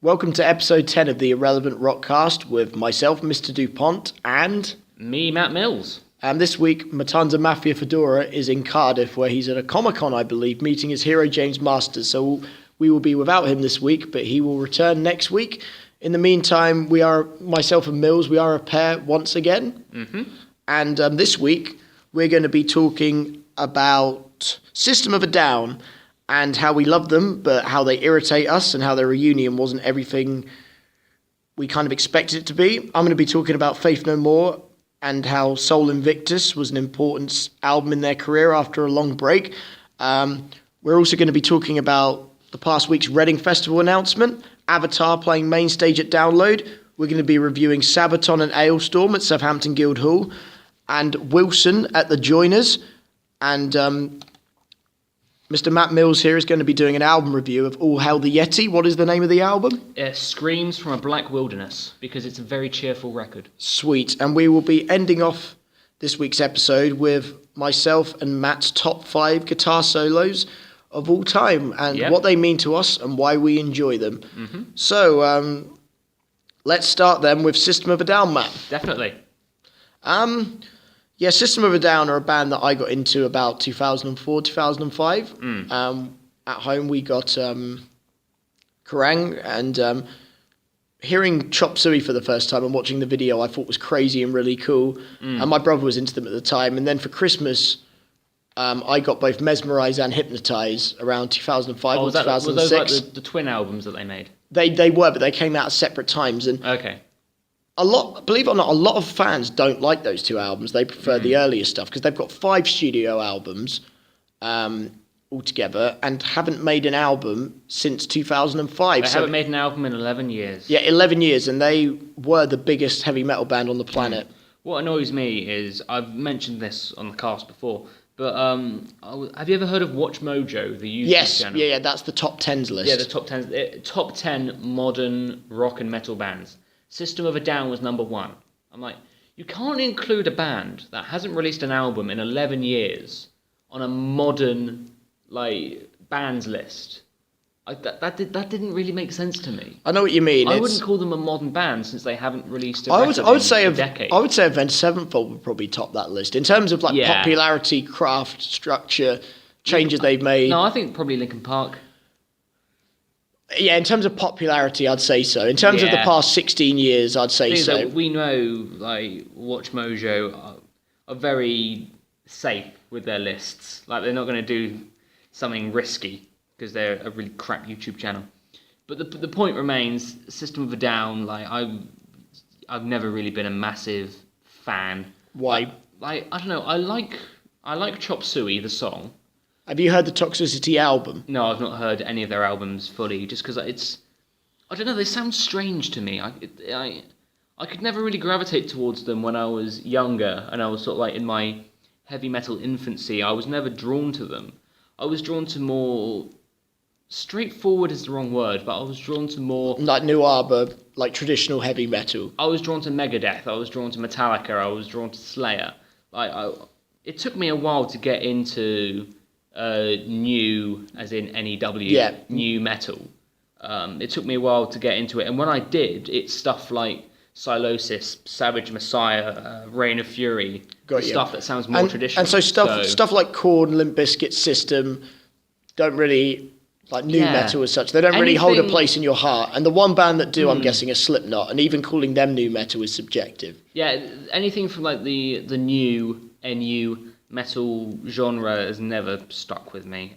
Welcome to episode 10 of the Irrelevant RockCast with myself, Mr. DuPont, and me, Matt Mills. And this week, Matanza Mafia Fedora is in Cardiff, where he's at a Comic-Con, I believe, meeting his hero, James Masters. So we will be without him this week, but he will return next week. In the meantime, myself and Mills, we are a pair once again. Mm-hmm. And this week, we're going to be talking about System of a Down and how we love them, but how they irritate us and how their reunion wasn't everything we kind of expected it to be. I'm going to be talking about Faith No More and how Soul Invictus was an important album in their career after a long break. We're also going to be talking about the past week's Reading Festival announcement, Avatar playing main stage at Download. We're going to be reviewing Sabaton and Alestorm at Southampton Guildhall, and Wilson at the Joiners. And Mr. Matt Mills here is going to be doing an album review of Hail the Yeti. What is the name of the album? It Screams from a Black Wilderness, because it's a very cheerful record. Sweet. And we will be ending off this week's episode with myself and Matt's top 5 guitar solos of all time and what they mean to us and why we enjoy them. Mm-hmm. So let's start then with System of a Down, Matt. Definitely. Yeah, System of a Down are a band that I got into about 2004, 2005. At home we got Kerrang, and hearing Chop Suey for the first time and watching the video I thought was crazy and really cool. And my brother was into them at the time. And then for Christmas, I got both Mesmerize and Hypnotize around 2005 or 2006. Were those like the twin albums that they made? They were, but they came out at separate times. And okay. Believe it or not, a lot of fans don't like those two albums. They prefer the earlier stuff because they've got 5 studio albums altogether and haven't made an album since 2005. They haven't made an album in 11 years. Yeah, 11 years, and they were the biggest heavy metal band on the planet. What annoys me is, I've mentioned this on the cast before, but have you ever heard of Watch Mojo, the YouTube channel? Yeah, that's the top 10s list. Yeah, the top 10 modern rock and metal bands. System of a Down was number 1. I'm like, you can't include a band that hasn't released an album in 11 years on a modern bands list. That didn't really make sense to me. I know what you mean. I wouldn't call them a modern band since they haven't released a record in a decade. I would say Avenged Sevenfold would probably top that list in terms of popularity, craft, structure, changes they've made. No, I think probably Linkin Park. Yeah, in terms of popularity, I'd say so. In terms of the past 16 years, I'd say so. We know, Watch Mojo are very safe with their lists. They're not going to do something risky because they're a really crap YouTube channel. But the point remains, System of a Down, I've never really been a massive fan. Why? I don't know. I like Chop Suey, the song. Have you heard the Toxicity album? No, I've not heard any of their albums fully, just because I don't know, they sound strange to me. I could never really gravitate towards them when I was younger, and I was sort of in my heavy metal infancy. I was never drawn to them. I was drawn to more, straightforward is the wrong word, but I was drawn to more... noir, but traditional heavy metal. I was drawn to Megadeth, I was drawn to Metallica, I was drawn to Slayer. It took me a while to get into... new, as in NEW, new metal. It took me a while to get into it, and when I did, it's stuff like Sylosis, Savage Messiah, Reign of Fury, stuff that sounds more traditional. And so stuff like Korn, Limp Bizkit, System don't really new metal as such. They don't really hold a place in your heart. And the one band that do, I'm guessing, is Slipknot, and even calling them new metal is subjective. Yeah, anything from the new NU metal genre has never stuck with me.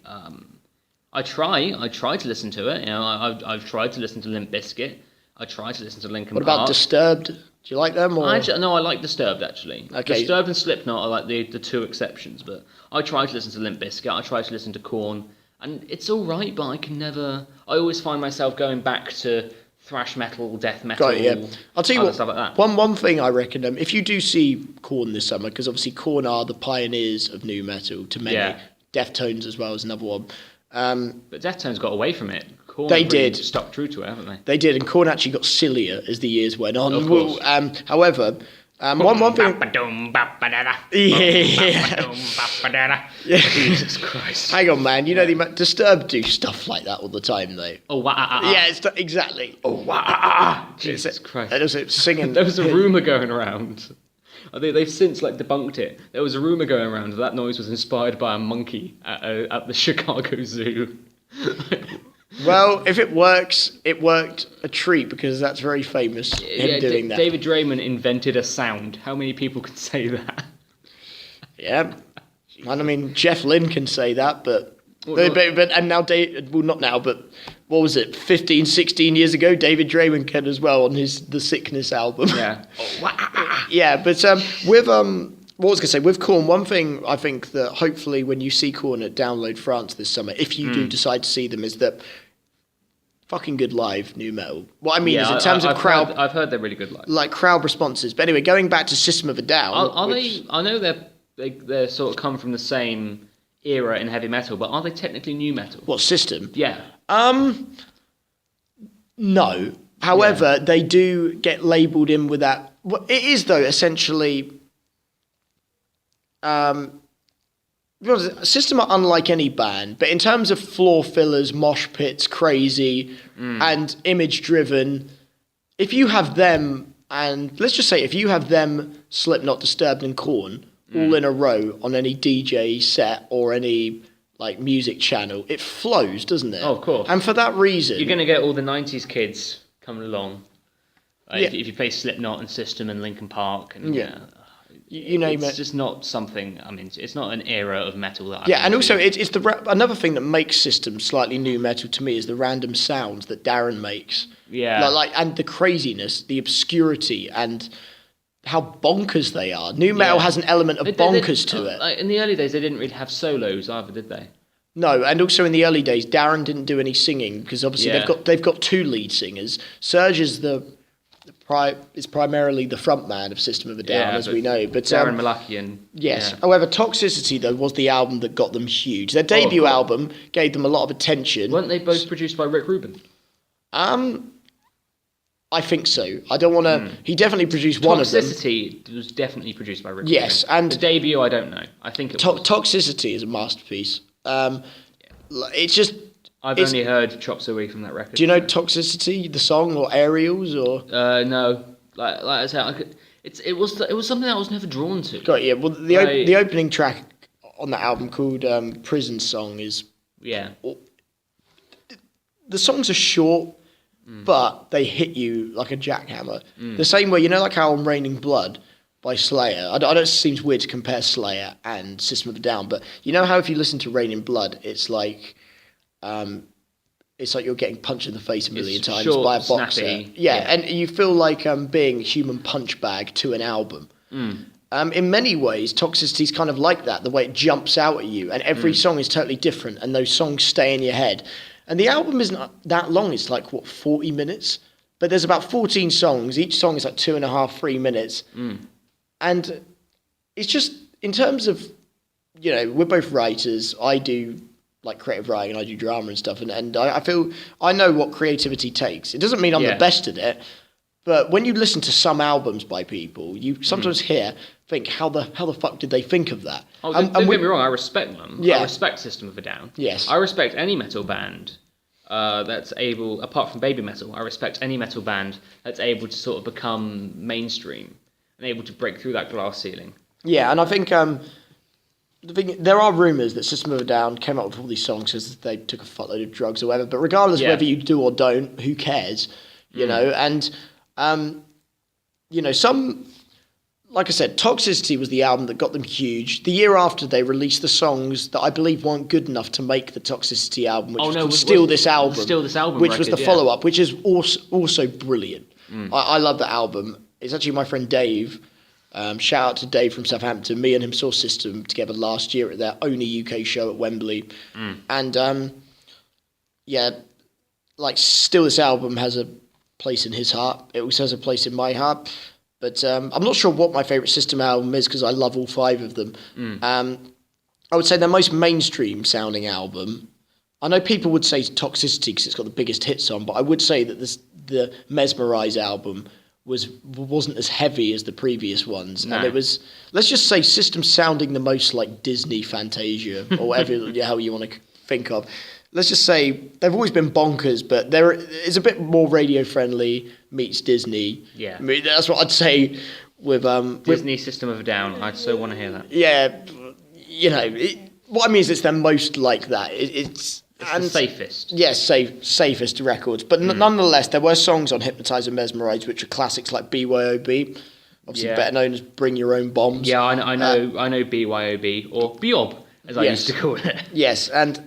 I try to listen to it. I've tried to listen to Limp Bizkit. I tried to listen to Linkin Park. What about Disturbed? Do you like them? Or? No, I like Disturbed actually. Okay. Disturbed and Slipknot are the two exceptions, but I try to listen to Limp Bizkit. I try to listen to Korn, and it's all right, but I always find myself going back to thrash metal, death metal. Got it, yeah. I'll tell you what. Stuff like that. One thing I reckon, if you do see Korn this summer, because obviously Korn are the pioneers of new metal to many. Yeah. Deftones as well as another one. But Deftones got away from it. Korn they did stuck true to it, haven't they? They did, and Korn actually got sillier as the years went on. Of course. However, One thing. Yeah. Jesus Christ. Hang on, man. You know Disturbed do stuff like that all the time, though. Oh, Yeah, it's exactly. Jesus Christ. And also singing. There was a rumour going around. I think they've since debunked it. There was a rumour going around that noise was inspired by a monkey at the Chicago Zoo. Well, if it works, it worked a treat because that's very famous. Him doing that. David Draymond invented a sound. How many people can say that? Yeah, and I mean Jeff Lynne can say that, but and now not now, but what was it? 15, 16 years ago, David Draymond can as well on The Sickness album. Yeah. Yeah, but with what was I going to say? With Korn, one thing I think that hopefully when you see Korn at Download France this summer, if you do decide to see them, is that fucking good live new metal. What I mean is in terms of crowd... I've heard they're really good live. Like crowd responses. But anyway, going back to System of a Down... Are they... I know they're sort of come from the same era in heavy metal, but are they technically new metal? What, System? Yeah. No. However, they do get labelled in with that... Well, it is, though, essentially... System are unlike any band, but in terms of floor fillers, mosh pits, crazy, and image driven, if you have them, and let's just say if you have them, Slipknot, Disturbed, and Korn all in a row on any DJ set or any like music channel, it flows, doesn't it? Oh, of course. And for that reason, you're going to get all the 90s kids coming along. Yeah. If you play Slipknot and System and Linkin Park, and you name it's it. just not something. I mean, it's not an era of metal that. And also it's another thing that makes System slightly new metal to me is the random sounds that Darren makes. Yeah, like and the craziness, the obscurity, and how bonkers they are. New metal has an element of bonkers to it. Like in the early days, they didn't really have solos either, did they? No, and also in the early days, Darren didn't do any singing because obviously they've got two lead singers. Serge is is primarily the front man of System of a Down, as we know. But Darren Malakian. Yes. Yeah. However, Toxicity, though, was the album that got them huge. Their debut album gave them a lot of attention. Weren't they both produced by Rick Rubin? I think so. I don't want to... He definitely produced one of them. Toxicity was definitely produced by Rick Rubin. Yes, and... The debut, I don't know. I think it was. Toxicity is a masterpiece. It's just... I've only heard Chop Suey from that record. Do you know Toxicity, the song, or Aerials, or... No. Like I said, it was something I was never drawn to. Got you. Well, the opening track on that album called Prison Song is... Yeah. The songs are short, but they hit you like a jackhammer. The same way, like how on Raining Blood by Slayer, I know it seems weird to compare Slayer and System of a Down, but you know how if you listen to Raining Blood, it's like you're getting punched in the face a million times short, by a boxer. Snappy. Yeah, and you feel like being a human punch bag to an album. In many ways, Toxicity is kind of like that, the way it jumps out at you, and every song is totally different, and those songs stay in your head. And the album isn't that long, it's like, 40 minutes? But there's about 14 songs, each song is like 2.5, 3 minutes. And it's just, in terms of, we're both writers, I do like creative writing and I do drama and stuff, and I feel I know what creativity takes. It doesn't mean I'm the best at it, but when you listen to some albums by people, you sometimes think, how the fuck did they think of that? Oh, don't get me wrong, I respect them. Yeah. I respect System of a Down. Yes. I respect any metal band that's able, apart from baby metal, I respect any metal band that's able to sort of become mainstream and able to break through that glass ceiling. Yeah, and I think there are rumours that System of a Down came up with all these songs because they took a fuckload of drugs or whatever, but regardless whether you do or don't, who cares? And some, like I said, Toxicity was the album that got them huge. The year after, they released the songs that I believe weren't good enough to make the Toxicity album, which was called Steal This Album, which was the follow-up, which is also brilliant. I love that album. It's actually my friend Dave. Shout out to Dave from Southampton. Me and him saw System together last year at their only UK show at Wembley. And Still This Album has a place in his heart. It also has a place in my heart. But I'm not sure what my favourite System album is because I love all 5 of them. I would say their most mainstream sounding album. I know people would say Toxicity because it's got the biggest hits on, but I would say that the Mesmerize album wasn't as heavy as the previous ones, No. and it was, let's just say, System sounding the most like Disney Fantasia or whatever how you want to think of. Let's just say they've always been bonkers, but there is a bit more radio friendly meets Disney. Yeah. I mean, that's what I'd say with Disney System of a Down. I so want to hear that. Yeah, what I mean is it's their most like that. It's the safest. Yes, safest records. But nonetheless, there were songs on Hypnotise and Mesmerise which are classics like BYOB, obviously better known as Bring Your Own Bombs. Yeah, I know BYOB, or Biob, as I used to call it. Yes, and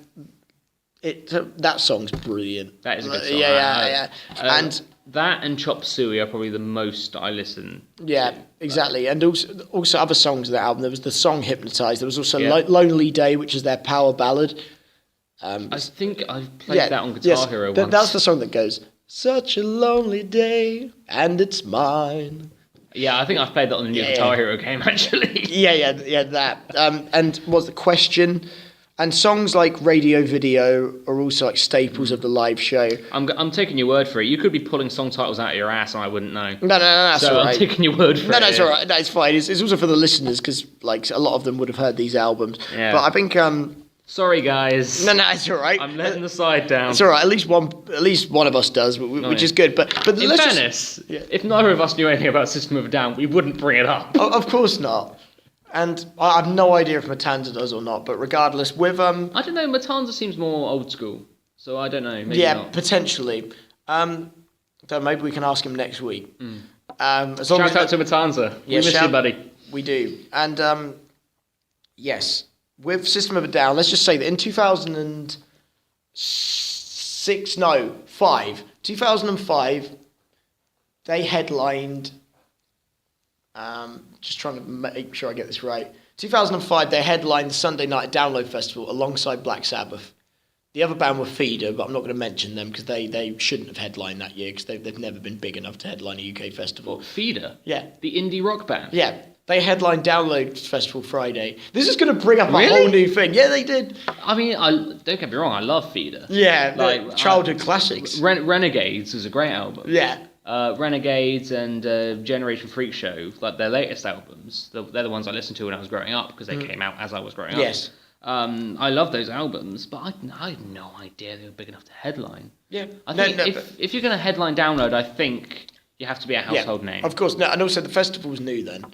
that song's brilliant. That is a good song. Yeah. And that and Chop Suey are probably the most I listen to. Exactly. And also other songs of the album. There was the song Hypnotise. There was also Lonely Day, which is their power ballad. I think I played that on Guitar Hero once. That's the song that goes, such a lonely day, and it's mine. Yeah, I think I've played that on the new Guitar Hero game, actually. That. And what's the question? And songs like Radio Video are also like staples of the live show. I'm taking your word for it. You could be pulling song titles out of your ass and I wouldn't know. No, that's all right. I'm taking your word for it. No, it's all right. No, it's fine. It's also for the listeners because like a lot of them would have heard these albums. Yeah. But I think sorry, guys. No, it's all right. I'm letting the side down. It's all right. At least one of us does, which is good. But in fairness, if neither of us knew anything about System of a Down, we wouldn't bring it up. Of course not. And I have no idea if Matanza does or not. But regardless, with I don't know. Matanza seems more old school, so I don't know. Maybe not. Potentially. So maybe we can ask him next week. Shout out to Matanza. We miss you, buddy. We do. And yes. With System of a Down, let's just say that in 2005, they headlined, just trying to make sure I get this right, 2005 they headlined the Sunday Night Download Festival alongside Black Sabbath. The other band were Feeder, but I'm not going to mention them because they shouldn't have headlined that year because they've never been big enough to headline a UK festival. What, Feeder? Yeah. The indie rock band? Yeah. They headlined Download Festival Friday. This is going to bring up a whole new thing. Yeah, they did. I mean, don't get me wrong, I love Feeder. Yeah, like childhood classics. Renegades was a great album. Yeah. Renegades and Generation Freak Show, like their latest albums, they're the ones I listened to when I was growing up because they came out as I was growing up. Yes. I love those albums, but I had no idea they were big enough to headline. Yeah. I think if you're going to headline Download, I think you have to be a household name. Of course. No, and also the festival was new then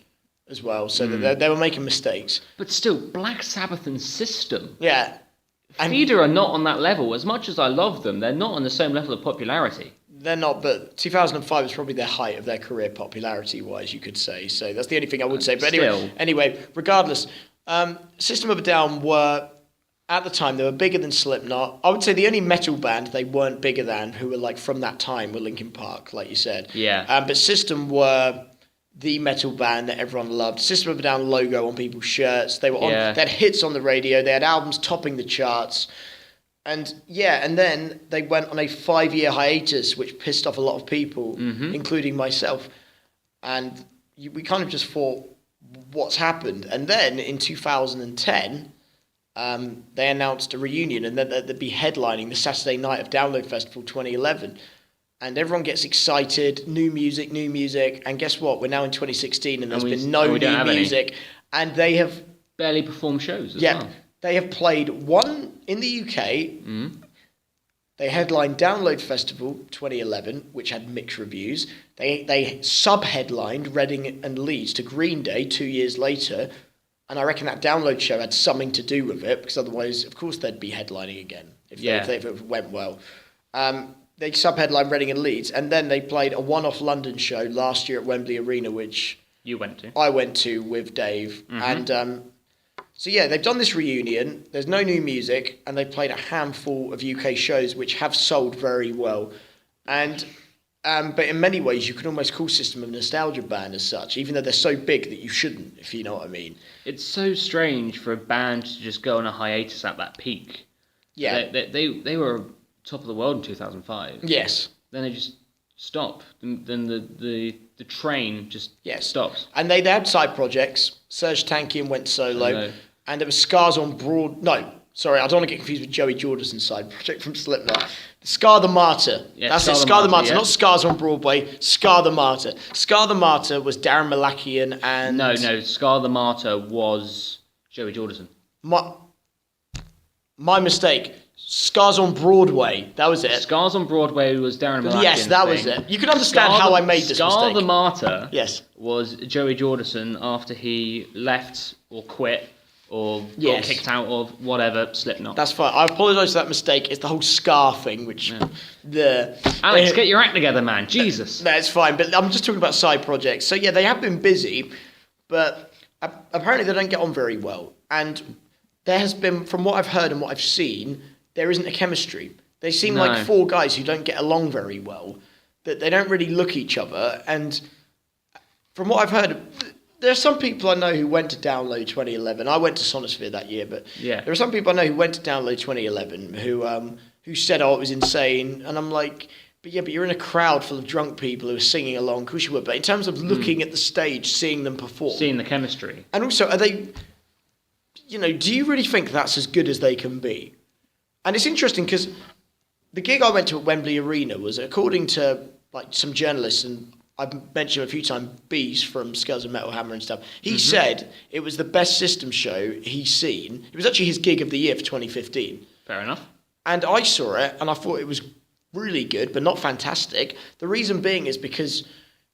as well, so they were making mistakes. But still, Black Sabbath and System. Yeah. And Feeder are not on that level. As much as I love them, they're not on the same level of popularity. They're not, but 2005 was probably their height of their career popularity-wise, you could say. So that's the only thing I would say. But anyway, regardless, System of a Down were, at the time, they were bigger than Slipknot. I would say the only metal band they weren't bigger than, who were like from that time, were Linkin Park, like you said. Yeah. But System were the metal band that everyone loved. System of a Down logo on people's shirts. They were on. They had hits on the radio. They had albums topping the charts. And then they went on a 5-year hiatus, which pissed off a lot of people, including myself. And we kind of just thought, what's happened? And then in 2010, they announced a reunion, and then they'd be headlining the Saturday night of Download Festival 2011. And everyone gets excited, new music, and guess what? We're now in 2016 and there's been no new music. And they have barely performed shows as well. They have played one in the UK. They headlined Download Festival 2011, which had mixed reviews. They sub-headlined Reading and Leeds to Green Day 2 years later. And I reckon that Download show had something to do with it, because otherwise, of course, they'd be headlining again if it went well. They sub-headlined Reading and Leeds, and then they played a one-off London show last year at Wembley Arena, which you went to. I went to with Dave. And they've done this reunion. There's no new music, and they've played a handful of UK shows which have sold very well. And but in many ways, you could almost call System a nostalgia band as such, even though they're so big that you shouldn't, if you know what I mean. It's so strange for a band to just go on a hiatus at that peak. Yeah, they were top of the world in 2005. Yes. Then they just stop. Then the train just stops. And they had side projects. Serge Tankian went solo. And there was Scars on Sorry, I don't want to get confused with Joey Jordison's side project from Slipknot. Scar the Martyr. Yeah, That's Scar it, the Scar the Martyr, Martyr. Not Scars on Broadway, Scar the Martyr. Scar the Martyr was Darren Malakian and... No, Scar the Martyr was Joey Jordison. My mistake. Scars on Broadway. That was it. Scars on Broadway was Darren Malakian's Yes, that was it. You can understand how I made this Scar mistake. the Martyr Yes. was Joey Jordison after he left or quit or got kicked out of whatever Slipknot. That's fine. I apologise for that mistake. It's the whole Scar thing, which... Alex, get your act together, man. Jesus. That's fine, but I'm just talking about side projects. So yeah, they have been busy, but apparently they don't get on very well. And there has been, from what I've heard and what I've seen, there isn't a chemistry. They seem like four guys who don't get along very well, that they don't really look each other. And from what I've heard, there are some people I know who went to Download 2011. I went to Sonosphere that year, but there are some people I know who went to Download 2011 who said, "Oh, it was insane." And I'm like, but you're in a crowd full of drunk people who are singing along. Of course you would. But in terms of looking at the stage, seeing them perform, seeing the chemistry, and also, are they? Do you really think that's as good as they can be? And it's interesting because the gig I went to at Wembley Arena was, according to like some journalists, and I've mentioned a few times, Beast from Skulls and Metal Hammer and stuff, he said it was the best System show he's seen. It was actually his gig of the year for 2015. Fair enough. And I saw it and I thought it was really good, but not fantastic. The reason being is because,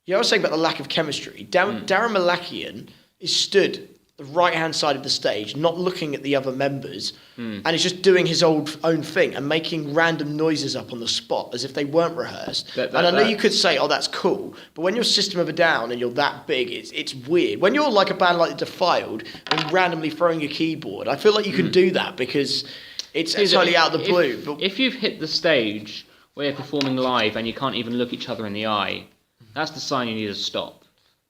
I was saying about the lack of chemistry. Darren Malakian is stood the right-hand side of the stage, not looking at the other members, and he's just doing his own thing and making random noises up on the spot as if they weren't rehearsed. And I know you could say, "Oh, that's cool," but when you're System of a Down and you're that big, it's weird. When you're like a band like The Defiled and randomly throwing a keyboard, I feel like you can do that because it's totally out of the blue. But if you've hit the stage where you're performing live and you can't even look each other in the eye, that's the sign you need to stop.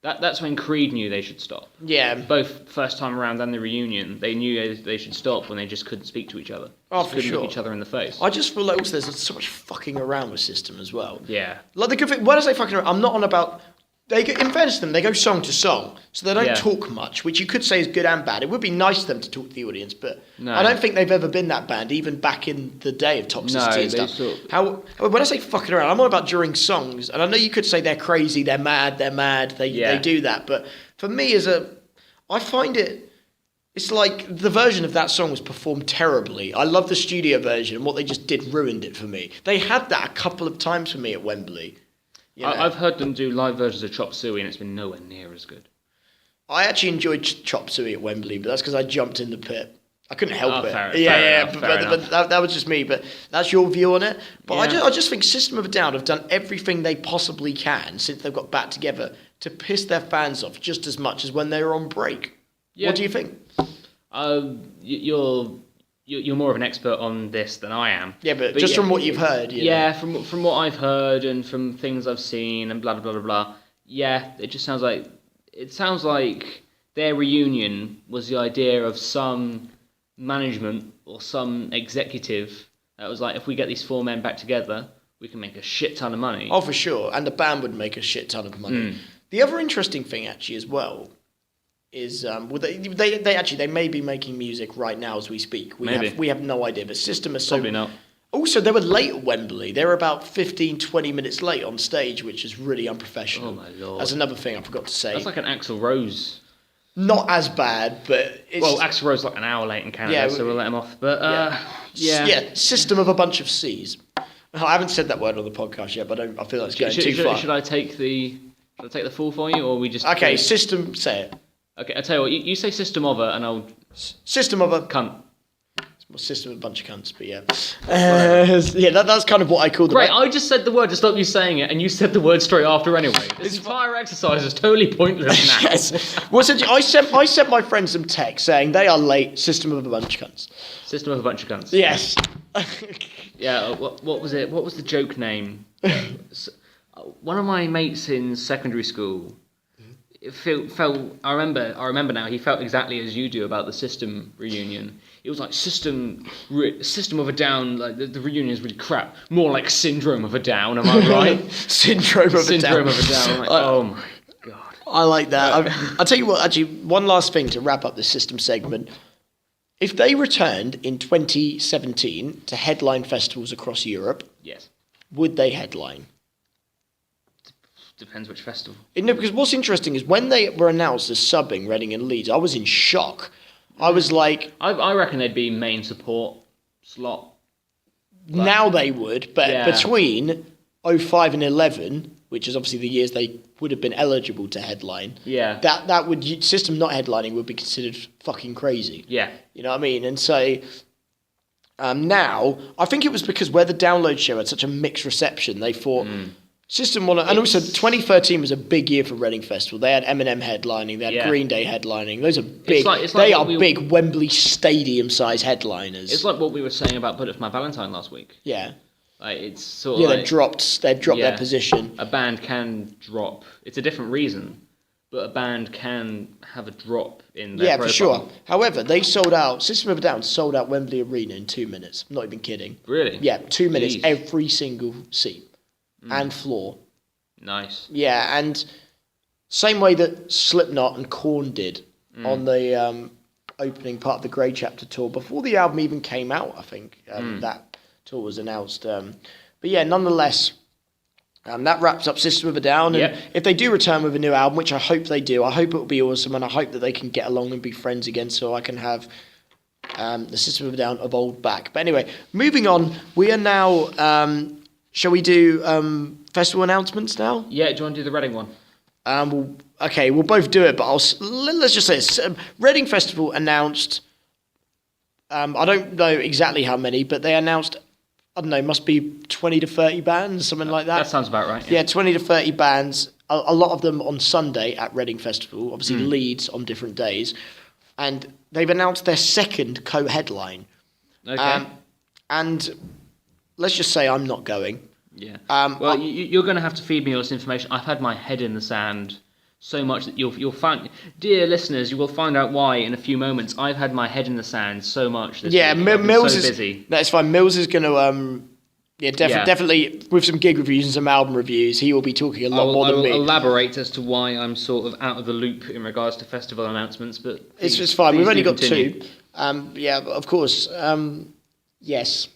That's when Creed knew they should stop. Yeah. Both first time around and the reunion, they knew they should stop when they just couldn't speak to each other. Oh, for couldn't sure. look each other in the face. I just feel like also there's so much fucking around with System as well. Yeah. Like the good thing, when I say fucking around, I'm not on about... in fairness to them, they go song to song, so they don't talk much, which you could say is good and bad. It would be nice for them to talk to the audience, but I don't think they've ever been that band, even back in the day of Toxicity and stuff. When I say fucking around, I'm on about during songs, and I know you could say they're crazy, they're mad, they do that, but for me, I find it's like the version of that song was performed terribly. I love the studio version, and what they just did ruined it for me. They had that a couple of times for me at Wembley. I've heard them do live versions of Chop Suey and it's been nowhere near as good. I actually enjoyed Chop Suey at Wembley, but that's because I jumped in the pit. I couldn't help it. Fair enough. But that was just me. But that's your view on it. But I just think System of a Down have done everything they possibly can since they've got back together to piss their fans off just as much as when they were on break. Yeah. What do you think? You're more of an expert on this than I am. Yeah, but just from what you've heard. From what I've heard and from things I've seen and blah blah blah blah. Yeah, it sounds like their reunion was the idea of some management or some executive that was like, if we get these four men back together, we can make a shit ton of money. Oh, for sure, and the band would make a shit ton of money. The other interesting thing, actually, as well, is they may be making music right now as we speak. We have no idea, but System is so... Probably not. Also, they were late at Wembley. They were about 15, 20 minutes late on stage, which is really unprofessional. Oh, my Lord. That's another thing I forgot to say. That's like an Axl Rose. Not as bad, but it's... Well, Axl Rose like an hour late in Canada, so we'll let him off. But, System of a bunch of C's. I haven't said that word on the podcast yet, but I feel like it's going too far. Should I take the full for you, or we just... Okay, System, say it. Okay, I'll tell you what, you say System of a, and I'll... System of a... Cunt. System of a bunch of cunts, but yeah. That's kind of what I call them. Great, I just said the word to stop you saying it, and you said the word straight after anyway. This entire exercise is totally pointless now. Yes. Well, I sent my friend some text saying they are late, System of a bunch of cunts. System of a bunch of cunts. Yes. Yeah, what was it? What was the joke name? One of my mates in secondary school... I remember now, he felt exactly as you do about the System reunion. It was like System of a Down, like the reunion is really crap. More like Syndrome of a Down, am I right? Syndrome of a Down. I'm like, oh my God. I like that. I'll tell you what, actually, one last thing to wrap up this System segment. if they returned in 2017 to headline festivals across Europe, Yes. would they headline? Depends which festival. No, because what's interesting is when they were announced as subbing Reading and Leeds, I was in shock. I was like... I reckon they'd be main support slot. Now they would, but Yeah. between 05 and 11, which is obviously the years they would have been eligible to headline, Yeah. that would... System not headlining would be considered fucking crazy. Yeah. You know what I mean? And so... now, I think it was because where the Download show had such a mixed reception, they thought... System wanted, and also 2013 was a big year for Reading Festival. They had Eminem headlining, they had Green Day headlining. Those are big. They are big Wembley Stadium size headliners. It's like what we were saying about Bullet for My Valentine last week. Yeah. Like it's sort of they dropped their position. A band can drop. It's a different reason, but a band can have a drop in their profile. For sure. However, they sold out. System of a Down sold out Wembley Arena in 2 minutes. I'm not even kidding. Really? Yeah, 2 minutes Jeez. every single seat. And floor. Nice. Yeah, and same way that Slipknot and Korn did on the opening part of the Grey Chapter tour before the album even came out. I think that tour was announced. But yeah, nonetheless, that wraps up System of a Down. And if they do return with a new album, which I hope they do, I hope it will be awesome, and I hope that they can get along and be friends again, so I can have the System of a Down of old back. But anyway, moving on, we are now. Shall we do festival announcements now? Yeah, do you want to do the Reading one? We'll both do it, but let's just say this. Reading Festival announced, I don't know exactly how many, but they announced, I don't know, must be 20 to 30 bands, something like that. That sounds about right. Yeah, 20 to 30 bands, a lot of them on Sunday at Reading Festival, obviously Leeds on different days, and they've announced their second co-headline. Okay. And... let's just say I'm not going. Yeah. Well, you're going to have to feed me all this information. I've had my head in the sand so much that you'll find, dear listeners, you will find out why in a few moments. I've had my head in the sand so much this week. Mills so is busy. That's fine. Mills is going to definitely with some gig reviews and some album reviews. He will be talking a lot more than me. I will elaborate as to why I'm sort of out of the loop in regards to festival announcements, but it's fine. We've only got continue. two. Of course. Yes.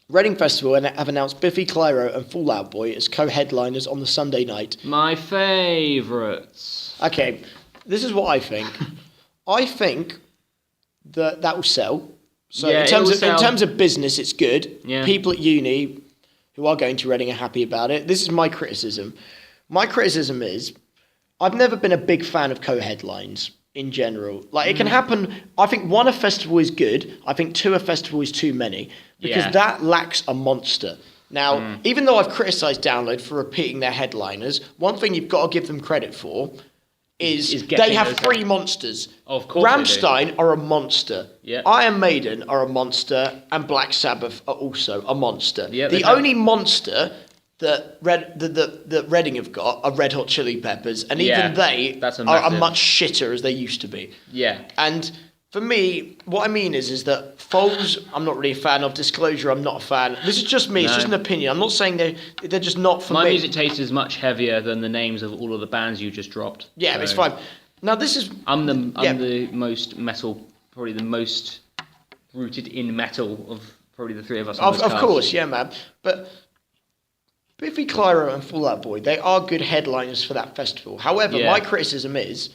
Reading Festival have announced Biffy Clyro and Fall Out Boy as co-headliners on the Sunday night. My favourites. Okay, this is what I think. I think that will sell. So in terms of business, it's good. Yeah. People at uni who are going to Reading are happy about it. This is my criticism. My criticism is I've never been a big fan of co-headlines in general. Like, it can happen. I think one, a festival is good. I think two, a festival is too many. Because that lacks a monster. Now, even though I've criticised Download for repeating their headliners, one thing you've got to give them credit for is they have three monsters. Of course Rammstein are a monster. Yeah. Iron Maiden are a monster. And Black Sabbath are also a monster. Yeah, the only monster that Reading have got are Red Hot Chili Peppers. And even they are much shitter as they used to be. Yeah. And... for me, what I mean is that Foles, I'm not really a fan of. Disclosure, I'm not a fan. This is just me. No. It's just an opinion. I'm not saying they're just not for me. My music taste is much heavier than the names of all of the bands you just dropped. Yeah, so. It's fine. Now this is... I'm the most metal, probably the most rooted in metal of probably the three of us. Of course, yeah, man. But Biffy Clyro and Fall Out Boy, they are good headliners for that festival. However, my criticism is...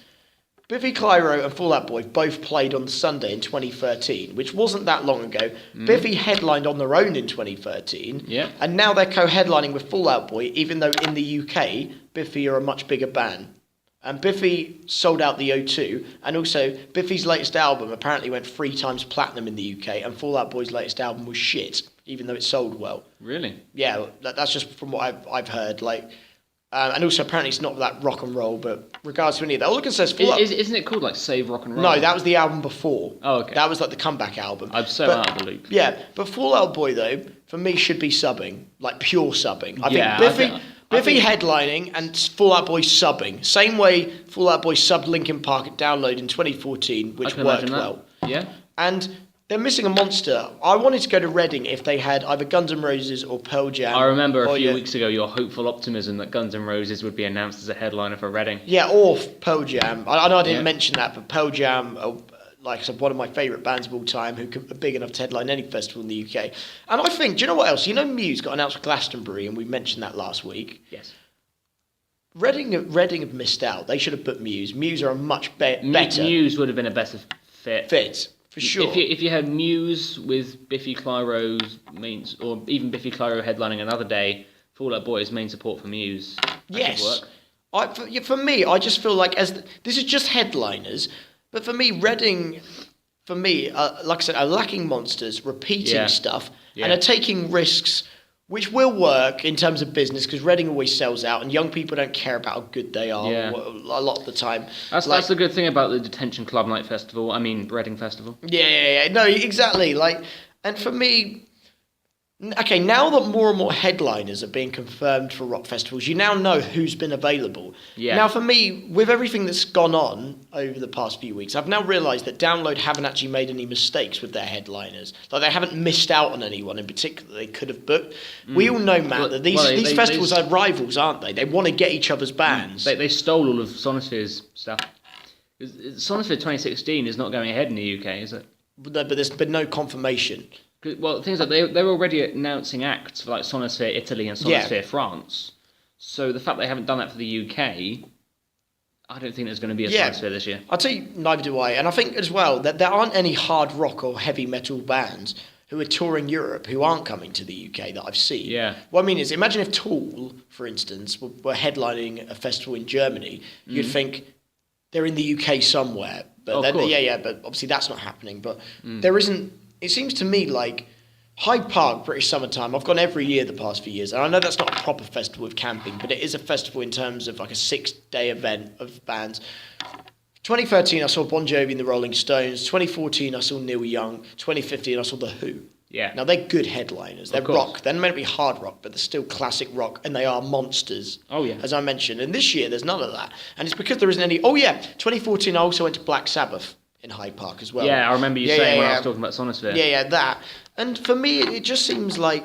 Biffy Clyro and Fall Out Boy both played on Sunday in 2013, which wasn't that long ago. Biffy headlined on their own in 2013, and now they're co-headlining with Fall Out Boy, even though in the UK, Biffy are a much bigger band. And Biffy sold out the O2, and also Biffy's latest album apparently went 3 times platinum in the UK, and Fall Out Boy's latest album was shit, even though it sold well. Really? Yeah, that's just from what I've heard. Like... and also, apparently, it's not that rock and roll, but regards to any of that, all I can say is... Isn't it called, like, Save Rock and Roll? No, that was the album before. Oh, okay. That was, like, the comeback album. I'm out of the loop. Yeah, but Fall Out Boy, though, for me, should be subbing. Like, pure subbing. I think Biffy headlining and Fall Out Boy subbing. Same way Fall Out Boy subbed Linkin Park at Download in 2014, which worked well. Yeah. And... they're missing a monster. I wanted to go to Reading if they had either Guns N' Roses or Pearl Jam. I remember a few weeks ago your hopeful optimism that Guns N' Roses would be announced as a headliner for Reading. Yeah, or Pearl Jam. I know I didn't mention that, but Pearl Jam, like I said, one of my favourite bands of all time who are big enough to headline any festival in the UK. And I think, do you know what else? You know Muse got announced for Glastonbury, and we mentioned that last week. Yes. Reading have missed out. They should have put Muse. Muse are a much better... Muse would have been a better fit. For sure. If you had Muse with Biffy Clyro's or even Biffy Clyro headlining another day, Fall Out Boy's main support for Muse, yes. For me, I just feel like this is just headliners, but for me, Reading, like I said, are lacking monsters, repeating stuff, and are taking risks, which will work in terms of business because Reading always sells out, and young people don't care about how good they are a lot of the time. That's the good thing about the Detention Club Night Festival. I mean, Reading Festival. Yeah. No, exactly. And for me. Okay, now that more and more headliners are being confirmed for rock festivals, you now know who's been available. Yeah. Now, for me, with everything that's gone on over the past few weeks, I've now realised that Download haven't actually made any mistakes with their headliners. Like, they haven't missed out on anyone in particular they could have booked. We all know, Matt, that these festivals are rivals, aren't they? They want to get each other's bands. They stole all of Sonosphere's stuff. Sonosphere 2016 is not going ahead in the UK, is it? But there's been no confirmation. Well, things like they're already announcing acts for like Sonosphere Italy and Sonosphere France. So the fact they haven't done that for the UK, I don't think there's going to be a Sonosphere this year. I'll tell you, neither do I. And I think as well that there aren't any hard rock or heavy metal bands who are touring Europe who aren't coming to the UK that I've seen. Yeah. What I mean is, imagine if Tool, for instance, were headlining a festival in Germany. You'd think they're in the UK somewhere. But but obviously that's not happening. But there isn't. It seems to me like Hyde Park, British Summertime, I've gone every year the past few years. And I know that's not a proper festival with camping, but it is a festival in terms of like a 6-day event of bands. 2013, I saw Bon Jovi and the Rolling Stones. 2014, I saw Neil Young. 2015, I saw The Who. Yeah. Now, they're good headliners. They're rock. They're meant to be hard rock, but they're still classic rock, and they are monsters. Oh, yeah. As I mentioned. And this year, there's none of that. And it's because there isn't any... 2014, I also went to Black Sabbath in Hyde Park as well. Yeah, I remember you saying when I was talking about Sonosphere. Yeah, that. And for me, it just seems like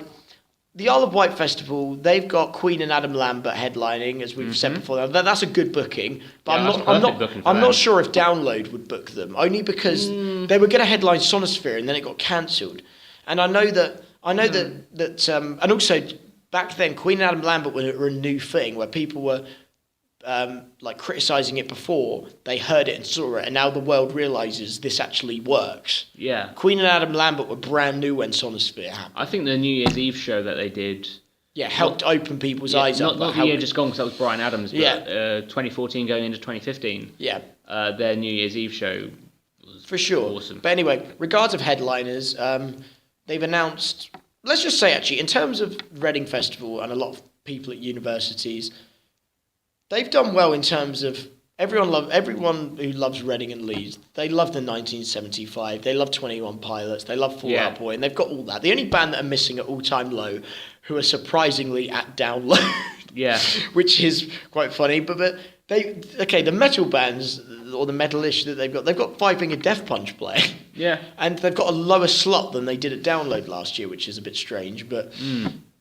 the Isle of Wight Festival, they've got Queen and Adam Lambert headlining, as we've said before. That's a good booking, but I'm not sure if Download would book them, only because they were going to headline Sonosphere and then it got cancelled. And I know that and also back then, Queen and Adam Lambert were a new thing where people were criticising it before they heard it and saw it, and now the world realises this actually works. Yeah. Queen and Adam Lambert were brand new when Sonosphere happened. I think the New Year's Eve show that they did... Yeah, helped open people's eyes up. Not the year just gone because that was Bryan Adams, but 2014 going into 2015. Yeah. Their New Year's Eve show was for sure awesome. But anyway, regards of headliners, they've announced... Let's just say, actually, in terms of Reading Festival and a lot of people at universities... They've done well in terms of everyone who loves Reading and Leeds. They love the 1975. They love 21 Pilots. They love Fall Out Boy, and they've got all that. The only band that are missing at all-time low, who are surprisingly at Download, which is quite funny. But the metal bands or the metalish that they've got Five Finger Death Punch playing. Yeah, and they've got a lower slot than they did at Download last year, which is a bit strange. But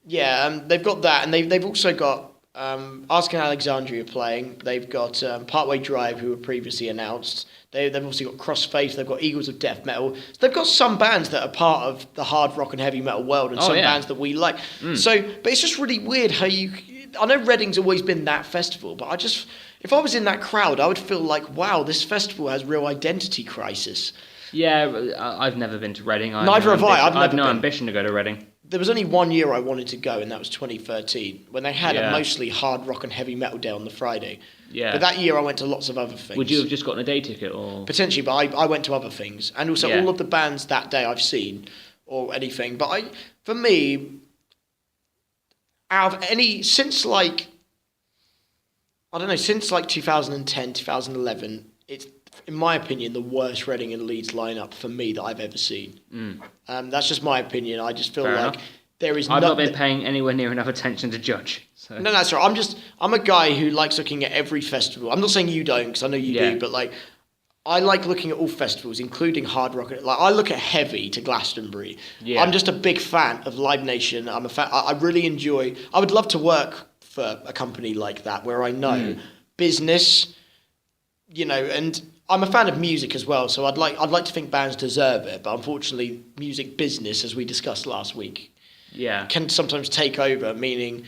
they've got that, and they've also got. Asking Alexandria playing. They've got Partway Drive, who were previously announced. They've obviously got Crossfaith. They've got Eagles of Death Metal. So they've got some bands that are part of the hard rock and heavy metal world, and some bands that we like. So, but it's just really weird how I know Reading's always been that festival, but if I was in that crowd, I would feel like, wow, this festival has real identity crisis. Yeah, I've never been to Reading. Neither have I. I've no ambition to go to Reading. There was only 1 year I wanted to go, and that was 2013, when they had a mostly hard rock and heavy metal day on the Friday. Yeah. But that year I went to lots of other things. Would you have just gotten a day ticket? Or potentially, but I went to other things. And also all of the bands that day I've seen, or anything. But for me, out of any, since 2010, 2011, it's, in my opinion, the worst Reading and Leeds lineup for me that I've ever seen. That's just my opinion. I just feel there is. I've not been paying anywhere near enough attention to judge. So. No, that's right. I'm a guy who likes looking at every festival. I'm not saying you don't, because I know you do, but I like looking at all festivals, including hard rock. I look at heavy to Glastonbury. Yeah. I'm just a big fan of Live Nation. I'm a fan. I really enjoy. I would love to work for a company like that where I know business, and I'm a fan of music as well, so I'd like to think bands deserve it, but unfortunately, music business, as we discussed last week, can sometimes take over. Meaning,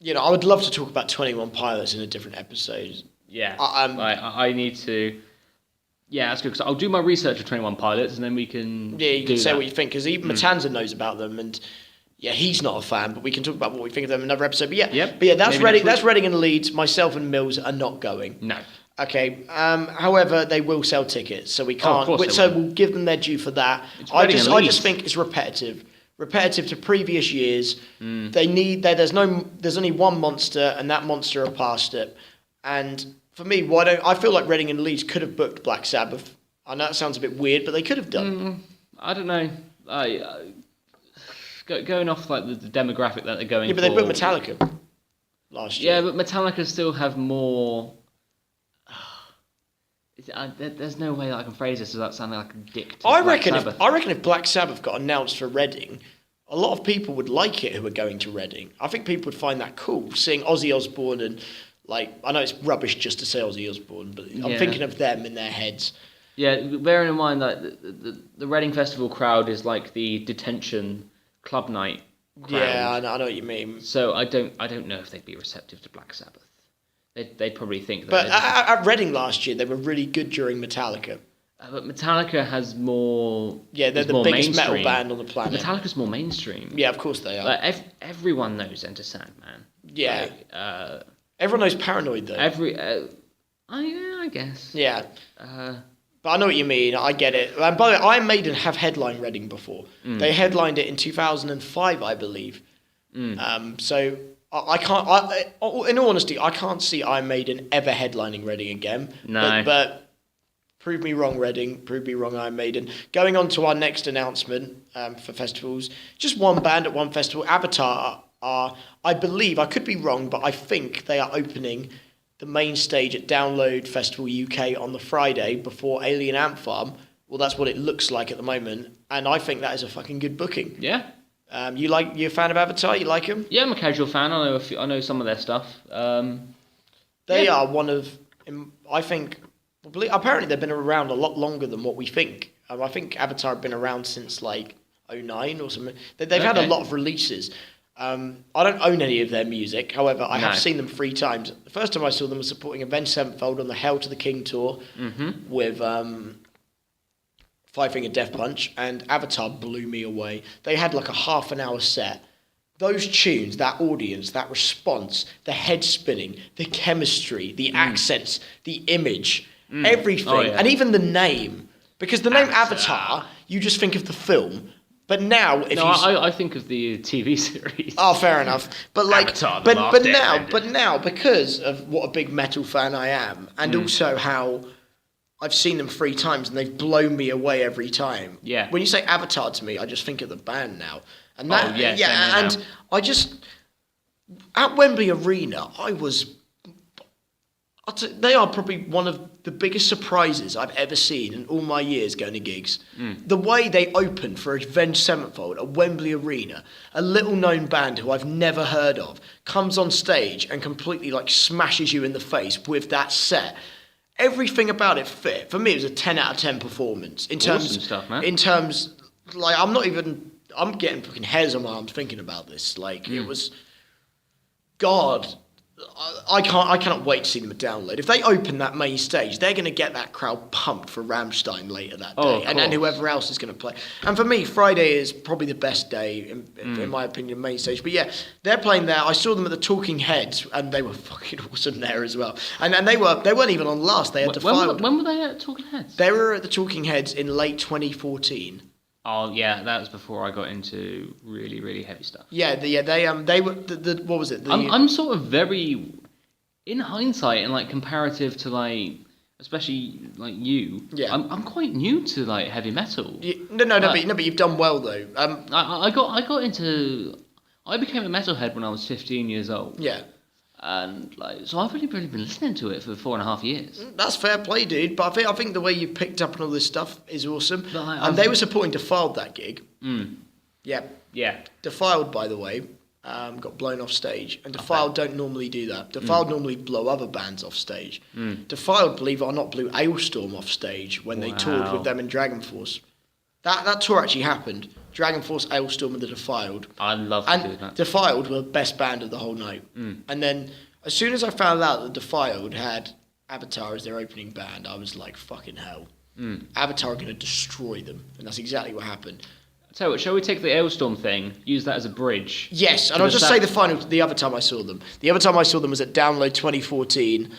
I would love to talk about 21 Pilots in a different episode. Yeah, I need to. Yeah, that's good because I'll do my research of 21 Pilots, and then we can. Yeah, you can say what you think because even Matanza knows about them, and he's not a fan, but we can talk about what we think of them in another episode. But that's Reading. That's Reading and Leeds. Myself and Mills are not going. No. Okay. However, they will sell tickets, so we can't. We'll give them their due for that. I just think it's repetitive to previous years. There's only one monster, and that monster are past it. And for me, I feel like Reading and Leeds could have booked Black Sabbath. I know that sounds a bit weird, but they could have done. I don't know. Going off like the demographic that they're going. Yeah, but they booked Metallica last year. Yeah, but Metallica still have more. There's no way that I can phrase this without sounding like a dick to I reckon if Black Sabbath got announced for Reading, a lot of people would like it who are going to Reading. I think people would find that cool, seeing Ozzy Osbourne and I know it's rubbish just to say Ozzy Osbourne, but I'm thinking of them in their heads. Yeah, bearing in mind that the Reading Festival crowd is like the detention club night crowd. Yeah, I know what you mean. So I don't know if they'd be receptive to Black Sabbath. They'd probably think that. But at Reading last year, they were really good during Metallica. But Metallica has more. Yeah, they're the biggest metal band on the planet. Metallica's more mainstream. Yeah, of course they are. Like everyone knows Enter Sandman. Yeah. Everyone knows Paranoid though. I guess. Yeah. But I know what you mean. I get it. And by the way, Iron Maiden have headlined Reading before. They headlined it in 2005, I believe. So I can't. In all honesty, I can't see Iron Maiden ever headlining Reading again. No. But prove me wrong, Reading. Prove me wrong, Iron Maiden. Going on to our next announcement for festivals. Just one band at one festival. Avatar are, I believe, I could be wrong, but I think they are opening the main stage at Download Festival UK on the Friday before Alien Ant Farm. Well, that's what it looks like at the moment, and I think that is a fucking good booking. Yeah. You're a fan of Avatar? You like them? Yeah, I'm a casual fan. I know some of their stuff. They are one of, I think, apparently they've been around a lot longer than what we think. I think Avatar have been around since like 2009 or something. They've had a lot of releases. I don't own any of their music. However, I have seen them 3 times. The first time I saw them was supporting Avenged Sevenfold on the Hail to the King tour with Five Finger Death Punch, and Avatar blew me away. They had like a half an hour set. Those tunes, that audience, that response, the head spinning, the chemistry, the accents, the image, everything, and even the name. Because the name Avatar, you just think of the film. But now, I think of the TV series. Oh, fair enough. But like, Avatar, but now, because of what a big metal fan I am, and also how I've seen them 3 times and they've blown me away every time. Yeah. When you say Avatar to me, I just think of the band now, and I just at Wembley Arena, they are probably one of the biggest surprises I've ever seen in all my years going to gigs. The way they opened for Avenged Sevenfold at Wembley Arena, a little-known band who I've never heard of, comes on stage and completely like smashes you in the face with that set. Everything about it fit. For me, it was a 10 out of 10 performance. In terms, awesome stuff, man. In terms, like, I'm getting fucking hairs on my arms thinking about this. Like, it was, God, I cannot wait to see them at Download. If they open that main stage, they're going to get that crowd pumped for Rammstein later that day, and whoever else is going to play. And for me, Friday is probably the best day, in my opinion, main stage. But yeah, they're playing there. I saw them at the Talking Heads, and they were fucking awesome there as well. And they weren't even on last. They had Defiled. When were they at Talking Heads? They were at the Talking Heads in late 2014. Oh yeah, that was before I got into really, really heavy stuff. Yeah, they were what was it? I'm sort of very, in hindsight and like comparative to like, especially like you. Yeah. I'm quite new to like heavy metal. But you've done well though. I became a metalhead when I was 15 years old. Yeah. And like, so I've only really been listening to it for 4.5 years. That's fair play, dude. But I think the way you picked up on all this stuff is awesome. And they were supporting Defiled that gig. Mm. Yeah. Yeah. Defiled, by the way. got blown off stage, and Defiled don't normally do that. Defiled normally blow other bands off stage. Defiled, believe it or not, blew Alestorm off stage when they toured with them in Dragon Force. That tour actually happened. Dragon Force, Alestorm, and the Defiled. I'd love to do that. Defiled were the best band of the whole night. And then, as soon as I found out that Defiled had Avatar as their opening band, I was like, fucking hell. Avatar are going to destroy them. And that's exactly what happened. So, shall we take the Alestorm thing, use that as a bridge? Yes, and I'll just say the other time I saw them. The other time I saw them was at Download 2014,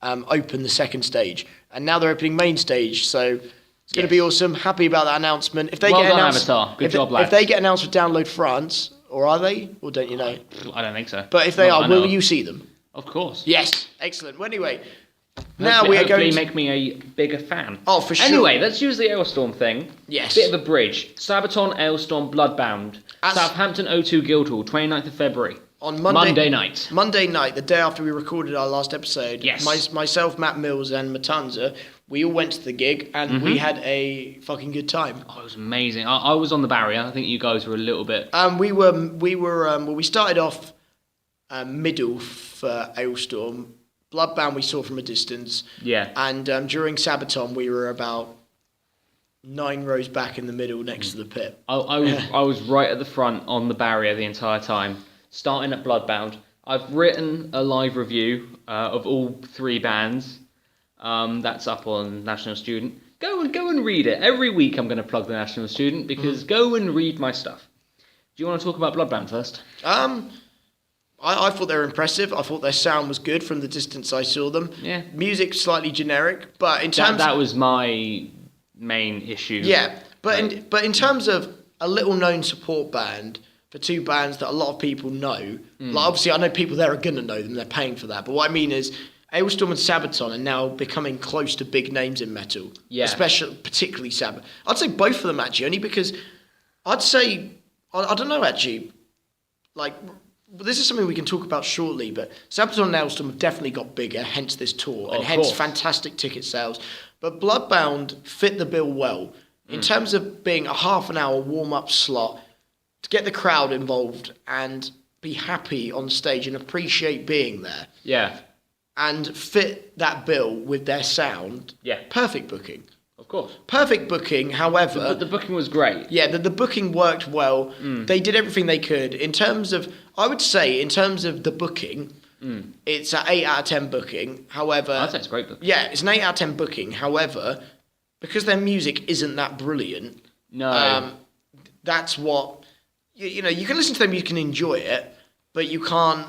open the second stage. And now they're opening main stage, so it's going to be awesome. Happy about that announcement. If they Well get done, announced, Avatar. Good job, lads. If they get announced with Download France, or are they? Or don't you know? I don't think so. But if they are, will you see them? Of course. Yes, excellent. Well, anyway, Now we are going to make me a bigger fan. Oh, for sure. Anyway, let's use the Alestorm thing. Yes. Bit of a bridge. Sabaton, Alestorm, Bloodbound. Southampton O2 Guildhall, 29th of February. On Monday night. Monday night, the day after we recorded our last episode. Yes. Myself, Matt Mills, and Matanza, we all went to the gig, and we had a fucking good time. Oh, it was amazing. I was on the barrier. I think you guys were a little bit. We started off middle for Alestorm. Bloodbound we saw from a distance. Yeah. And during Sabaton, we were about 9 rows back in the middle next to the pit. I was right at the front on the barrier the entire time, starting at Bloodbound. I've written a live review of all 3 bands. That's up on National Student. Go and read it. Every week I'm going to plug the National Student because go and read my stuff. Do you want to talk about Bloodbound first? I thought they were impressive. I thought their sound was good from the distance I saw them. Yeah. Music slightly generic, but in terms that was my main issue. Yeah, but in terms of a little known support band for 2 bands that a lot of people know, like obviously I know people there are gonna know them. They're paying for that. But what I mean is, Alestorm and Sabaton are now becoming close to big names in metal. Yeah. Particularly Sabaton. I'd say both of them actually, only because I'd say I don't know actually, like. This is something we can talk about shortly, but Sabaton and Alestorm have definitely got bigger, hence this tour, and hence fantastic ticket sales. But Bloodbound fit the bill well in terms of being a half an hour warm-up slot to get the crowd involved and be happy on stage and appreciate being there. Yeah. And fit that bill with their sound. Yeah. Perfect booking. Of course. Perfect booking, however... The booking was great. Yeah, the booking worked well. They did everything they could. In terms of... I would say, in terms of the booking, it's an 8 out of 10 booking. However... I'd say it's great booking. Yeah, it's an 8 out of 10 booking. However, because their music isn't that brilliant... No. That's what... You know, you can listen to their music and enjoy it, but you can't...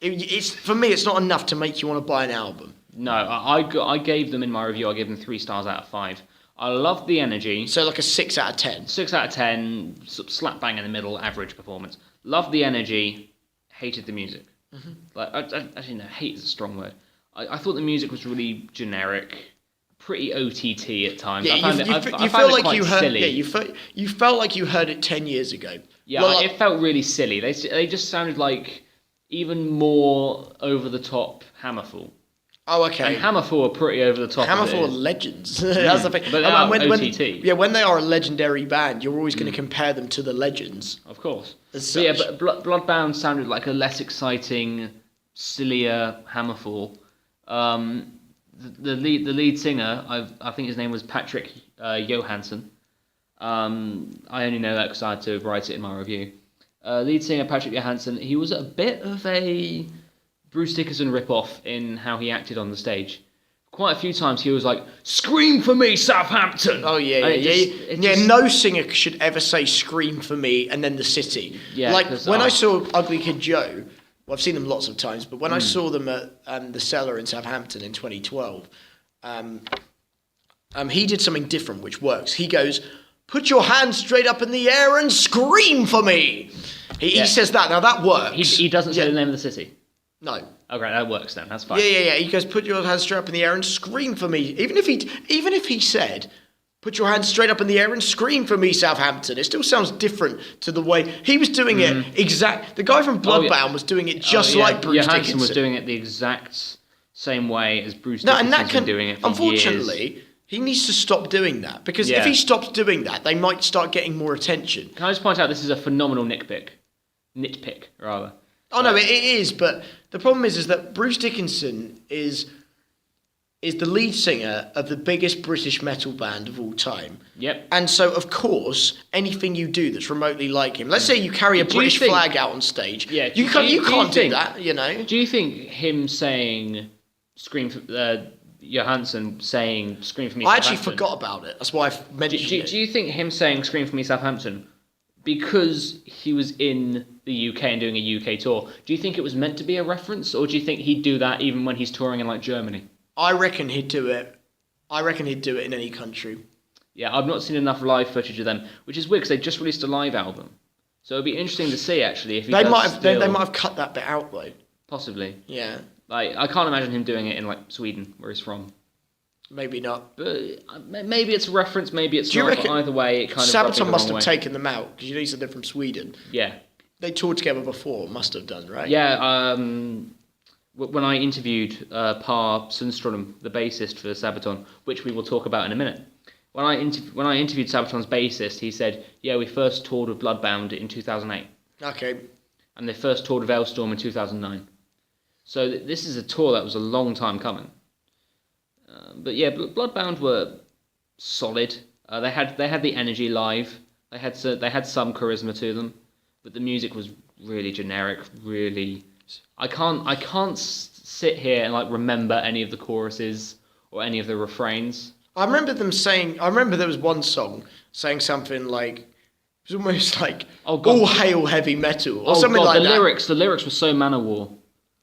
It's for me, it's not enough to make you want to buy an album. No, I gave them in my review, I gave them 3 stars out of 5. I loved the energy. So like a 6 out of 10. 6 out of 10, slap bang in the middle, average performance. Loved the energy, hated the music. Like, actually, no, hate is a strong word. I thought the music was really generic, pretty OTT at times. Yeah, I found it quite silly. Yeah, you felt like you heard it 10 years ago. Yeah, it felt really silly. They just sounded like even more over the top Hammerfall. Oh, okay. And Hammerfall are pretty over the top. Hammerfall are legends. That's the thing. But they are OTT. When they are a legendary band, you're always going to compare them to the legends. Of course. But Bloodbound sounded like a less exciting, sillier Hammerfall. The lead singer, I think his name was Patrick Johansson. I only know that because I had to write it in my review. Lead singer Patrick Johansson, he was a bit of a Bruce Dickinson rip-off in how he acted on the stage. Quite a few times he was like, "Scream for me, Southampton!" Oh, yeah. No singer should ever say "Scream for me" and then the city. Yeah, like, when I saw Ugly Kid Joe, well, I've seen them lots of times, but when I saw them at the Cellar in Southampton in 2012, he did something different, which works. He goes, "Put your hands straight up in the air and scream for me." He says that. Now, that works. He doesn't say the name of the city? No. Okay, that works then. That's fine. Yeah. He goes, "Put your hands straight up in the air and scream for me." Even if he said, "Put your hands straight up in the air and scream for me, Southampton," it still sounds different to the way he was doing it. The guy from Bloodbound was doing it just like Bruce Johansson Dickinson. was doing it the exact same way as Bruce Dickinson's been doing it for unfortunately, years. He needs to stop doing that, because if he stops doing that, they might start getting more attention. Can I just point out this is a phenomenal nitpick? nitpick rather. Oh no, it is. But the problem is that Bruce Dickinson is the lead singer of the biggest British metal band of all time. Yep. And so, of course, anything you do that's remotely like him, let's say you carry a British flag out on stage, you can't do that, you know? Do you think him saying Johansson saying "Scream for Me"? I actually forgot about it. That's why I've mentioned it. Do you think him saying "Scream for Me, Southampton" because he was in the UK and doing a UK tour? Do you think it was meant to be a reference, or do you think he'd do that even when he's touring in like Germany? I reckon he'd do it. I reckon he'd do it in any country. Yeah, I've not seen enough live footage of them, which is weird because they just released a live album. So it'd be interesting to see actually if he they might have cut that bit out though. Possibly. Yeah. Like I can't imagine him doing it in like Sweden, where he's from. Maybe not. But maybe it's a reference, maybe it's not. But either way, it kind of. Sabaton must have taken them out because you said they're from Sweden. Yeah. They toured together before, must have done, right? Yeah. When I interviewed Per Sundström, the bassist for Sabaton, which we will talk about in a minute. When I interviewed Sabaton's bassist, he said, "Yeah, we first toured with Bloodbound in 2008." Okay. And they first toured with Alestorm in 2009. So this is a tour that was a long time coming. But yeah, Bloodbound were solid. They had the energy live. They had some charisma to them, but the music was really generic. Really, I can't sit here and like remember any of the choruses or any of the refrains. I remember there was one song saying something like, it was almost like, all hail heavy metal, or something like that. The lyrics were so Manowar.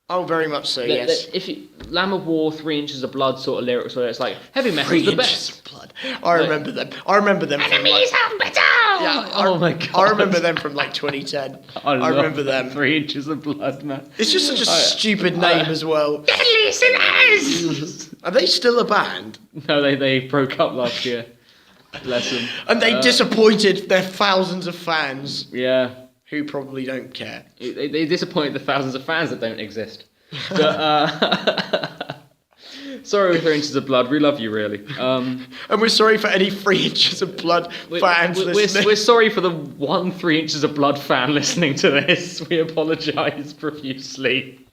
Oh, very much so, yes. If you, Lamb of War, 3 Inches of Blood sort of lyrics, where it's like, heavy metal's the best. 3 Inches of Blood. I remember them. Enemies have metal! Yeah, oh my god. I remember them from like 2010. I remember them. 3 Inches of Blood, man. It's just such a stupid name as well. Deadly Sinners! Are they still a band? No, they broke up last year. Bless them. And they disappointed their thousands of fans. Yeah. Who probably don't care. They disappointed the thousands of fans that don't exist. But, sorry with 3 Inches of Blood, we love you really. And we're sorry for any 3 Inches of Blood fans listening. We're sorry for the 1 3 Inches of Blood fan listening to this. We apologise profusely.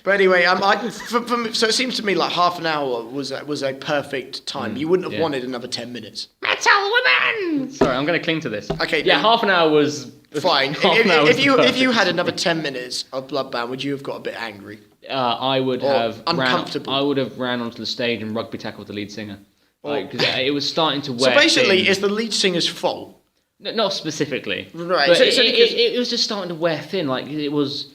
But anyway, so it seems to me like half an hour was a perfect time. You wouldn't have wanted another 10 minutes. Metal women! Sorry, I'm going to cling to this. Okay. Yeah, half an hour was fine. If you had another 10 minutes of Bloodbound, would you have got a bit angry? I would have uncomfortable. I would have ran onto the stage and rugby tackled the lead singer. Because it was starting to wear. So basically, thin. it's the lead singer's fault. No, not specifically. Right. But it was just starting to wear thin. Like it was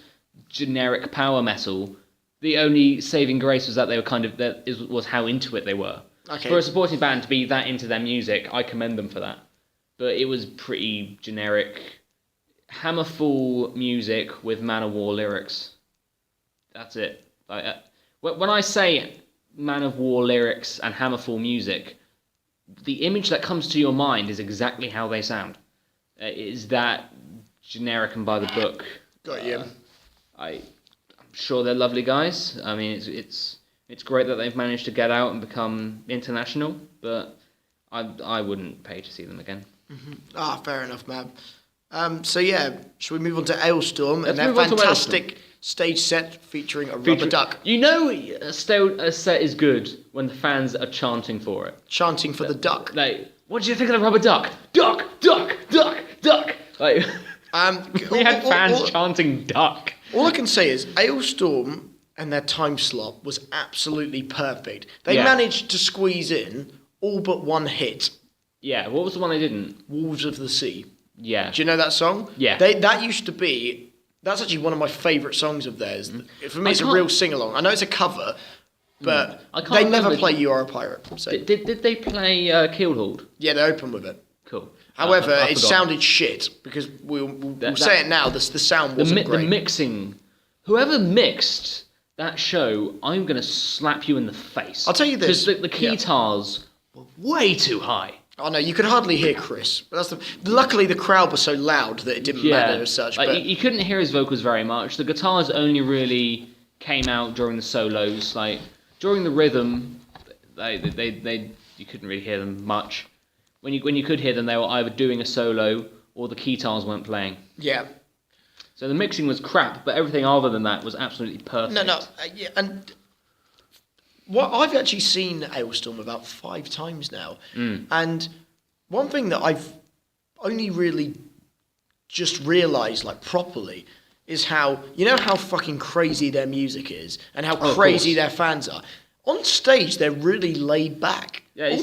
generic power metal. The only saving grace was that they were was how into it they were. Okay. For a supporting band to be that into their music, I commend them for that. But it was pretty generic, hammerful music with Manowar lyrics. That's it. Like, when I say Manowar lyrics and hammerful music, the image that comes to your mind is exactly how they sound. It is that generic and by the book. Got you. I'm sure they're lovely guys. I mean, it's great that they've managed to get out and become international, but I wouldn't pay to see them again. Mm-hmm. Fair enough, man. So yeah, should we move on to Alestorm and their fantastic stage set featuring a rubber duck? You know, a set is good when the fans are chanting for it. Chanting for the duck. Like, what do you think of the rubber duck? Duck, duck, duck, duck. Like, we had fans chanting duck. All I can say is Alestorm and their time slot was absolutely perfect. They managed to squeeze in all but one hit. Yeah, what was the one they didn't? Wolves of the Sea. Yeah. Do you know that song? Yeah. That's actually one of my favourite songs of theirs. For me, it's a real sing-along. I know it's a cover, but they never play You Are a Pirate. So. Did they play Keelhauled? Yeah, they opened with it. Cool. However, it sounded shit, because we'll say it now, the sound wasn't great. The mixing. Whoever mixed that show, I'm going to slap you in the face. I'll tell you this. Because the guitars were way too high. Oh no, you could hardly hear Chris. But luckily the crowd was so loud that it didn't matter as such. Like, you couldn't hear his vocals very much. The guitars only really came out during the solos. Like during the rhythm, you couldn't really hear them much. When you could hear them, they were either doing a solo or the keytars weren't playing. Yeah. So the mixing was crap, but everything other than that was absolutely perfect. No, yeah, and what I've actually seen Alestorm about 5 times now, and one thing that I've only really just realised like properly is how how fucking crazy their music is and how crazy their fans are. On stage, they're really laid back. Yeah,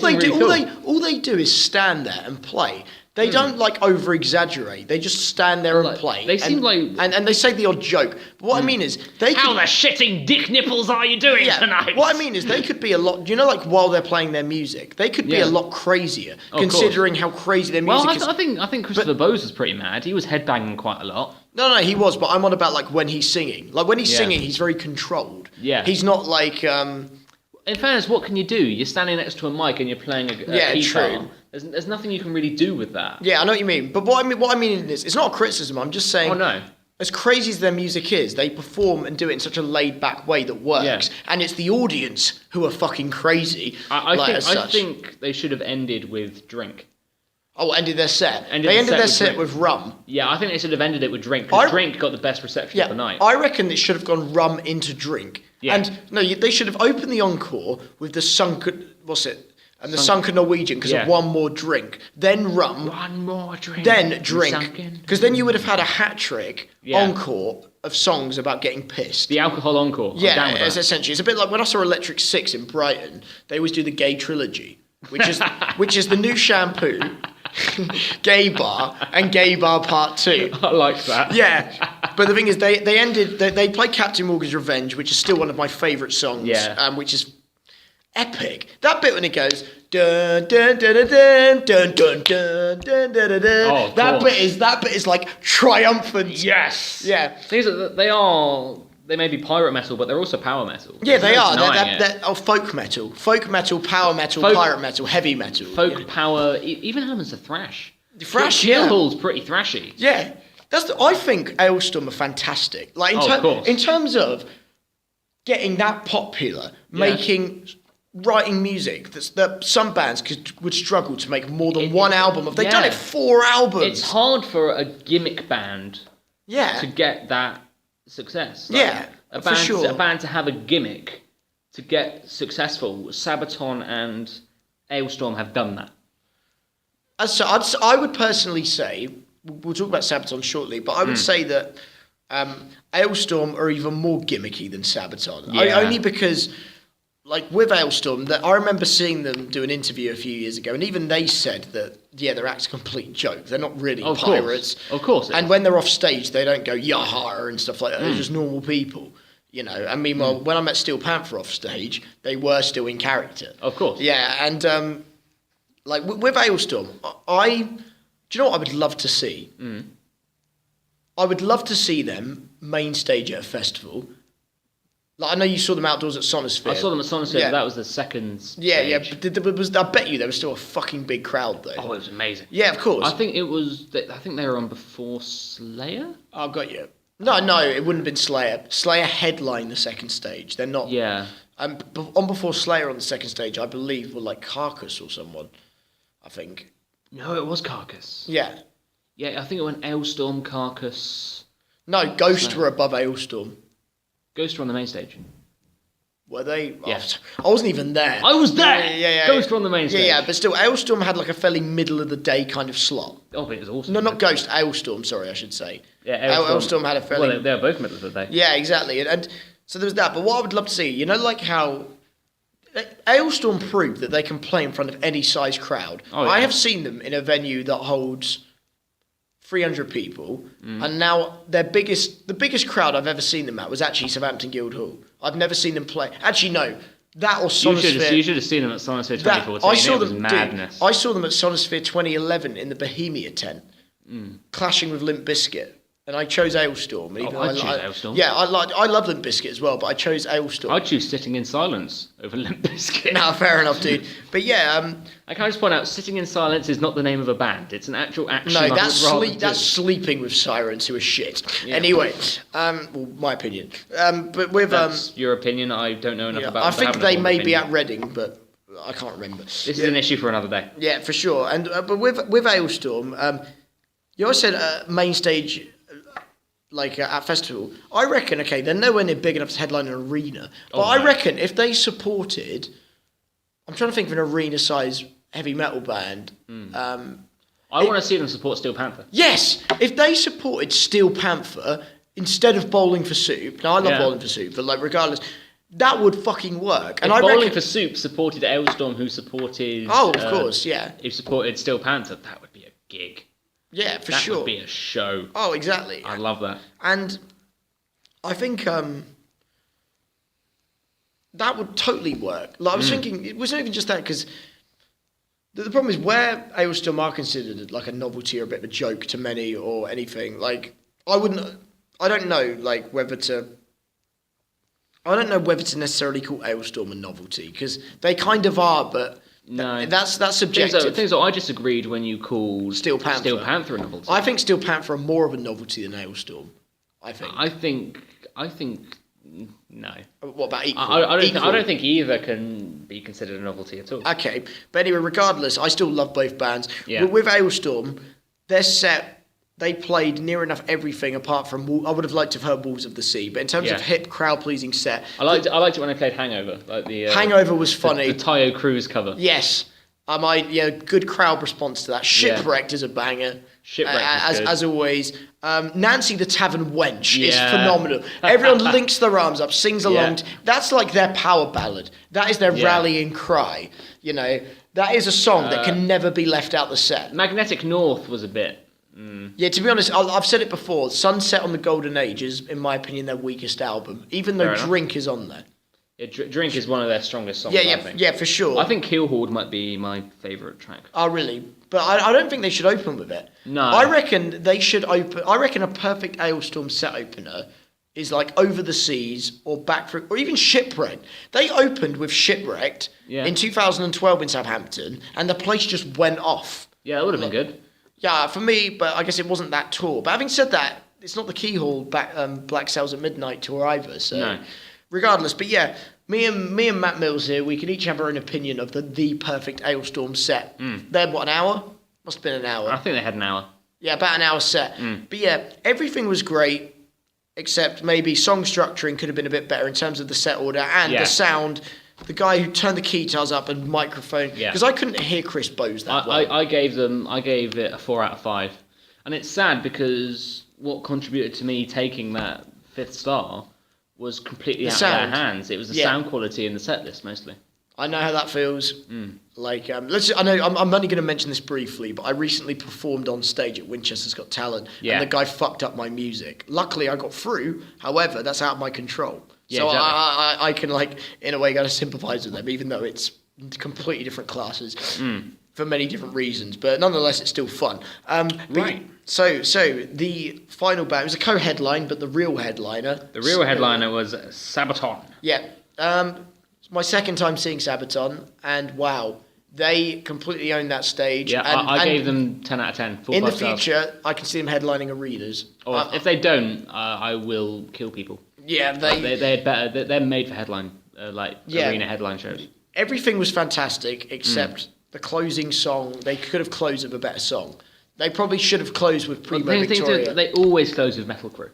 all they do is stand there and play. They don't like over exaggerate. They just stand there and play. They seem like and they say the odd joke. But what I mean is how the shitting dick nipples are you doing tonight? What I mean is they could be a lot. Like while they're playing their music, they could be a lot crazier considering how crazy their music is. I think Christopher Bose was pretty mad. He was headbanging quite a lot. No, he was. But I'm on about like when he's singing. Like when he's singing, he's very controlled. Yeah, he's not like. In fairness, what can you do? You're standing next to a mic and you're playing a guitar. True. There's nothing you can really do with that. Yeah, I know what you mean. But what I mean is, it's not a criticism. I'm just saying. Oh no. As crazy as their music is, they perform and do it in such a laid-back way that works, and it's the audience who are fucking crazy. I think they should have ended with Drink. Oh, ended their set. They ended their set with Rum. Yeah, I think they should have ended it with Drink, because Drink got the best reception of the night. I reckon it should have gone Rum into Drink. Yeah. And no, they should have opened the encore with the sunken, and the sunken Norwegian because of One More Drink. Then Rum. One More Drink. Then Drink. Because then you would have had a hat trick encore of songs about getting pissed. The alcohol encore. Yeah, essentially. It's a bit like when I saw Electric Six in Brighton, they always do the gay trilogy, which is the new shampoo, Gay Bar, and Gay Bar Part 2. I like that. Yeah. But the thing is, they played Captain Morgan's Revenge, which is still one of my favourite songs. Yeah. Which is epic. That bit when it goes dun dun dun dun dun dun dun dun dun dun. Oh, that bit is like triumphant. Yes. Yeah. Things that they may be pirate metal, but they're also power metal. Yeah, they are. They're folk metal, power metal, pirate metal, heavy metal. Folk power, even elements of thrash. Thrash, Hill's pretty thrashy. Yeah. I think Alestorm are fantastic. Like in terms of getting that popular, writing music that some bands would struggle to make more than one album of. They've done it 4 albums. It's hard for a gimmick band to get that success. For sure. A band to have a gimmick to get successful. Sabaton and Alestorm have done that. So I would personally say, we'll talk about Sabaton shortly, but I would say that Alestorm are even more gimmicky than Sabaton. Only because, like with Alestorm, I remember seeing them do an interview a few years ago, and even they said that, their act's a complete joke. They're not really pirates. Of course. And when they're off stage, they don't go yaha and stuff like that. They're just normal people. And meanwhile, when I met Steel Panther off stage, they were still in character. Of course. Yeah, and like with Alestorm, do you know what I would love to see? I would love to see them main stage at a festival. Like I know you saw them outdoors at Sonosphere. I saw them at Sonosphere, but that was the second stage. Yeah. But I bet you there was still a fucking big crowd though. Oh, it was amazing. Yeah, of course. I think they were on before Slayer. Oh, got you. No, it wouldn't have been Slayer. Slayer headlined the second stage. They're not. Yeah. On before Slayer on the second stage, I believe were like Carcass or someone. I think. No, it was Carcass. Yeah. Yeah, I think it went Alestorm, Carcass. No, Ghost were above Alestorm. Ghost were on the main stage. Were they? Yes. I wasn't even there. I was there! Yeah. Ghost were on the main stage. Yeah, but still, Alestorm had like a fairly middle of the day kind of slot. Oh, but it was awesome. No, not Ghost, Alestorm, sorry, I should say. Yeah, Alestorm had a fairly... Well, they were both middle of the day. Yeah, exactly. And so there was that. But what I would love to see, like how... Alestorm proved that they can play in front of any size crowd. Oh, yeah. I have seen them in a venue that holds 300 people, and now the biggest crowd I've ever seen them at was actually Southampton Guildhall. I've never seen them play. Actually, no, that or Sonosphere. You should have seen them at Sonosphere 2014. It was madness. I saw them at Sonosphere 2011 in the Bohemia tent, clashing with Limp Bizkit. And I chose Alestorm. I'd choose Alestorm. Yeah, I love Limp Bizkit as well, but I chose Alestorm. I'd choose Sitting in Silence over Limp Bizkit. No, fair enough, dude. But yeah... I can just point out, Sitting in Silence is not the name of a band. It's an actual action. No, that's Sleeping with Sirens who are shit. Yeah. Anyway, well, my opinion. But with... That's your opinion. I don't know enough about I think they may be at Reading, but I can't remember. This is an issue for another day. Yeah, for sure. And But with Alestorm... You always said main stage, like at festival. I reckon, okay, they're nowhere near big enough to headline an arena. But I reckon if they supported, I'm trying to think of an arena-size heavy metal band. I want to see them support Steel Panther. Yes, if they supported Steel Panther instead of Bowling for Soup. Now I love Bowling for Soup, but like regardless, that would fucking work. And if I Bowling reckon for Soup supported Alestorm, who supported of course, yeah, who supported Steel Panther, that would be a gig. Yeah, for that sure. That would be a show. Oh, exactly. I love that. And I think that would totally work. Like I was thinking, it wasn't even just that because. The problem is where Alestorm are considered like a novelty or a bit of a joke to many or anything. Like I don't know whether to necessarily call Alestorm a novelty because they kind of are, but no, that's subjective. Things that I disagreed when you called Steel Panther a novelty. I think Steel Panther are more of a novelty than Alestorm. I think. No. What about equal? I don't think either can be considered a novelty at all. Okay, but anyway, regardless, I still love both bands. Yeah. But with Alestorm, their set, they played near enough everything apart from. I would have liked to have heard Wolves of the Sea, but in terms of hip, crowd-pleasing set, I liked it when I played Hangover, like the Hangover was funny. The Tayo Cruz cover. Yes, good crowd response to that. Shipwrecked is a banger. As always. Nancy the Tavern Wench is phenomenal. Everyone links their arms up, sings along. That's like their power ballad. That is their rallying cry. You know, that is a song that can never be left out the set. Magnetic North was a bit. Yeah, to be honest, I've said it before. Sunset on the Golden Age is, in my opinion, their weakest album, even though Drink is on there. Yeah, Drink is one of their strongest songs, I think. Yeah, for sure. I think Keelhauled might be my favourite track. Oh, really? But I don't think they should open with it. No. I reckon they should open... I reckon a perfect Alestorm set opener is like Over the Seas or Back for... Or even Shipwrecked. They opened with Shipwrecked in 2012 in Southampton, and the place just went off. Yeah, that would have been good. Yeah, for me, but I guess it wasn't that tour. But having said that, it's not the Keyhole Black Sails at Midnight tour either, so... No. Regardless, but yeah, me and Matt Mills here, we can each have our own opinion of the perfect Alestorm set. They're what, an hour? Must have been an hour. I think they had an hour. Yeah, about an hour set. But yeah, everything was great, except maybe song structuring could have been a bit better in terms of the set order and the sound. The guy who turned the guitars up and microphone, because I couldn't hear Chris Bowes that well. I gave it a 4 out of 5, and it's sad because what contributed to me taking that 5th star was completely out of their hands. It was the sound quality and the set list mostly. I know how that feels. Like, I know I'm only going to mention this briefly, but I recently performed on stage at Winchester's Got Talent, and the guy fucked up my music. Luckily, I got through. However, that's out of my control. Yeah, so exactly. I can, like, in a way, kind of sympathise with them, even though it's completely different classes for many different reasons. But nonetheless, it's still fun. Right. So the final band, it was a co-headline, but the real headliner. The real headliner was Sabaton. Yeah. It's my second time seeing Sabaton, and wow, they completely owned that stage. Yeah, I gave them 10 out of 10. In the future, I can see them headlining arenas. Or if they don't, I will kill people. Yeah, they're better. They're made for headline, arena headline shows. Everything was fantastic except the closing song. They could have closed with a better song. They probably should have closed with Primo Victoria. They always close with Metal Crew.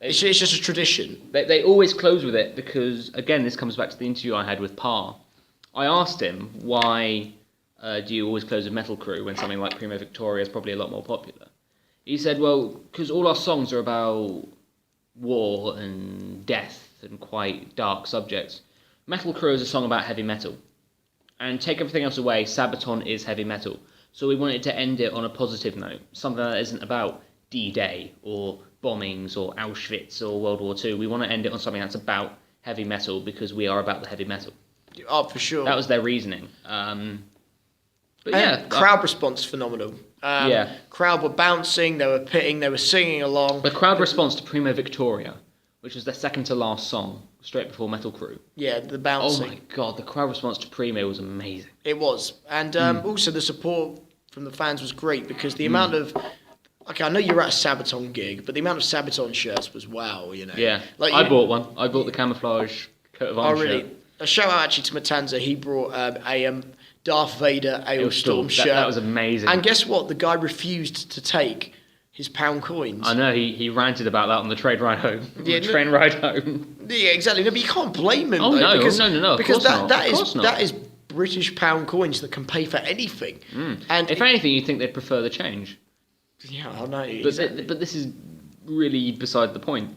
It's just a tradition. They always close with it because, again, this comes back to the interview I had with Parr. I asked him, why do you always close with Metal Crew when something like Primo Victoria is probably a lot more popular? He said, well, because all our songs are about war and death and quite dark subjects. Metal Crew is a song about heavy metal. And take everything else away, Sabaton is heavy metal. So we wanted to end it on a positive note, something that isn't about D-Day or bombings or Auschwitz or World War II. We want to end it on something that's about heavy metal because we are about the heavy metal. Oh, for sure. That was their reasoning. Crowd response phenomenal. Crowd were bouncing, they were pitting, they were singing along. The crowd response to Primo Victoria, which was their second to last song, straight before Metal Crew. Yeah, the bouncing. Oh my god, the crowd response to Primo was amazing. It was. And also the support from the fans was great because the amount of... Okay, I know you're at a Sabaton gig, but the amount of Sabaton shirts was wow, you know. Yeah, I bought one. I bought the camouflage coat of arms shirt. A shout out actually to Matanza. He brought a Darth Vader Alestorm shirt. That was amazing. And guess what? The guy refused to take his pound coins. I know, he ranted about that on the train ride home. Train ride home. Yeah, exactly. No, but you can't blame him. Oh, though, no, because, no, of because course not. that is British pound coins that can pay for anything. And if anything, you'd think they'd prefer the change. Yeah, I know. But, exactly. But this is really beside the point.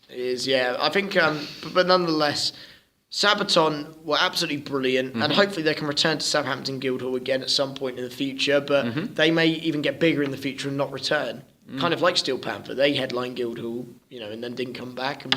It is, yeah. I think, but nonetheless, Sabaton were absolutely brilliant, and hopefully they can return to Southampton Guildhall again at some point in the future, but they may even get bigger in the future and not return. Kind of like Steel Panther. They headlined Guildhall, and then didn't come back. And,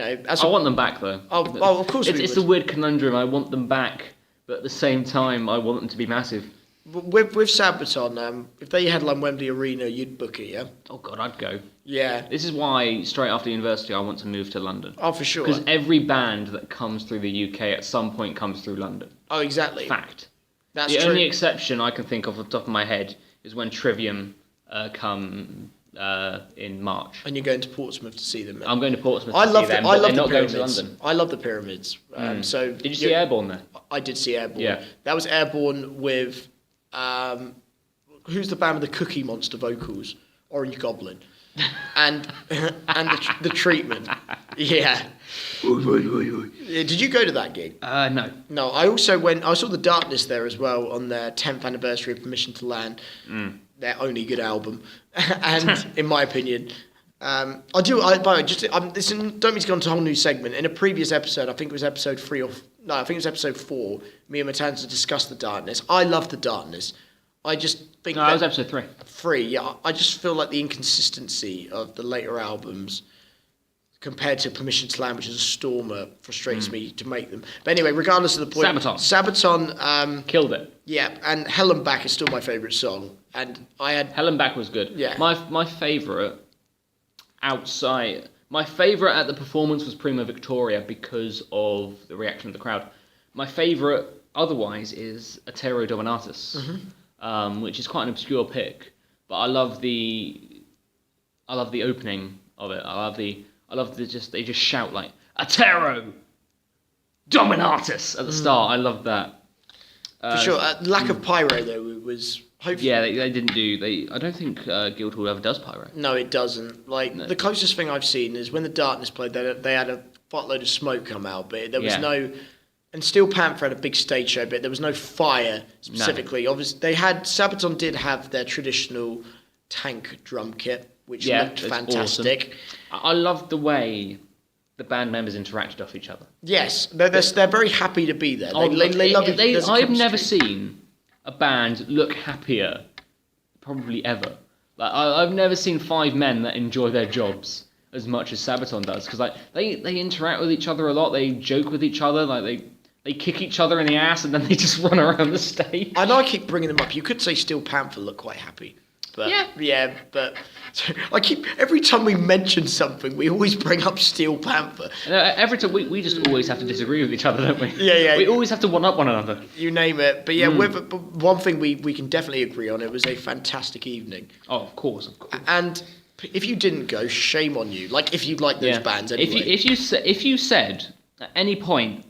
I want them back, though. Oh, of course it's the weird conundrum. I want them back, but at the same time, I want them to be massive. With Sabaton, if they headline Wembley Arena, you'd book it, yeah? Oh, God, I'd go. Yeah. This is why, straight after university, I want to move to London. Oh, for sure. Because every band that comes through the UK at some point comes through London. Oh, exactly. Fact. That's the true. only exception I can think of off the top of my head is when Trivium come in March. And you're going to Portsmouth to see them. I'm going to Portsmouth to see them, but they're not going to London. I love the Pyramids. So did you see Airborne there? I did see Airborne. Yeah. That was Airborne with... who's the band with the Cookie Monster vocals? Orange Goblin. And the Treatment. Yeah. Did you go to that gig? No. No, I saw The Darkness there as well on their 10th anniversary of Permission to Land. Their only good album. And in my opinion, don't mean to go on to a whole new segment. In a previous episode, I think it was episode 4, me and Matanza discussed The Darkness. I love The Darkness. I just think that was episode 3. 3, yeah. I just feel like the inconsistency of the later albums compared to Permission to Land, which is a stormer, frustrates me to make them. But anyway, regardless of the point... Sabaton... killed it. Yeah, and Hell and Back is still my favourite song. And I had... Hell and Back was good. Yeah. My favourite outside... My favourite at the performance was Prima Victoria because of the reaction of the crowd. My favourite otherwise is Atero Dominatus, which is quite an obscure pick. But I love the opening of it. They just shout like Atero Dominatus at the start. I love that. For sure. Lack of pyro though was hopefully. Yeah, they didn't do. I don't think Guildhall ever does pyro. No, it doesn't. The closest thing I've seen is when the Darkness played. They had a buttload of smoke come out, but there was no. And Steel Panther had a big stage show, but there was no fire specifically. No. Obviously, Sabaton did have their traditional tank drum kit, which looked fantastic. Awesome. I loved the way the band members interacted off each other. Yes, they're very happy to be there. They love it. I've never seen a band look happier, probably ever. I've never seen 5 men that enjoy their jobs as much as Sabaton does, because they interact with each other a lot. They joke with each other. They kick each other in the ass and then they just run around the stage. I know I keep bringing them up. You could say Steel Panther look quite happy. But, but every time we mention something, we always bring up Steel Panther. Every time we just always have to disagree with each other, don't we? Yeah. We always have to one up one another. You name it. But but one thing we can definitely agree on, it was a fantastic evening. Oh, of course. And if you didn't go, shame on you. If you like those bands anyway. If you said at any point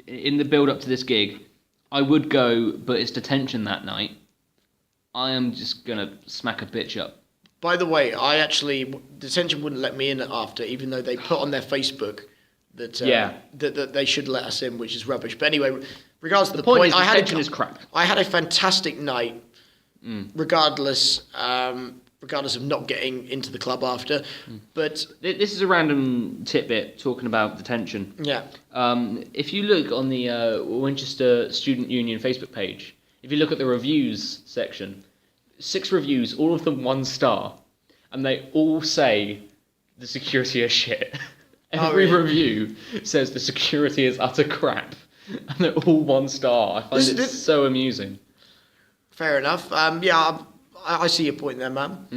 in the build up to this gig, I would go, but it's detention that night, I am just gonna smack a bitch up. By the way, detention wouldn't let me in after, even though they put on their Facebook that that they should let us in, which is rubbish. But anyway, regardless of the point, detention is crap. I had a fantastic night, regardless of not getting into the club after. But this is a random tidbit talking about detention. Yeah. If you look on the Winchester Student Union Facebook page, if you look at the reviews section, 6 reviews, all of them 1 star, and they all say the security is shit. Every review says the security is utter crap, and they're all 1 star. I find it so amusing. Fair enough. I see your point there, man.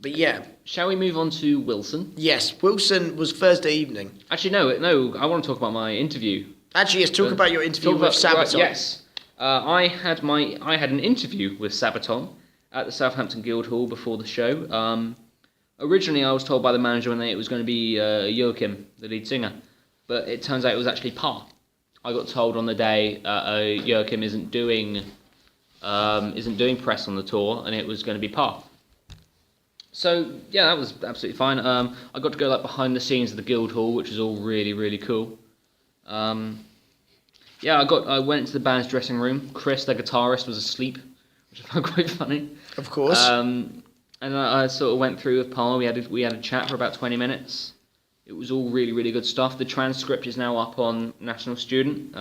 But yeah. Shall we move on to Wilson? Yes, Wilson was Thursday evening. Actually, no. I want to talk about my interview. Actually, yes. Talk about your interview with Sabaton. Right, yes, I had an interview with Sabaton at the Southampton Guildhall before the show. Originally, I was told by the manager it was going to be Joachim, the lead singer, but it turns out it was actually Pa. I got told on the day Joachim isn't doing press on the tour, and it was going to be par. So yeah, that was absolutely fine. I got to go behind the scenes of the Guildhall, which is all really, really cool. Yeah, I went into the band's dressing room. Chris, their guitarist, was asleep, which I found quite funny. Of course. And I sort of went through with Palmer. We had a chat for about 20 minutes. It was all really, really good stuff. The transcript is now up on National Student.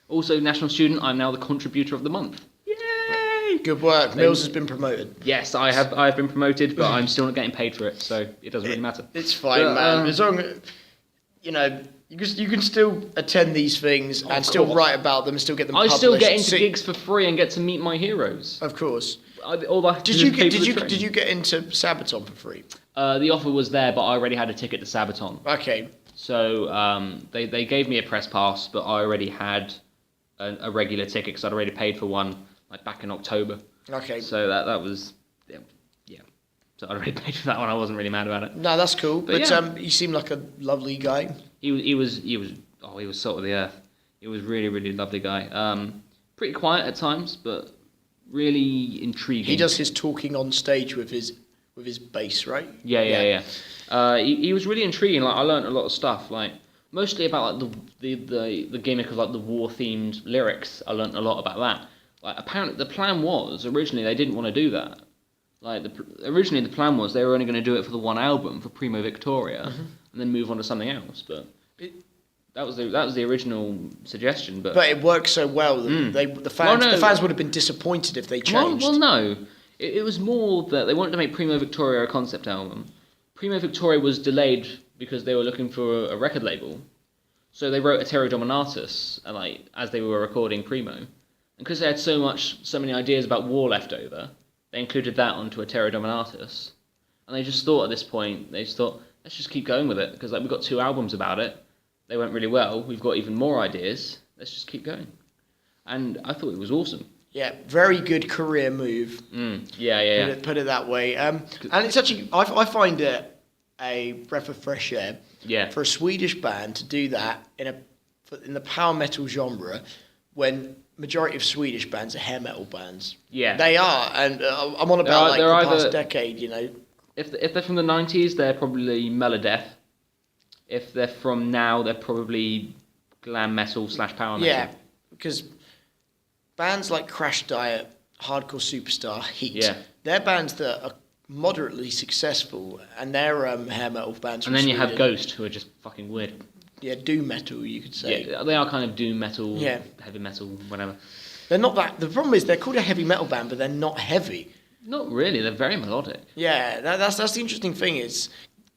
Also, National Student, I'm now the contributor of the month. Yay! Good work. Mills has been promoted. Yes, I have been promoted, but I'm still not getting paid for it, so it doesn't really matter. It's fine, man. As long as, you can still attend these things and still write about them and still get them published. I still get into gigs for free and get to meet my heroes. Of course. Did you get into Sabaton for free? The offer was there, but I already had a ticket to Sabaton. Okay. So they gave me a press pass, but I already had a regular ticket because I'd already paid for one back in October. Okay. So that was yeah. So I already paid for that one. I wasn't really mad about it. No, that's cool. But yeah. You seem like a lovely guy. He was salt of the earth. He was really, really lovely guy. Pretty quiet at times, but really intriguing. He does his talking on stage with his bass, right? Yeah. He was really intriguing. I learned a lot of stuff, mostly about the gimmick of the war themed lyrics. I learned a lot about that. Apparently the plan was originally they didn't want to do that. Originally the plan was they were only going to do it for the one album for Primo Victoria, and then move on to something else. But that was the original suggestion. But it worked so well that the fans would have been disappointed if they changed. Well, no. It was more that they wanted to make Primo Victoria a concept album. Primo Victoria was delayed because they were looking for a record label. So they wrote a Terra Dominatus, as they were recording Primo. And because they had so many ideas about war left over, they included that onto a Terra Dominatus. And they just thought at this point, let's just keep going with it. Because we've got 2 albums about it. They went really well. We've got even more ideas. Let's just keep going. And I thought it was awesome. Yeah, very good career move. Yeah. Put it that way. And it's actually, I find it a breath of fresh air for a Swedish band to do that in the power metal genre when majority of Swedish bands are hair metal bands. Yeah. They are, and I'm on about the past decade, If they're from the 90s, they're probably Melodeath. If they're from now, they're probably glam metal / power metal. Yeah, because bands like Crash Diet, Hardcore Superstar, Heat, they're bands that are moderately successful, and they're hair metal bands. And then you have Ghost, who are just fucking weird. Yeah, doom metal, you could say. Yeah, they are kind of doom metal, heavy metal, whatever. They're not that. The problem is they're called a heavy metal band, but they're not heavy. Not really. They're very melodic. Yeah, that's the interesting thing. Is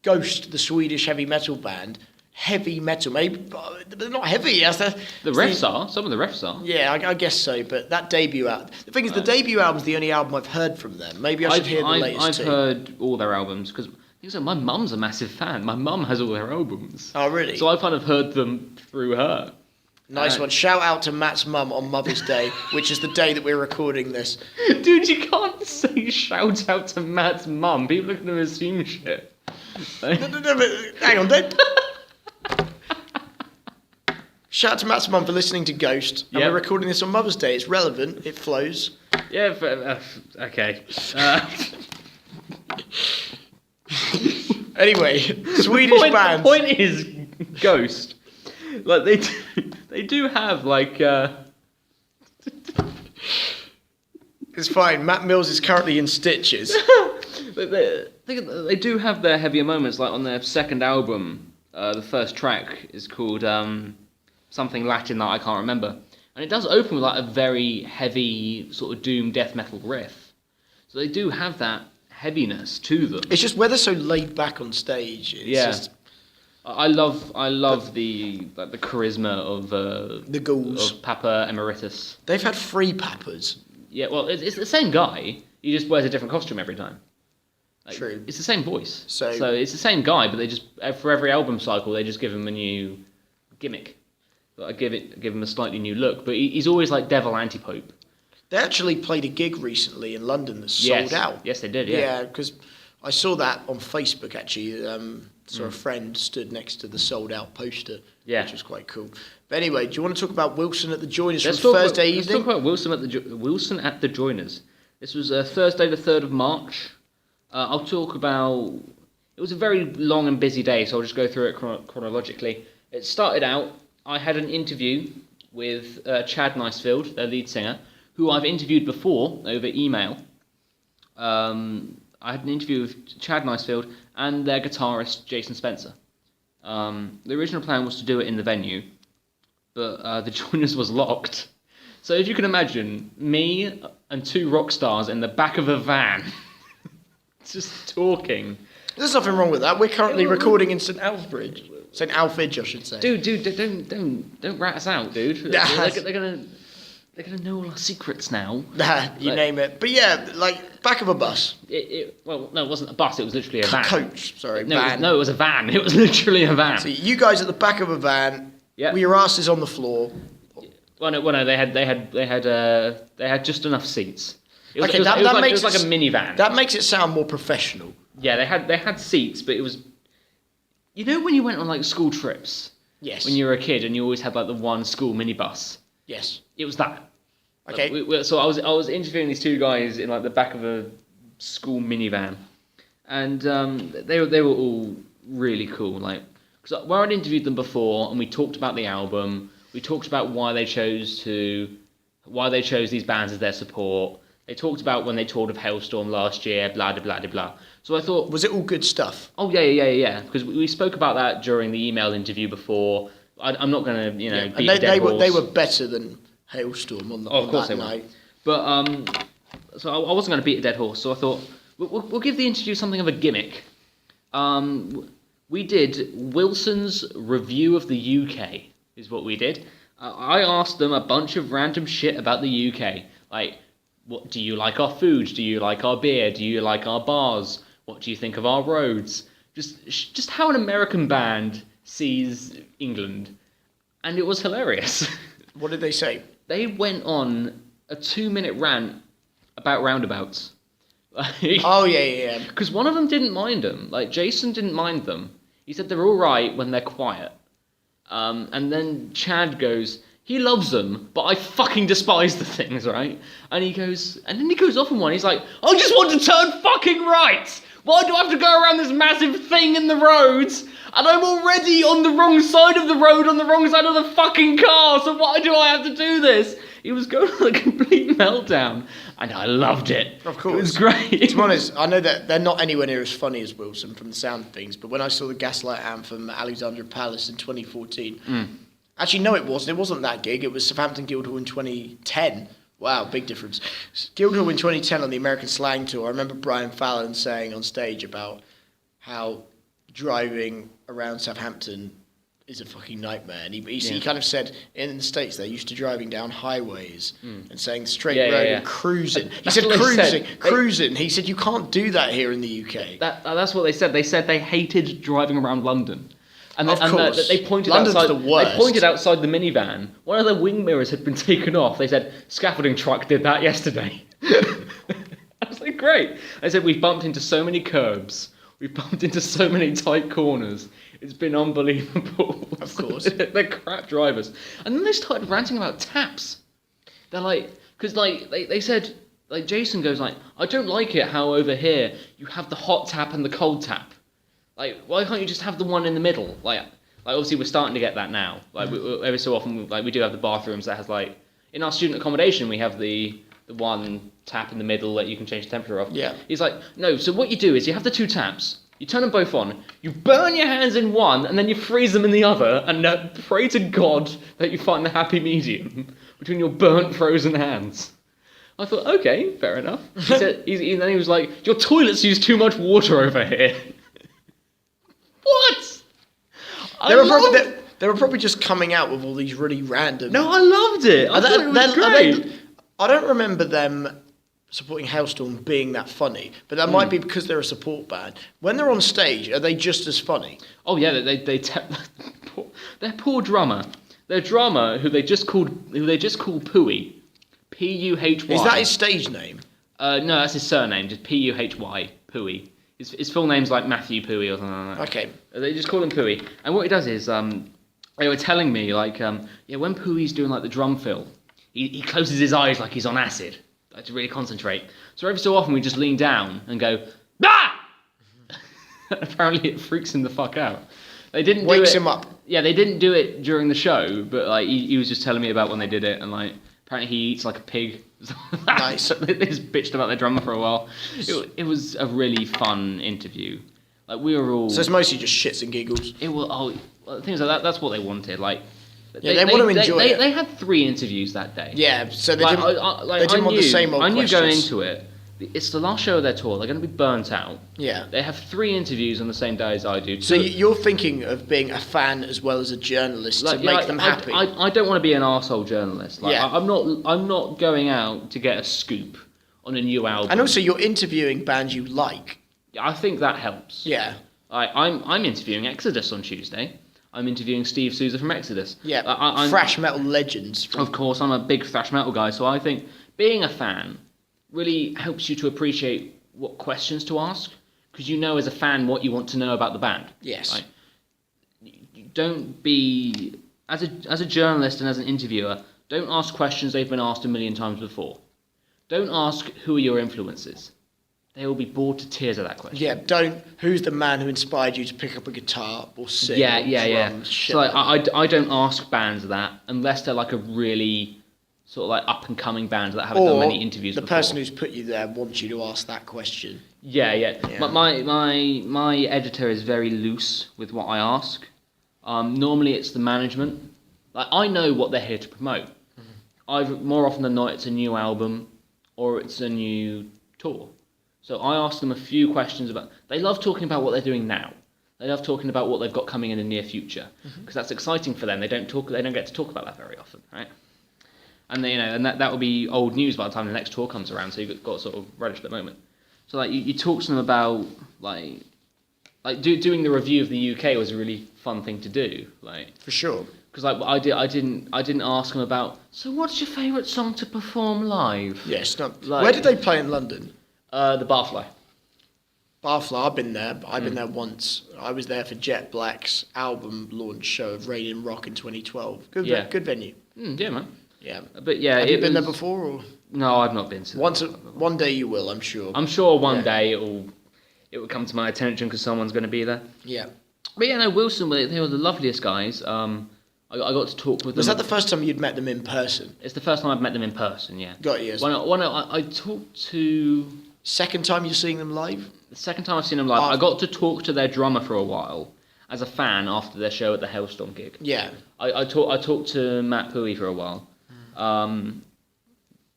Ghost, the Swedish heavy metal band, heavy metal, maybe, but they're not heavy. The riffs are. Some of the riffs are. Yeah, I guess so. But that debut album. The thing is, the debut album's the only album I've heard from them. Maybe I should hear the latest two. I've heard all their albums because my mum's a massive fan. My mum has all their albums. Oh, really? So I kind of heard them through her. Nice one. Shout out to Matt's mum on Mother's Day, which is the day that we're recording this. Dude, you can't say shout out to Matt's mum. People are going to assume shit. No, but hang on, then. Shout out to Matt's mum for listening to Ghost. And we're recording this on Mother's Day. It's relevant. It flows. Yeah, okay. Anyway, Swedish bands. The point is, Ghost. They do have It's fine. Matt Mills is currently in stitches. They do have their heavier moments, on their second album. The first track is called something Latin that I can't remember, and it does open with a very heavy sort of doom death metal riff. So they do have that heaviness to them. It's just where they're so laid back on stage. I love the charisma of the Ghouls, of Papa Emeritus. They've had 3 Papas. Yeah, well, it's the same guy. He just wears a different costume every time. True. It's the same voice. So it's the same guy, but they just for every album cycle they just give him a new gimmick. I give him a slightly new look, but he's always Devil Antipope. They actually played a gig recently in London that sold out. Yes, they did. Yeah, because I saw that on Facebook actually. Saw a friend stood next to the sold out poster, which was quite cool. But anyway, do you want to talk about Wilson at the Joiners from Thursday evening? Let's talk about Wilson at the Joiners. This was Thursday the 3rd of March. I'll talk about... It was a very long and busy day, so I'll just go through it chronologically. It started out, I had an interview with Chad Nicefield, their lead singer, who I've interviewed before over email. I had an interview with Chad Nicefield and their guitarist, Jason Spencer. The original plan was to do it in the venue, but the Joiners was locked. So if you can imagine, me and 2 rock stars in the back of a van, just talking. There's nothing wrong with that. We're currently recording in St. Alfred, I should say. Dude, don't rat us out, dude. They're gonna know all our secrets now. You name it. But yeah, like back of a bus. Well, no, it wasn't a bus. It was literally a van. Coach, sorry. Van. It was a van. It was literally a van. So you guys at the back of a van. Yeah. With your asses on the floor. Well, no. They had just enough seats. It was like a minivan. That makes it sound more professional. Yeah, they had seats, but it was. You know when you went on like school trips. Yes. When you were a kid and you always had like the one school minibus. Yes. It was that. Okay. So I was interviewing these 2 guys in like the back of a school minivan, and they were all really cool. Like, because where I'd interviewed them before, and we talked about the album, we talked about why they chose these bands as their support. They talked about when they toured with Hailstorm last year, blah blah blah blah. So I thought, was it all good stuff? Oh yeah. Because we spoke about that during the email interview before. I'm not gonna beat a dead horse. They were better than Hailstorm on that night. But so I wasn't going to beat a dead horse. So I thought we'll give the interview something of a gimmick. We did Wilson's review of the UK. Is what we did. I asked them a bunch of random shit about the UK, like, what do you like our food? Do you like our beer? Do you like our bars? What do you think of our roads? Just how an American band sees England, and it was hilarious. What did they say? They went on a 2-minute rant about roundabouts. Oh, yeah. Because one of them didn't mind them. Like, Jason didn't mind them. He said they're all right when they're quiet. And then Chad goes, he loves them, but I fucking despise the things, right? And then he goes off on one. He's like, I just want to turn fucking right. Why do I have to go around this massive thing in the roads? And I'm already on the wrong side of the road, on the wrong side of the fucking car, so why do I have to do this? He was going on a complete meltdown, and I loved it. Of course. It was great. To be honest, I know that they're not anywhere near as funny as Wilson from the sound of things, but when I saw the Gaslight Anthem at Alexandra Palace in 2014, actually, no, it wasn't. It wasn't that gig. It was Southampton Guildhall in 2010. Wow, big difference. Guildhall in 2010 on the American Slang Tour. I remember Brian Fallon saying on stage about how driving around Southampton is a fucking nightmare. And he kind of said in the States they're used to driving down highways and saying straight road and cruising. He said cruising. He said you can't do that here in the UK. That's what they said. They said they hated driving around London. And they pointed London's outside. The worst. They pointed outside the minivan. One of the wing mirrors had been taken off. They said scaffolding truck did that yesterday. I was like, great. They said we've bumped into so many curbs. We've bumped into so many tight corners. It's been unbelievable. Of course. They're crap drivers. And then they started ranting about taps. They're like, because like they said, like Jason goes like, I don't like it how over here you have the hot tap and the cold tap. Like, why can't you just have the one in the middle? Like obviously we're starting to get that now. Like every so often, we do have the bathrooms that has like, in our student accommodation we have the one tap in the middle that you can change the temperature of. Yeah. He's like, no. So what you do is you have the 2 taps. You turn them both on. You burn your hands in one, and then you freeze them in the other, and pray to God that you find the happy medium between your burnt, frozen hands. I thought, okay, fair enough. He said, and then he was like, your toilets use too much water over here. What? They were probably just coming out with all these really random... No, I loved it. I thought it was great. I don't remember them supporting Hailstorm being that funny, but that might be because they're a support band. When they're on stage, are they just as funny? Oh yeah, their poor drummer. Their drummer, who they just called Pooey, Puhy. Is that his stage name? No, that's his surname, just Puhy, Pooey. His full name's like Matthew Pooey or something like that. Okay. They just call him Pooey. And what he does is, they were telling me, like, when Pooey's doing, like, the drum fill, he closes his eyes like he's on acid, like, to really concentrate. So every so often we just lean down and go, ah! Apparently it freaks him the fuck out. They didn't do it. Wakes him up. Yeah, they didn't do it during the show, but, like, he was just telling me about when they did it, and, like, apparently he eats like a pig. Nice. They just bitched about their drummer for a while. It was a really fun interview. Like, we were all... So it's mostly just shits and giggles. It was... Oh, well, things like that, that's what they wanted. Like, they want to enjoy it. They had 3 interviews that day. Yeah, so they Like, didn't, they didn't want the same old questions. I knew going into it, it's the last show of their tour. They're going to be burnt out. Yeah. They have 3 interviews on the same day as I do. So you're thinking of being a fan as well as a journalist to make them happy. I don't want to be an arsehole journalist. Like, Yeah. I'm not going out to get a scoop on a new album. And also you're interviewing bands you like. I think that helps. Yeah. I'm interviewing Exodus on Tuesday. I'm interviewing Steve Souza from Exodus. Yeah. I'm thrash metal legends. Of course, I'm a big thrash metal guy, so I think being a fan really helps you to appreciate what questions to ask, because you know as a fan what you want to know about the band. Yes. Right? You don't be as a journalist and as an interviewer, don't ask questions they've been asked a million times before. Don't ask who are your influences. They will be bored to tears at that question. Yeah, who's the man who inspired you to pick up a guitar or sing? Yeah. Shit So like, I don't ask bands that unless they're like a really sort of like up and coming band that haven't done many interviews the before. person who's put you there wants you to ask that question. Yeah. But my editor is very loose with what I ask. Normally it's the management. Like, I know what they're here to promote. Mm-hmm. More often than not, it's a new album or it's a new tour. So I ask them a few questions about... They love talking about what they're doing now. They love talking about what they've got coming in the near future, because that's exciting for them. They don't get to talk about that very often, right? And that will be old news by the time the next tour comes around. So you've got to sort of relish the moment. So like you talk to them about doing the review of the UK was a really fun thing to do, like for sure. Because I didn't ask them about. So what's your favourite song to perform live? Yes. Where did they play in London? The Barfly. Barfly, I've been there. I've been there once. I was there for Jet Black's album launch show of Irrelevant RockCast in 2012. Good venue. Yeah, man. Yeah. But yeah, have you been there before? Or? No, I've not been to. One day you will, I'm sure. I'm sure one day it will come to my attention because someone's going to be there. Yeah. But yeah, no, Wilson, they were the loveliest guys. I got to talk with them. Was that the first time you'd met them in person? It's the first time I've met them in person, yeah. Got you. When I talked to... Second time you're seeing them live? The second time I've seen them live, I got to talk to their drummer for a while as a fan after their show at the Hailstorm gig. Yeah. I talked to Matt Pooey for a while.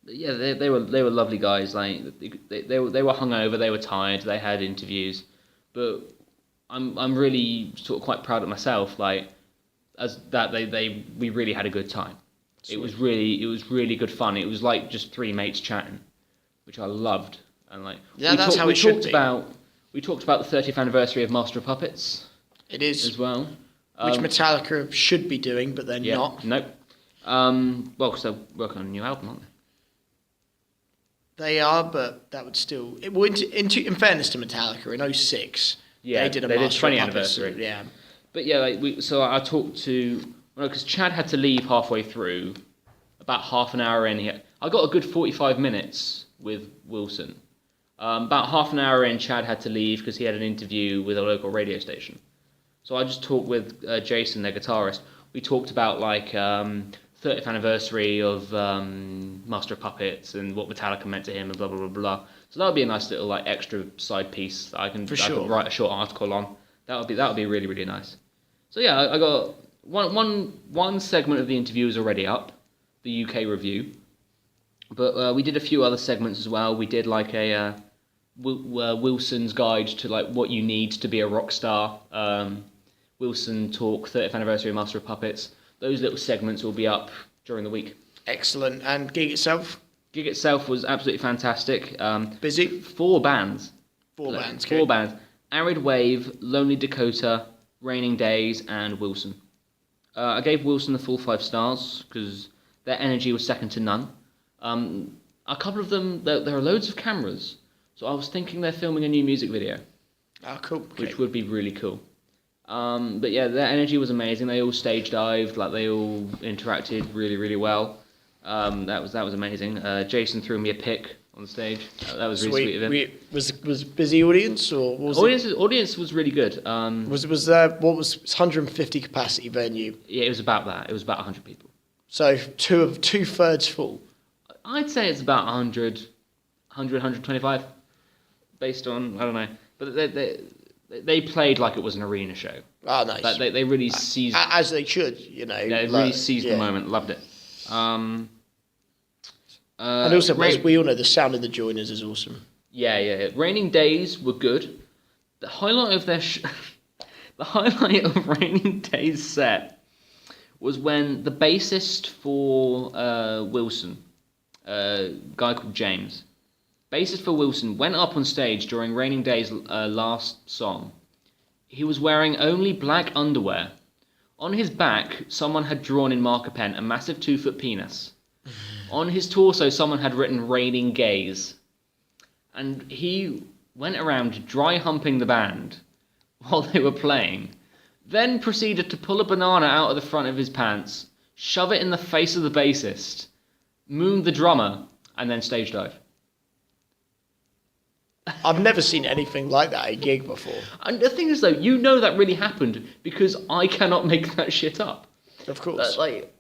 Yeah, they were lovely guys. Like they were hungover, they were tired, they had interviews, but I'm really sort of quite proud of myself. Like as that we really had a good time. Sweet. It was really good fun. It was like just 3 mates chatting, which I loved. And like that's how it should be. We talked about the 30th anniversary of Master of Puppets. It is as well, which Metallica should be doing, but they're not. Nope. Well, because they're working on a new album, aren't they? They are, but that would still... in fairness to Metallica, in 2006, they did a Master of 20th Puppets, anniversary. Yeah. But yeah, I talked to... because Chad had to leave halfway through, about half an hour in. I got a good 45 minutes with Wilson. About half an hour in, Chad had to leave because he had an interview with a local radio station. So I just talked with Jason, their guitarist. We talked about 30th anniversary of Master of Puppets and what Metallica meant to him and blah blah blah blah. So that would be a nice little extra side piece that I can write a short article on. That would be really really nice. So yeah, I got one segment of the interview is already up, the UK review, but we did a few other segments as well. We did a Wilson's guide to what you need to be a rock star. Wilson talk 30th anniversary of Master of Puppets. Those little segments will be up during the week. Excellent. And gig itself? Gig itself was absolutely fantastic. Busy? 4 bands. 4 bands. 4 bands. Arid Wave, Lonely Dakota, Raining Days, and Wilson. I gave Wilson the full 5 stars because their energy was second to none. A couple of them, there are loads of cameras. So I was thinking they're filming a new music video. Oh, cool. Okay. Which would be really cool. But yeah, their energy was amazing. They all stage dived, like they all interacted really, really well. That was amazing. Jason threw me a pick on stage. That was really sweet of him. Was busy audience or what was it? Audience was really good. Was there what was 150 capacity venue? Yeah, it was about that. It was about 100 people. So two-thirds full. I'd say it's about 100, 125, based on I don't know. But they played like it was an arena show. Oh, nice. Like they really seized, as they should, you know. They really seized the moment. Loved it. And also, as we all know, the sound of the joiners is awesome. Yeah. Raining Days were good. The highlight of their the highlight of Raining Days' set was when the bassist for Wilson, a guy called James, bassist for Wilson, went up on stage during Raining Days' last song. He was wearing only black underwear. On his back, someone had drawn in marker pen a massive 2-foot penis. On his torso, someone had written "Raining Gays." And he went around dry humping the band while they were playing, then proceeded to pull a banana out of the front of his pants, shove it in the face of the bassist, moon the drummer, and then stage dive. I've never seen anything like that at a gig before. And the thing is, though, you know that really happened because I cannot make that shit up. Of course. It's like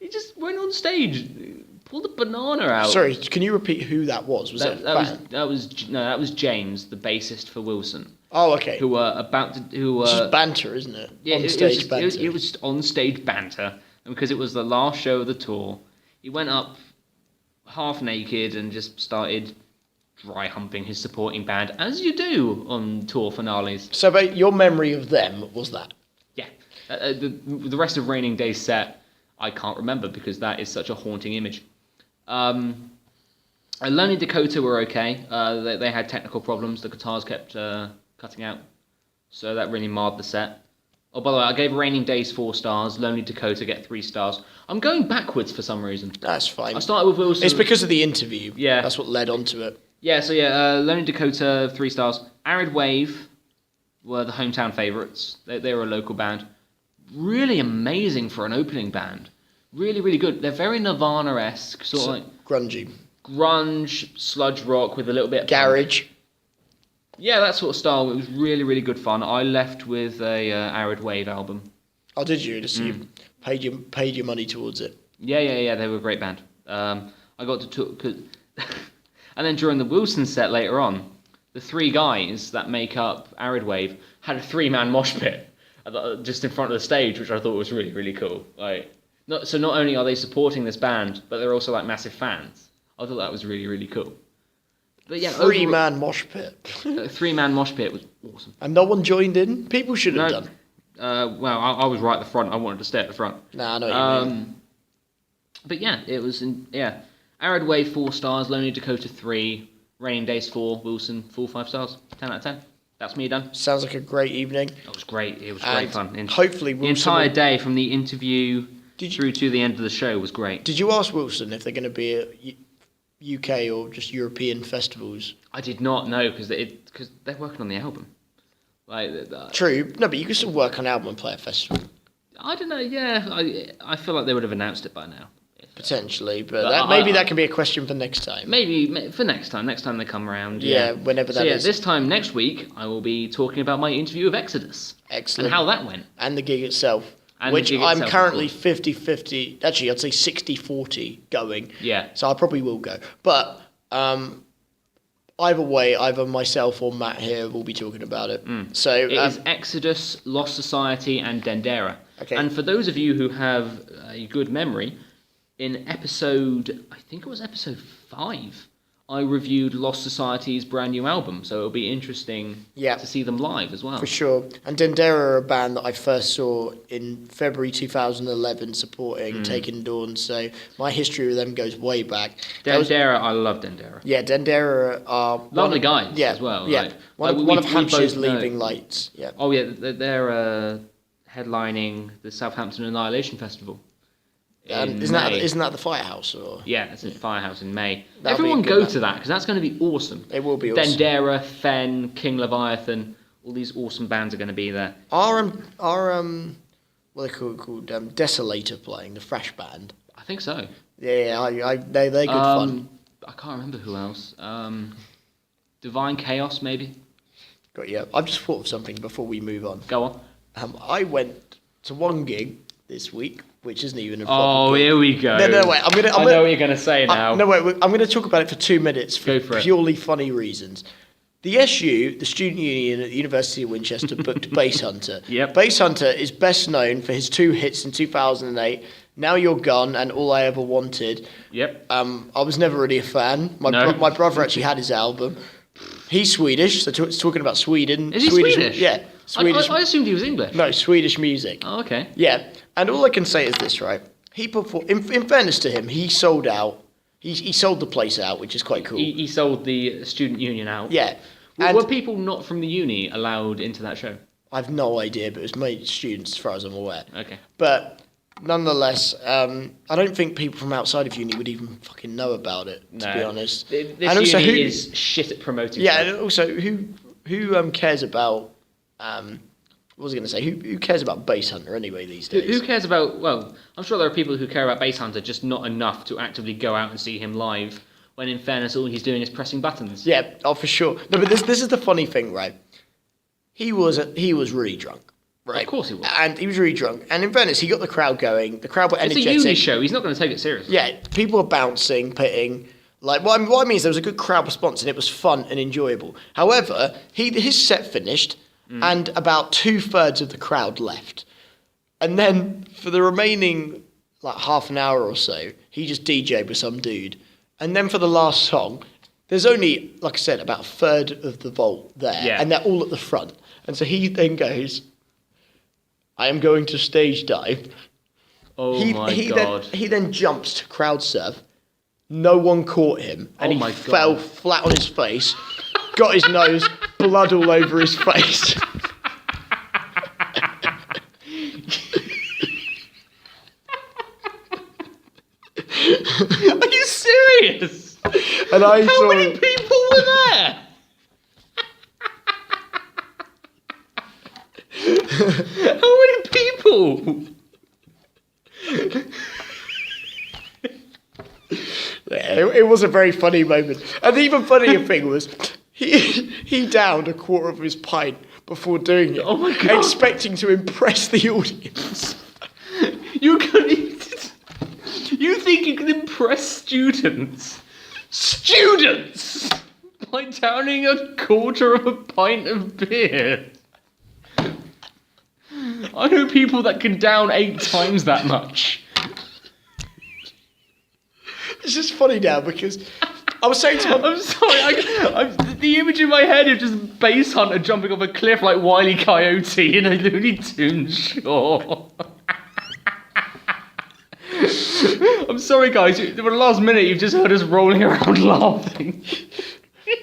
he just went on stage, pulled a banana out. Sorry, can you repeat who that was? That was James, the bassist for Wilson. Oh, okay. Who were about to It's just banter, isn't it? Yeah, banter. It was on stage banter, and because it was the last show of the tour, he went up half naked and just started dry humping his supporting band, as you do on tour finales. So, but your memory of them was that? Yeah. The rest of Raining Days' set, I can't remember because that is such a haunting image. Lonely Dakota were okay. They had technical problems. The guitars kept cutting out, so that really marred the set. Oh, by the way, I gave Raining Days 4 stars. Lonely Dakota get 3 stars. I'm going backwards for some reason. That's fine. I started with Wilson. It's because of the interview. Yeah. That's what led on to it. Yeah, so Lonely Dakota, 3 stars. Arid Wave were the hometown favourites. They were a local band. Really amazing for an opening band. Really, really good. They're very Nirvana-esque, sort of like grungy. Grunge, sludge rock with a little bit of garage. Punk. Yeah, that sort of style. It was really, really good fun. I left with a Arid Wave album. Oh, did you? Just you paid your money towards it. Yeah. They were a great band. I got to talk, and then during the Wilson set later on, the 3 guys that make up Arid Wave had a 3-man mosh pit just in front of the stage, which I thought was really, really cool. Not only are they supporting this band, but they're also like massive fans. I thought that was really, really cool. But yeah, 3-man mosh pit. 3-man mosh pit was awesome. And no one joined in? People should have done. Well, I was right at the front. I wanted to stay at the front. Nah, I know what you mean. But yeah, it was Arid Wave 4 stars, Lonely Dakota 3, Raining Days 4, Wilson 5 stars, 10 out of 10. That's me done. Sounds like a great evening. It was great. It was great fun. Hopefully, Wilson, the entire day from the interview through to the end of the show was great. Did you ask Wilson if they're going to be at UK or just European festivals? I did not know because they're working on the album. True. No, but you can still work on an album and play a festival. I don't know. Yeah, I feel like they would have announced it by now. Potentially, but maybe that can be a question for next time. Maybe for next time they come around. Yeah, whenever that is. This time next week, I will be talking about my interview of Exodus. Excellent. And how that went. And the gig itself. Which I'm currently 50-50, actually I'd say 60-40 going. Yeah. So I probably will go. But either way, either myself or Matt here will be talking about it. So it is Exodus, Lost Society, and Dendera. Okay. And for those of you who have a good memory, in episode 5, I reviewed Lost Society's brand new album, so it'll be interesting to see them live as well. For sure. And Dendera are a band that I first saw in February 2011 supporting Taking Dawn, so my history with them goes way back. Dendera, I love Dendera. Yeah, Dendera are... Lovely guys as well. Yeah, one of Hampshire's leading lights. Yeah. Oh yeah, they're headlining the Southampton Annihilation Festival. Isn't that the firehouse? Or yeah, it's a firehouse in May. That'll be a Everyone good go one. to that because that's going to be awesome. It will be awesome. Dendera, Fen, King Leviathan, all these awesome bands are going to be there. Our what are they called? Desolator playing the thrash band. I think so. Yeah, they're good fun. I can't remember who else. Divine Chaos, maybe. Got you. I've just thought of something before we move on. Go on. I went to one gig this week, which isn't even a Oh, gig. here we go. No, wait. I know what you're going to say now. I'm going to talk about it for 2 minutes for Go for it. purely funny reasons. The SU, the student union at the University of Winchester, booked Basshunter. Yep. Basshunter is best known for his 2 hits in 2008, Now You're Gone and All I Ever Wanted. Yep. I was never really a fan. No. My brother actually had his album. He's Swedish, so it's talking about Sweden. Is he Swedish? Yeah. Swedish. I assumed he was English. No, Swedish music. Oh, okay. Yeah, and all I can say is this, right? He performed. In fairness to him, he sold out. He sold the place out, which is quite cool. He sold the student union out. Yeah. Were people not from the uni allowed into that show? I've no idea, but it was made students, as far as I'm aware. Okay. But nonetheless, I don't think people from outside of uni would even fucking know about it, to be honest. This and also, uni is shit at promoting yeah, stuff. and also, who cares about what was I going to say? Who cares about Basshunter anyway these days? Who cares about... Well, I'm sure there are people who care about Basshunter, just not enough to actively go out and see him live, when in fairness all he's doing is pressing buttons. Yeah, for sure. No, but this is the funny thing, right? He was really drunk, right? Of course he was. And he was really drunk. And in fairness, he got the crowd going. The crowd were It's energetic. a uni show, he's not going to take it seriously. Yeah, people were bouncing, pitting. Like, what I mean is there was a good crowd response and it was fun and enjoyable. However, his set finished and about 2/3 of the crowd left. And then for the remaining, like, half an hour or so, he just DJ'd with some dude. And then for the last song, there's only, like I said, about 1/3 of the vault there. Yeah. And they're all at the front. And so he then goes, I am going to stage dive. Oh my God. He then jumps to crowd surf. No one caught him. And he fell flat on his face, got his nose, blood all over his face. Are you serious? And I How many people were there? How many people? It was a very funny moment. And the even funnier thing was, he downed a quarter of his pint before doing it. Oh my God. Expecting to impress the audience. You think you can impress students? Students! By downing a quarter of a pint of beer. I know people that can down 8 times that much. It's just funny now because I was saying to him... I'm sorry, the image in my head is just Basshunter jumping off a cliff like Wile E. Coyote in a Looney Tunes show. I'm sorry, guys. For the last minute, you've just heard us rolling around laughing. Do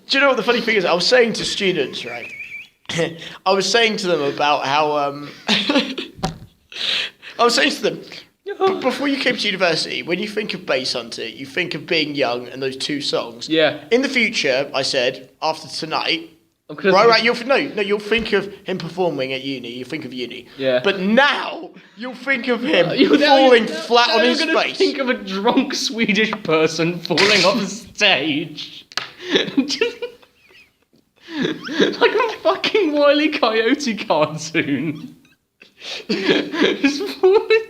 you know what the funny thing is? I was saying to students, right? I was saying to them about how... I was saying to them, before you came to university, when you think of Basshunter, you think of being young and those 2 songs. Yeah. In the future, I said, after tonight... You'll think of him performing at uni. You think of uni. Yeah. But now you'll think of him falling flat on his You're face. Think of a drunk Swedish person falling off stage, just like a fucking Wile E. Coyote cartoon. Just falling.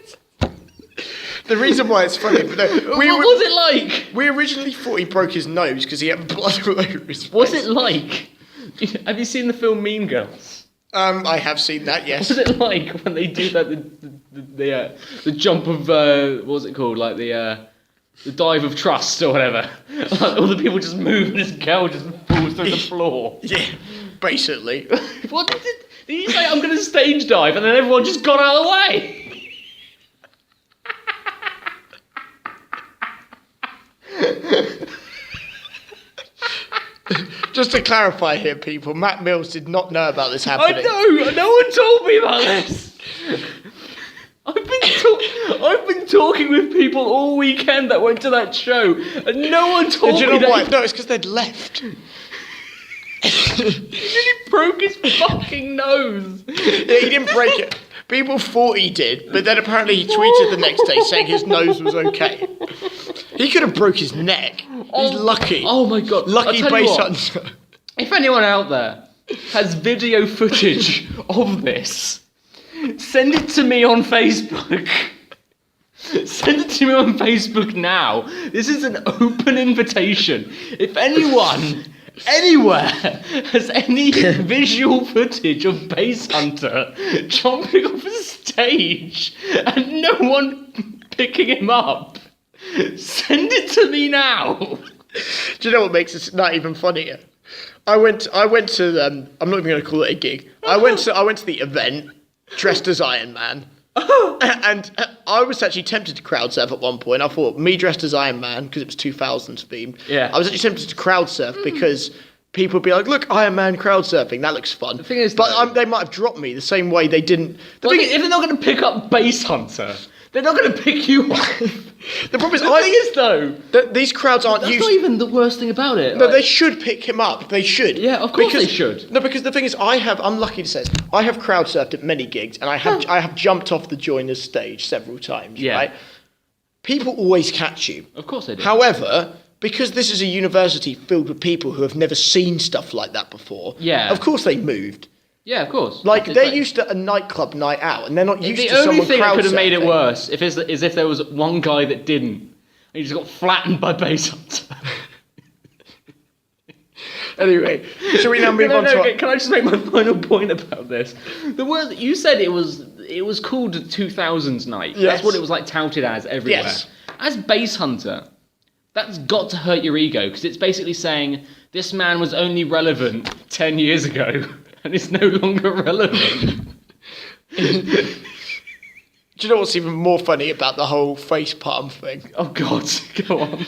The reason why it's funny, but no, What was it like? we originally thought he broke his nose because he had blood all over his face. What's it like? Have you seen the film Mean Girls? I have seen that, yes. What's it like when they do that? The jump of what was it called? Like the dive of trust or whatever. Like all the people just move and this girl just falls through the floor. Yeah, basically. What did you say? I'm going to stage dive, and then everyone just got out of the way. Just to clarify here, people, Matt Mills did not know about this happening. I know. No one told me about this. I've been I've been talking with people all weekend that went to that show, and no one told me Do you know that. why? No, it's because they'd left. He broke his fucking nose. Yeah, he didn't break it. People thought he did, but then apparently he tweeted the next day saying his nose was okay. He could have broke his neck. He's lucky. Oh my god. Lucky Basshunter. If anyone out there has video footage of this, send it to me on Facebook. Send it to me on Facebook now. This is an open invitation. If anyone, anywhere, has any visual footage of Basshunter jumping off a stage and no one picking him up, send it to me now. Do you know what makes it not even funnier? I went to I'm not even going to call it a gig. I went to the event dressed as Iron Man. And I was actually tempted to crowd surf at one point. I thought, me dressed as Iron Man, because it was 2000s themed. Yeah. I was actually tempted to crowd surf because people would be like, look, Iron Man crowd surfing, that looks fun. The thing is, but they might have dropped me the same way they didn't. If they're not going to pick up Basshunter, they're not going to pick you up. The problem is, the thing is though, these crowds aren't that's used. not even the worst thing about it. No, they should pick him up. They should. Yeah, of course they should. No, because the thing is, I'm lucky to say, I have crowd surfed at many gigs, and I have jumped off the joiners stage several times. Yeah. Right? People always catch you. Of course they do. However, because this is a university filled with people who have never seen stuff like that before, yeah, of course they moved. Yeah, of course. Like, they're used to a nightclub night out, and they're not used to someone crowd surfing. The only thing that could have made it worse is if there was one guy that didn't, and he just got flattened by Basshunter. Anyway, shall we now move on to... Can I just make my final point about this? The word you said it was called 2000s night. Yes. That's what it was like touted as everywhere. Yes. As Basshunter, that's got to hurt your ego, because it's basically saying this man was only relevant 10 years ago and is no longer relevant. Do you know what's even more funny about the whole face palm thing? Oh God, go on.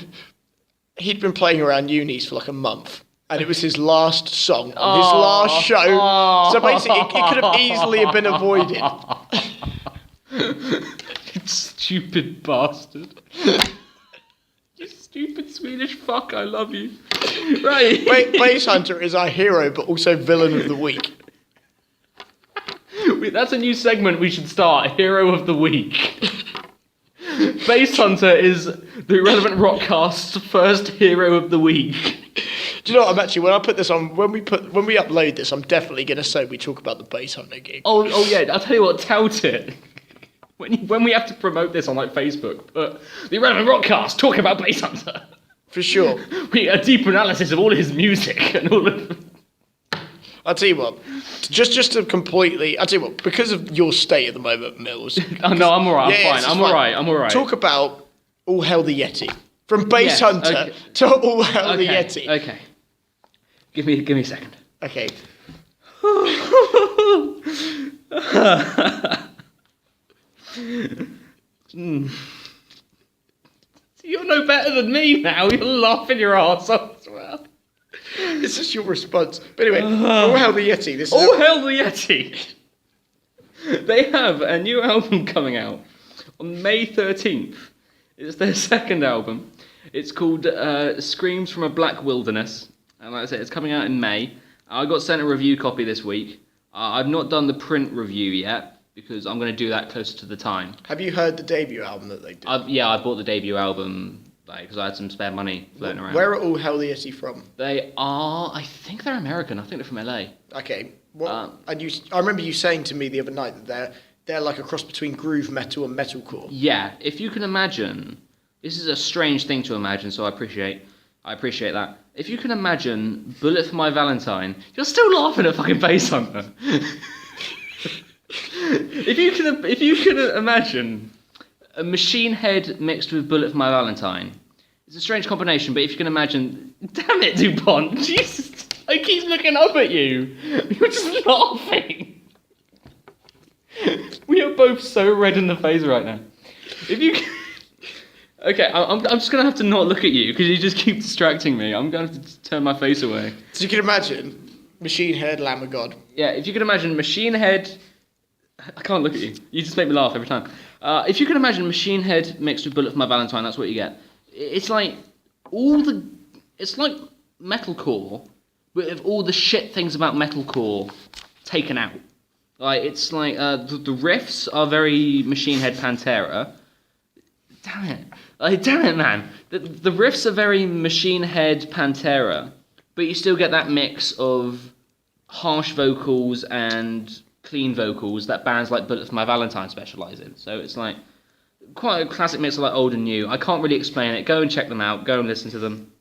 He'd been playing around unis for like a month, and it was his last song on his last show. So basically, it could have easily been avoided. You stupid bastard. You stupid Swedish fuck, I love you. Right. Basshunter is our hero, but also villain of the week. That's a new segment we should start, Hero of the Week. Basshunter is the Irrelevant RockCast's first Hero of the Week. Do you know what? I'm actually, when I put this on, when we upload this, I'm definitely going to say we talk about the Basshunter gig. Oh yeah, I'll tell you what, tout it. When we have to promote this on like Facebook, the Irrelevant RockCast talking about Basshunter. For sure. A deep analysis of all his music and all of... I'll tell you what, just to completely, I'll tell you what, because of your state at the moment, Mills. Oh no, I'm alright, I'm fine. I'm alright. Talk about All Hail the Yeti. From Basshunter to All Hail the Yeti. Okay. Give me a second. Okay. You're no better than me now. You're laughing your arse off as well. This is your response. But anyway, All Hail the Yeti. Hail the Yeti. They have a new album coming out on May 13th. It's their second album. It's called Screams from a Black Wilderness. And like I said, it's coming out in May. I got sent a review copy this week. I've not done the print review yet, because I'm going to do that closer to the time. Have you heard the debut album that they did? I bought the debut album because I had some spare money floating around. Where are All Hail the Yeti from? They are, I think they're American. I think they're from LA. Okay. I remember you saying to me the other night that they're like a cross between groove metal and metalcore. Yeah, if you can imagine, this is a strange thing to imagine, so I appreciate that. If you can imagine Bullet for My Valentine, you're still laughing at fucking Basshunter. If you can imagine a Machine Head mixed with Bullet for My Valentine, it's a strange combination. But if you can imagine, damn it, DuPont, Jesus, I keep looking up at you. You're just laughing. We are both so red in the face right now. If you can... Okay, I'm just going to have to not look at you because you just keep distracting me. I'm going to have to turn my face away. So you can imagine Machine Head, Lamb of God. Yeah, if you can imagine Machine Head I can't look at you. You just make me laugh every time. If you can imagine Machine Head mixed with Bullet for My Valentine, that's what you get. It's like it's like metalcore, but with all the shit things about metalcore taken out. Like it's like the riffs are very Machine Head Pantera. Damn it, man. The riffs are very Machine Head Pantera, but you still get that mix of harsh vocals and clean vocals that bands like Bullet for My Valentine specialise in. So it's like quite a classic mix of like old and new. I can't really explain it. Go and check them out. Go and listen to them.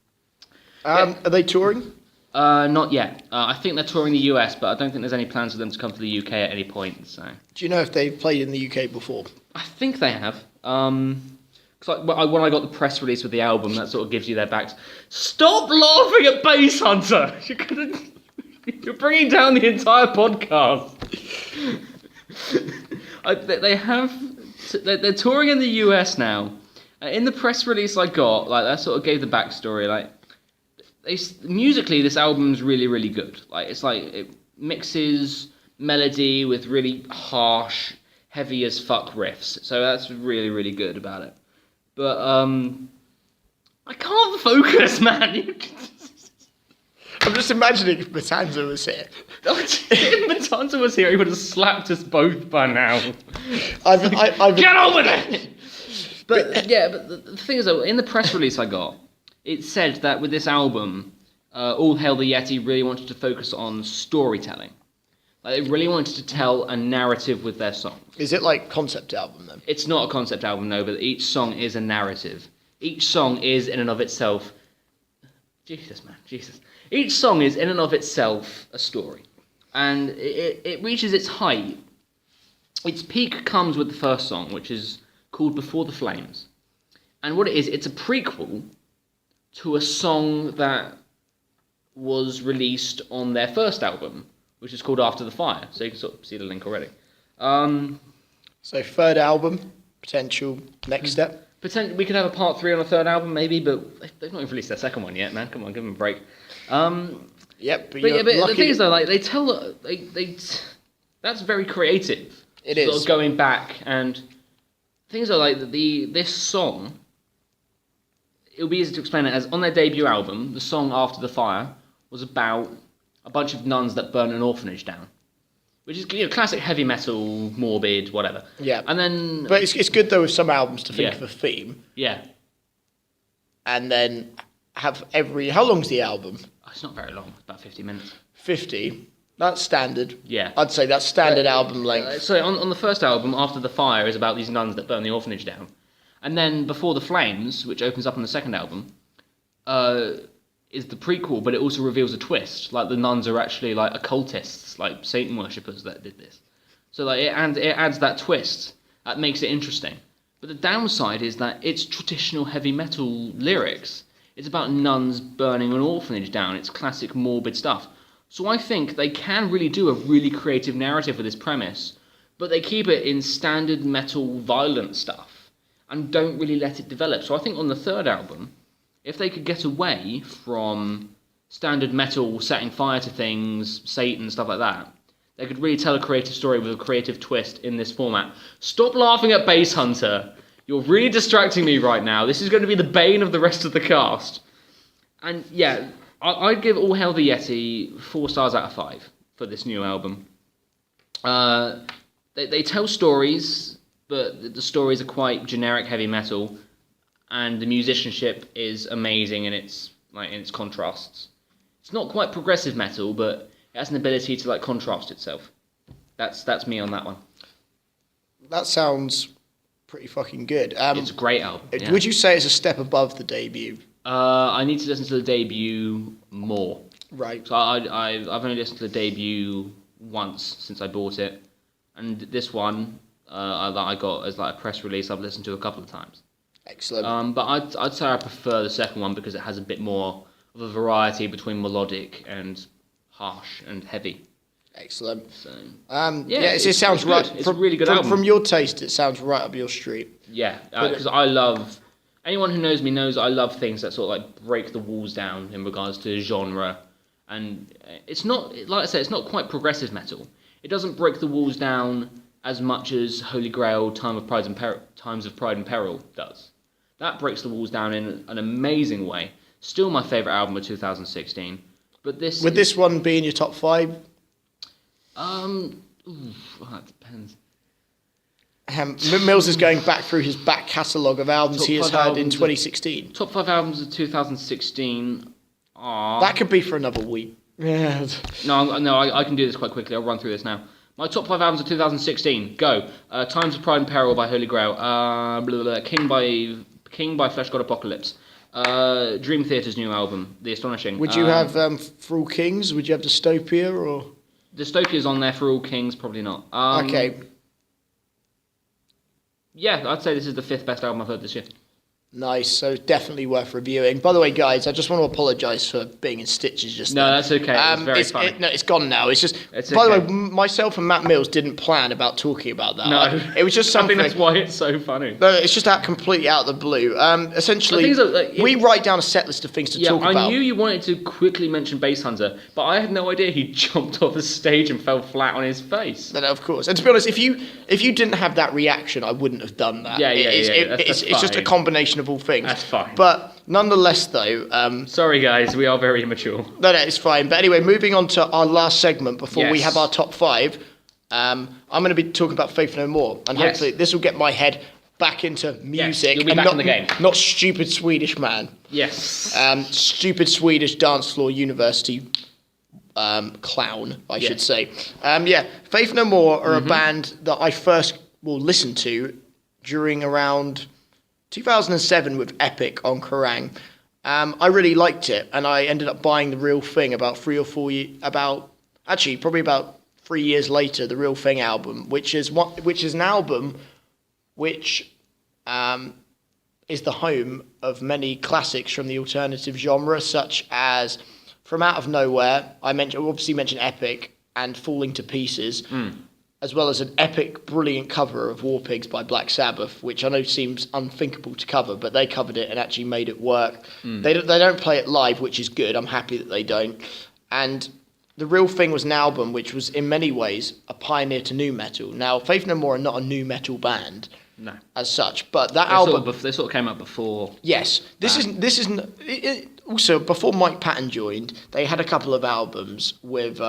Are they touring? Not yet. I think they're touring the US, but I don't think there's any plans for them to come to the UK at any point. So. Do you know if they've played in the UK before? I think they have. Cause when I got the press release with the album, that sort of gives you their backs. Stop laughing at Basshunter! You're bringing down the entire podcast. They're touring in the US now. In the press release I got, like that sort of gave the backstory. Like, musically, this album's really, really good. Like, it's like it mixes melody with really harsh, heavy as fuck riffs. So that's really, really good about it. But I can't focus, man. I'm just imagining if Matanza was here. If Matanza was here, he would have slapped us both by now. Get on with it! But the thing is, though, in the press release I got, it said that with this album, All Hail the Yeti really wanted to focus on storytelling. Like, they really wanted to tell a narrative with their songs. Is it like concept album, then? It's not a concept album, no, but each song is a narrative. Each song is, in and of itself... Jesus, man, Jesus. Each song is, in and of itself, a story. And it reaches its height. Its peak comes with the first song, which is called Before the Flames. And what it is, it's a prequel to a song that was released on their first album, which is called After the Fire. So you can sort of see the link already. So third album, potential next step? We could have a part 3 on a third album, maybe, but they've not even released their second one yet, man. Come on, give them a break. Yep, but the thing is, though, like that's very creative. It is. Sort of going back, and things are like this song. It would be easy to explain it as on their debut album, the song After the Fire was about a bunch of nuns that burn an orphanage down. Which is, classic heavy metal, morbid, whatever. Yeah. And then... But it's good, though, with some albums to think of a theme. Yeah. And then have every... How long's the album? It's not very long. It's about 50 minutes. 50? That's standard. Yeah. I'd say that's standard album length. So on the first album, After the Fire, is about these nuns that burn the orphanage down. And then Before the Flames, which opens up on the second album, is the prequel, but it also reveals a twist. Like, the nuns are actually, like, occultists, like Satan worshippers that did this. So, like, it adds that twist. That makes it interesting. But the downside is that it's traditional heavy metal lyrics. It's about nuns burning an orphanage down. It's classic morbid stuff. So I think they can really do a really creative narrative with this premise, but they keep it in standard metal violent stuff and don't really let it develop. So I think on the third album, if they could get away from standard metal setting fire to things, Satan, stuff like that, they could really tell a creative story with a creative twist in this format. Stop laughing at Basshunter. You're really distracting me right now. This is going to be the bane of the rest of the cast. And yeah, I'd give All Hail the Yeti 4 stars out of 5 for this new album. They tell stories, but the stories are quite generic heavy metal. And the musicianship is amazing in its contrasts. It's not quite progressive metal, but it has an ability to contrast itself. That's me on that one. That sounds pretty fucking good. It's a great album. Yeah. Would you say it's a step above the debut? I need to listen to the debut more. Right. So I've only listened to the debut once since I bought it, and this one that I got as a press release, I've listened to a couple of times. Excellent. But I'd say I prefer the second one because it has a bit more of a variety between melodic and harsh and heavy. Excellent. So, it sounds right. It's a really good album. From your taste, it sounds right up your street. Yeah, because I love... Anyone who knows me knows I love things that sort of break the walls down in regards to genre. And it's not, like I said, it's not quite progressive metal. It doesn't break the walls down as much as Holy Grail, Times of Pride and Peril does. That breaks the walls down in an amazing way. Still my favourite album of 2016. But this one be in your top 5? That depends. Mills is going back through his back catalogue of albums he has had in 2016. Top 5 albums of 2016 are... That could be for another week. Yeah. No, I can do this quite quickly. I'll run through this now. My top 5 albums of 2016. Go. Times of Pride and Peril by Holy Grail. King by Flesh God Apocalypse. Dream Theater's new album, The Astonishing. Would you have For All Kings? Would you have Dystopia or... Dystopia's on there. For All Kings, probably not. Okay. Yeah, I'd say this is the 5th best album I've heard this year. Nice, so definitely worth reviewing. By the way, guys, I just want to apologise for being in stitches just No, then. that's okay. It's very funny. It's gone now. It's just... It's by okay. the way, myself and Matt Mills didn't plan about talking about that. No. It was just something... I think that's why it's so funny. No, it's just out completely out of the blue. Essentially, we write down a set list of things to talk about. I knew you wanted to quickly mention Basshunter, but I had no idea he jumped off the stage and fell flat on his face. No, of course. And to be honest, if you didn't have that reaction, I wouldn't have done that. It's just a combination of all things. That's fine. But nonetheless, though... sorry, guys, we are very immature. No, it's fine. But anyway, moving on to our last segment before we have our top 5, I'm going to be talking about Faith No More. And hopefully this will get my head back into music. You'll be back in the game. Not stupid Swedish man. Yes. Stupid Swedish dance floor university clown, I should say. Faith No More are a band that I first listened to during around 2007 with Epic on Kerrang. I really liked it, and I ended up buying The Real Thing about 3 years later, The Real Thing album, which is an album which is the home of many classics from the alternative genre, such as From Out of Nowhere. I obviously mentioned Epic and Falling to Pieces. As well as an epic, brilliant cover of War Pigs by Black Sabbath, which I know seems unthinkable to cover, but they covered it and actually made it work. They don't play it live, which is good. I'm happy that they don't. And The Real Thing was an album which was, in many ways, a pioneer to nu metal. Now, Faith No More are not a nu metal band, as such, but that album they sort of came out before. Yes, this is also before Mike Patton joined. They had a couple of albums with.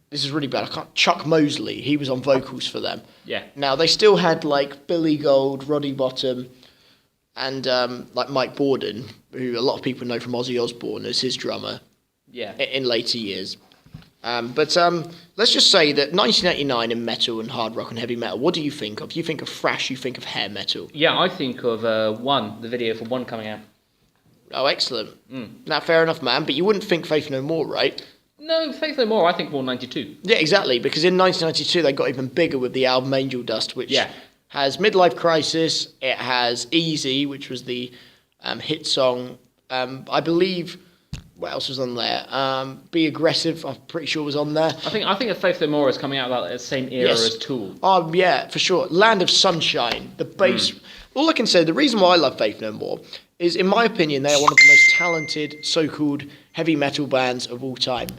This is really bad. Chuck Mosley, he was on vocals for them. Yeah. Now, they still had, like, Billy Gold, Roddy Bottom, and, like, Mike Borden, who a lot of people know from Ozzy Osbourne as his drummer. Yeah. In later years. But let's just say that 1989 in metal and hard rock and heavy metal, what do you think of? You think of thrash, you think of hair metal. Yeah, I think of the video for One coming out. Oh, excellent. Now, fair enough, man. But you wouldn't think Faith No More, right? No, Faith No More, I think more 92. Yeah, exactly, because in 1992 they got even bigger with the album Angel Dust, which has Midlife Crisis, it has Easy, which was the hit song, I believe, what else was on there? Be Aggressive, I'm pretty sure was on there. I think of Faith No More as coming out about the same era as Tool. Oh, yeah, for sure. Land of Sunshine, the bass. All I can say, the reason why I love Faith No More is, in my opinion, they are one of the most talented so-called heavy metal bands of all time.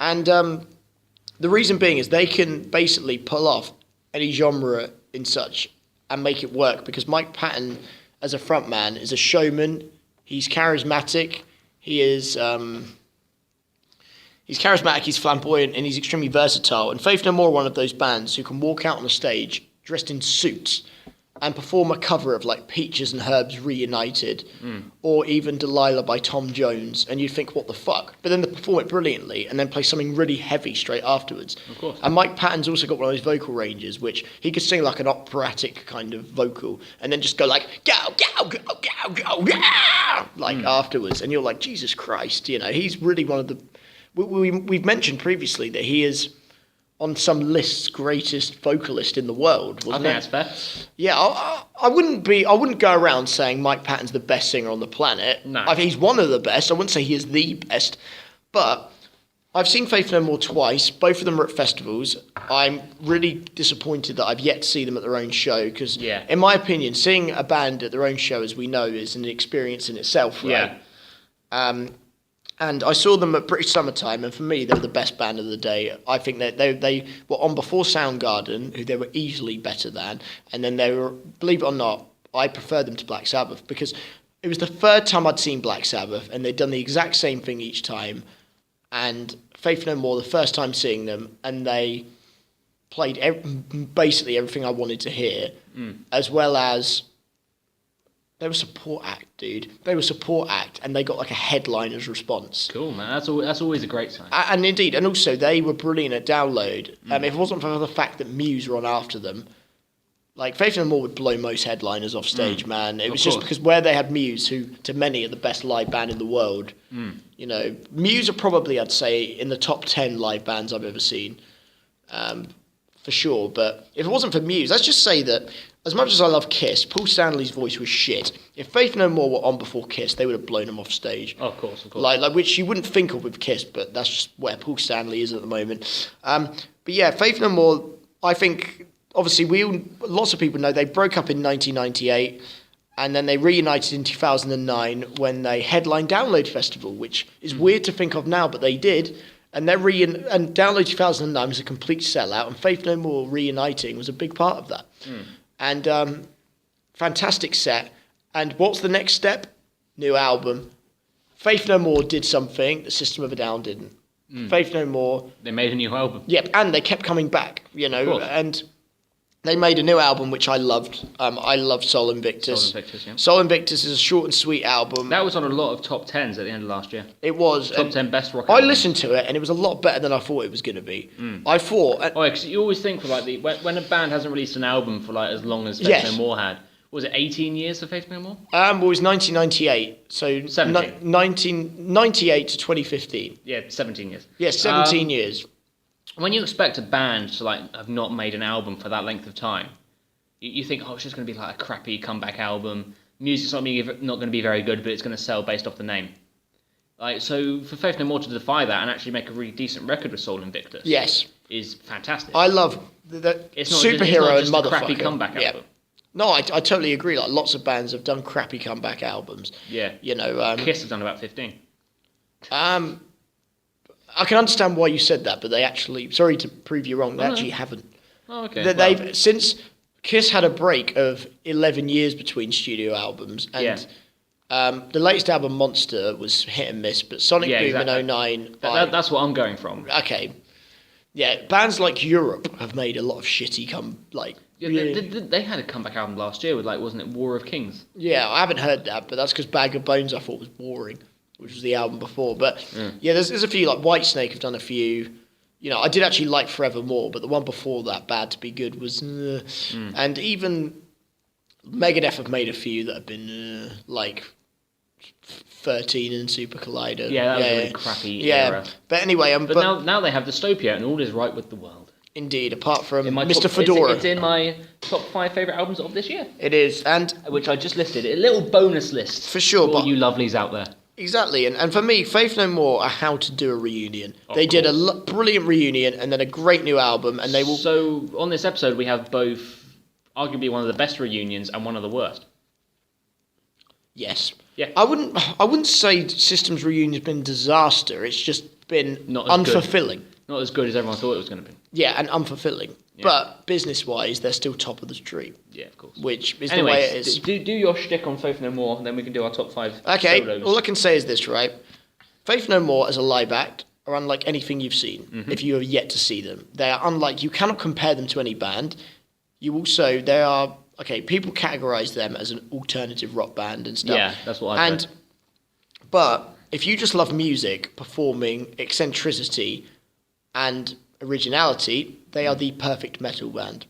And the reason being is they can basically pull off any genre in such and make it work, because Mike Patton, as a frontman, is a showman. He's charismatic. He's charismatic, he's flamboyant, and he's extremely versatile. And Faith No More are one of those bands who can walk out on a stage dressed in suits and perform a cover of, like, Peaches and Herbs Reunited, or even Delilah by Tom Jones, and you'd think, what the fuck? But then they perform it brilliantly, and then play something really heavy straight afterwards. Of course. And Mike Patton's also got one of those vocal ranges, which he could sing like an operatic kind of vocal, and then just go like, go, go, go, go, go, go, like afterwards, and you're like, Jesus Christ, you know, he's really one of the... We've mentioned previously that he is on some lists greatest vocalist in the world, wasn't it? I think that's fair. Yeah, I wouldn't go around saying Mike Patton's the best singer on the planet. No. I think he's one of the best. I wouldn't say he is the best. But I've seen Faith No More twice. Both of them are at festivals. I'm really disappointed that I've yet to see them at their own show, because, in my opinion, seeing a band at their own show, as we know, is an experience in itself, right? Yeah. And I saw them at British Summertime, and for me, they were the best band of the day. I think that they were on before Soundgarden, who they were easily better than, and then they were, believe it or not, I prefer them to Black Sabbath because it was the third time I'd seen Black Sabbath, and they'd done the exact same thing each time. And Faith No More, the first time seeing them, and they played basically everything I wanted to hear, as well as they were support act, dude. They were support act, and they got like a headliner's response. Cool, man. That's always a great sign. And indeed, and also they were brilliant at download. If it wasn't for the fact that Muse were on after them, like Faith No More would blow most headliners off stage, man. It was just because where they had Muse, who to many are the best live band in the world. You know, Muse are probably, I'd say, in the top 10 live bands I've ever seen, for sure. But if it wasn't for Muse, let's just say that as much as I love Kiss, Paul Stanley's voice was shit. If Faith No More were on before Kiss, they would have blown them off stage. Oh, of course. Like which you wouldn't think of with Kiss, but that's just where Paul Stanley is at the moment. But yeah, Faith No More, I think, obviously lots of people know they broke up in 1998, and then they reunited in 2009 when they headlined Download Festival, which is weird to think of now, but they did. And and Download 2009 was a complete sellout, and Faith No More reuniting was a big part of that. And fantastic set. And what's the next step? New album. Faith No More did something that System of a Down didn't. Faith No More. They made a new album. Yep, and they kept coming back, you know, and they made a new album which I loved. I loved Sol Invictus. Sol Invictus is a short and sweet album. That was on a lot of top 10s at the end of last year. It was. Top 10 best rock I albums. listened to it and it was a lot better than I thought it was going to be. I thought... because you always think for like when a band hasn't released an album for like as long as Faith No More had. Was it 18 years for Faith No More? Well, it was 1998, so 1998 to 2015. Yeah, 17 years. Yeah, 17 years. When you expect a band to like have not made an album for that length of time, you think, oh, it's just going to be like a crappy comeback album. Music's not going to be very good, but it's going to sell based off the name. Like, so for Faith No More to defy that and actually make a really decent record with Sol Invictus, is fantastic. I love the superhero and motherfucker. A crappy comeback album. No, I totally agree. Like lots of bands have done crappy comeback albums. Yeah, you know, Kiss have done about 15. I can understand why you said that, but they actually, sorry to prove you wrong, they actually haven't. Oh, okay. They've since Kiss had a break of 11 years between studio albums, and the latest album, Monster, was hit and miss, but Sonic Boom in 2009... That's what I'm going from. Okay. Yeah, bands like Europe have made a lot of shitty they had a comeback album last year with, like, wasn't it War of Kings? Yeah, I haven't heard that, but that's because Bag of Bones I thought was boring, which was the album before. But yeah, there's a few, like Whitesnake have done a few. You know, I did actually like Forevermore, but the one before that, Bad to Be Good, was... And even Megadeth have made a few that have been, like... 13 and Super Collider. Yeah, that was a really crappy era. But anyway... but now they have Dystopia and all is right with the world. Indeed, apart from Mr. Fedora. It's in my top 5 favourite albums of this year. It is, and... Which I just listed. A little bonus list. For sure, for all you lovelies out there. Exactly, and for me, Faith No More are how to do a reunion. They did a brilliant reunion and then a great new album, and they will... So, on this episode, we have both, arguably one of the best reunions and one of the worst. Yes. Yeah. I wouldn't say System's reunion's been a disaster. It's just been unfulfilling. Good. Not as good as everyone thought it was going to be. Yeah, and unfulfilling. Yeah. But business-wise, they're still top of the street. Yeah, of course. Which is the way it is. Do your shtick on Faith No More, and then we can do our top 5 solos. All I can say is this, right? Faith No More as a live act are unlike anything you've seen, if you have yet to see them. They are unlike... You cannot compare them to any band. They are... Okay, people categorise them as an alternative rock band and stuff. Yeah, that's what I've heard. But if you just love music, performing, eccentricity, and originality, they are the perfect metal band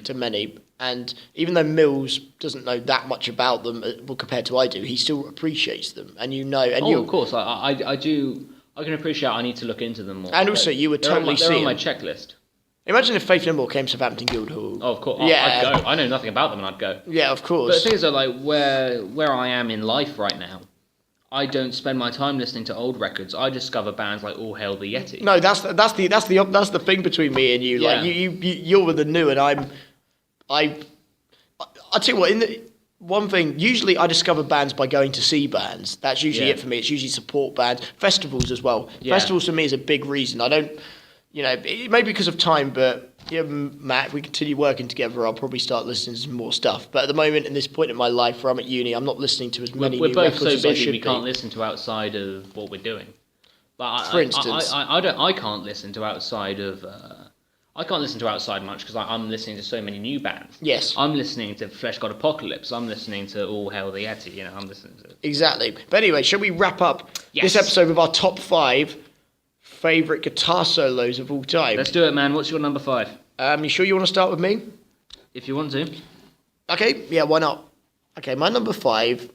to many. And even though Mills doesn't know that much about them, compared to I do, he still appreciates them. And you know... And of course, I do... I can appreciate I need to look into them more. And also, you would totally see they're on my checklist. Imagine if Faith No More came to Southampton Guildhall. Oh, of course. Yeah. I'd go. I know nothing about them and I'd go. Yeah, of course. But the thing is, like, where I am in life right now, I don't spend my time listening to old records. I discover bands like All Hail the Yeti. No, that's the thing between me and you. Like you're with the new, and I tell you what. one thing, usually I discover bands by going to see bands. That's usually it for me. It's usually support bands. Festivals as well. Yeah. Festivals for me is a big reason. I don't, it may be because of time, but Matt, if we continue working together, I'll probably start listening to some more stuff. But at the moment, in this point in my life where I'm at uni, I'm not listening to as many new records as I should be. We're both so busy we can't listen to outside of what we're doing. But for instance, I can't listen to outside of. I can't listen to outside much because I'm listening to so many new bands. Yes. I'm listening to Flesh God Apocalypse. I'm listening to All Hail the Yeti. I'm listening to... Exactly. But anyway, shall we wrap up this episode with our top 5 favourite guitar solos of all time? Let's do it, man. What's your number 5? You sure you want to start with me? If you want to. Okay, yeah, why not? Okay, my number 5,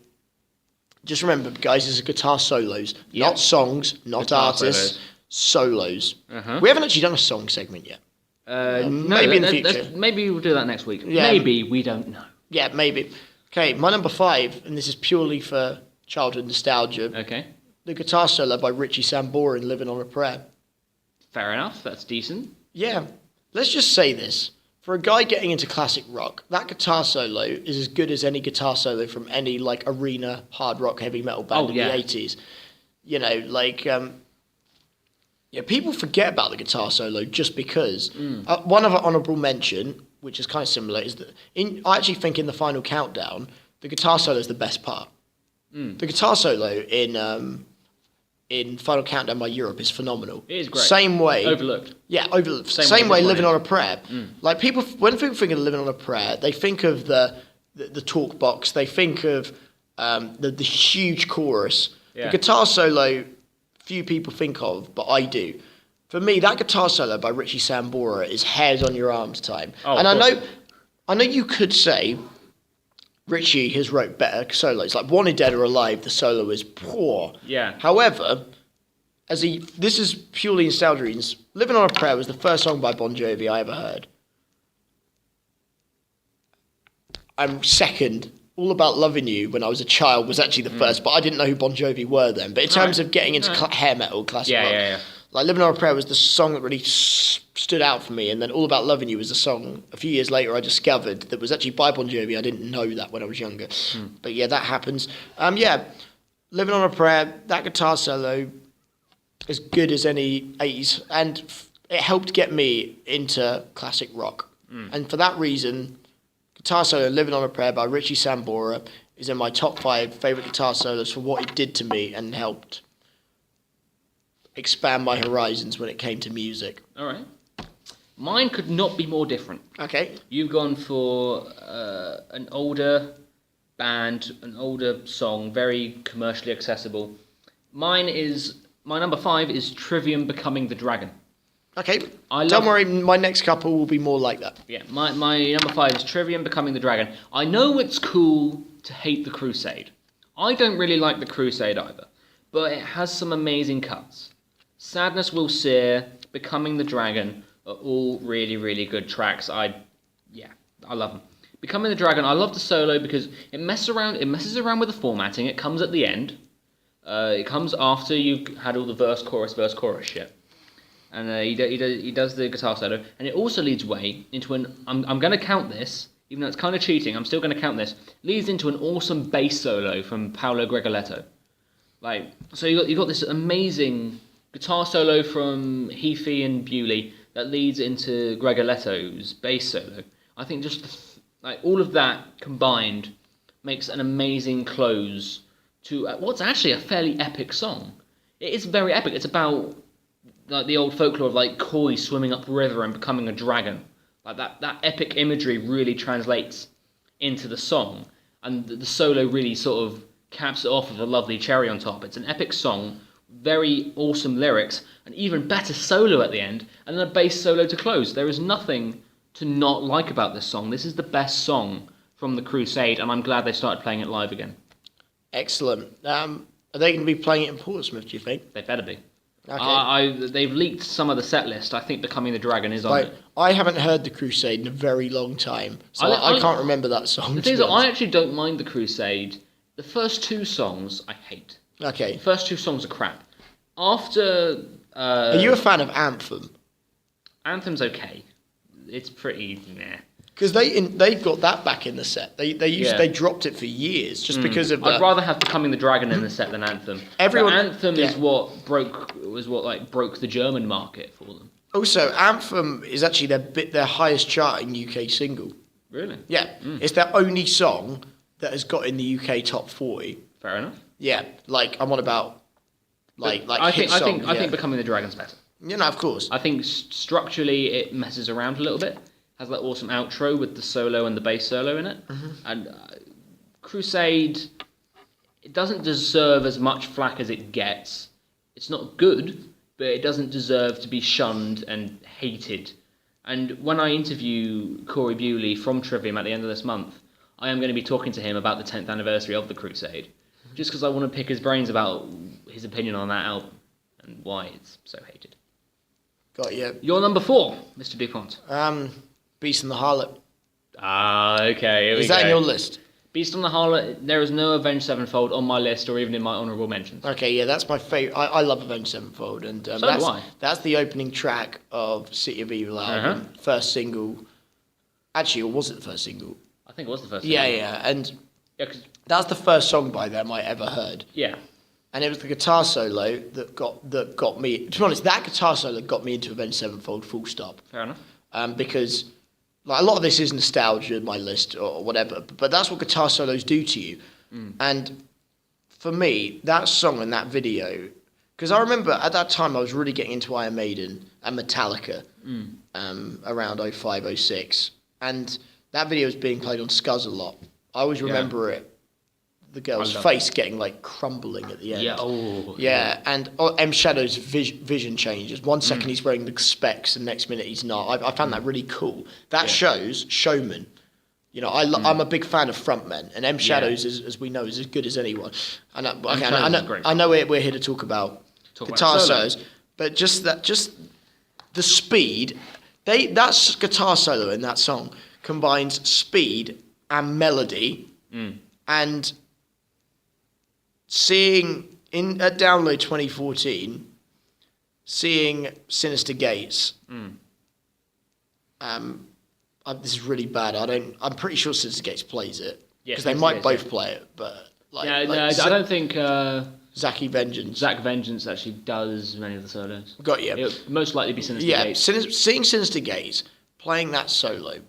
just remember, guys, is guitar solos. Yep. Not songs, not guitar artists, solos. Uh-huh. We haven't actually done a song segment yet. Maybe in the future. Maybe we'll do that next week. Yeah. Maybe, we don't know. Yeah, maybe. Okay, my number 5, and this is purely for childhood nostalgia. Okay. The guitar solo by Richie Sambora in Living on a Prayer. Fair enough, that's decent. Yeah. Let's just say this. For a guy getting into classic rock, that guitar solo is as good as any guitar solo from any arena hard rock heavy metal band in the 80s. People forget about the guitar solo just because. One other honourable mention, which is kind of similar, is that I actually think in the final countdown, the guitar solo is the best part. The guitar solo in Final Countdown by Europe is phenomenal. It is great. Same way. Overlooked. Yeah, overlooked. Same way Living on a Prayer. When people think of Living on a Prayer, they think of the talk box. They think of the huge chorus. Yeah. The guitar solo, few people think of, but I do. For me, that guitar solo by Richie Sambora is hairs on your arms time. Oh, and I know you could say Richie has wrote better solos. Like Wanted Dead or Alive, the solo is poor. Yeah. However, this is purely nostalgia reasons. Living on a Prayer was the first song by Bon Jovi I ever heard. Second, All About Loving You, when I was a child, was actually the first, but I didn't know who Bon Jovi were then. But in terms of getting into hair metal, classic rock, Living on a Prayer was the song that really stood out for me, and then All About Loving You was the song a few years later I discovered that was actually by Bon Jovi. I didn't know that when I was younger. But yeah, that happens. Living on a Prayer, that guitar solo, as good as any 80s, and it helped get me into classic rock. And for that reason, guitar solo Living on a Prayer by Richie Sambora is in my top 5 favourite guitar solos for what it did to me and helped expand my horizons when it came to music. All right. Mine could not be more different. Okay. You've gone for an older band, an older song, very commercially accessible. My number 5 is Trivium Becoming the Dragon. Okay. Don't worry, my next couple will be more like that. Yeah, my number 5 is Trivium Becoming the Dragon. I know it's cool to hate the Crusade. I don't really like the Crusade either, but it has some amazing cuts. Sadness Will Sear, Becoming the Dragon are all really, really good tracks. I love them. Becoming the Dragon, I love the solo because it messes around with the formatting. It comes at the end. It comes after you've had all the verse, chorus shit. And he does the guitar solo. And it also leads way into I'm going to count this, even though it's kind of cheating, I'm still going to count this, leads into an awesome bass solo from Paolo Gregoletto. So you got this amazing guitar solo from Heafy and Bewley that leads into Gregoletto's bass solo. I think just all of that combined makes an amazing close to what's actually a fairly epic song. It is very epic. It's about the old folklore of koi swimming up the river and becoming a dragon. That epic imagery really translates into the song, and the solo really sort of caps it off with a lovely cherry on top. It's an epic song, very awesome lyrics, an even better solo at the end, and then a bass solo to close. There is nothing to not like about this song. This is the best song from the Crusade, and I'm glad they started playing it live again. Excellent. Are they going to be playing it in Portsmouth, do you think? They better be. Okay. They've leaked some of the set list. I think Becoming the Dragon is on it. I haven't heard the Crusade in a very long time, so I can't remember that song. The thing is, I actually don't mind the Crusade. The first 2 songs I hate. Okay. The first 2 songs are crap. After... Are you a fan of Anthem? Anthem's okay. It's pretty... nah. Because they've got that back in the set. They dropped it for years just because of. I'd rather have Becoming the Dragon in the set than Anthem. Anthem is what broke the German market for them. Also, Anthem is actually their highest charting UK single. Really? Yeah, it's their only song that has got in the UK top 40. Fair enough. Yeah, like I'm on about I think Becoming the Dragon's better. You know, of course. I think structurally it messes around a little bit. Has that awesome outro with the solo and the bass solo in it. Mm-hmm. And Crusade, it doesn't deserve as much flack as it gets. It's not good, but it doesn't deserve to be shunned and hated. And when I interview Corey Bewley from Trivium at the end of this month, I am going to be talking to him about the 10th anniversary of the Crusade, just because I want to pick his brains about his opinion on that album and why it's so hated. Got you. Your number 4, Mr. DuPont. Beast and the Harlot. Ah, okay. Is that in your list? Beast on the Harlot. There is no Avenged Sevenfold on my list or even in my honourable mentions. Okay, yeah, that's my favourite. I love Avenged Sevenfold, and so do I. That's the opening track of City of Evil album, first single. Actually, or was it the first single? I think it was the first single. Yeah, and that's the first song by them I ever heard. Yeah. And it was the guitar solo that got me. To be honest, that guitar solo got me into Avenged Sevenfold. Full stop. Fair enough. Because like a lot of this is nostalgia, my list or whatever, but that's what guitar solos do to you. And for me, that song and that video, because I remember at that time I was really getting into Iron Maiden and Metallica around 05, 06, and that video was being played on Scuzz a lot. I always remember the girl's face getting like crumbling at the end. Yeah, and M Shadow's vision changes. 1 second he's wearing the specs, and next minute he's not. I found that really cool. That shows showman. You know, I'm a big fan of frontmen, and M Shadows, as we know, is as good as anyone. I know we're here to talk about guitar solos, but just the speed. That guitar solo in that song combines speed and melody, and seeing at Download 2014, seeing Sinister Gates. This is really bad. I'm pretty sure Sinister Gates plays it because they might both play it, but I don't think Zach Vengeance actually does many of the solos. Got you. It would most likely be Sinister Gates. Seeing Sinister Gates playing that solo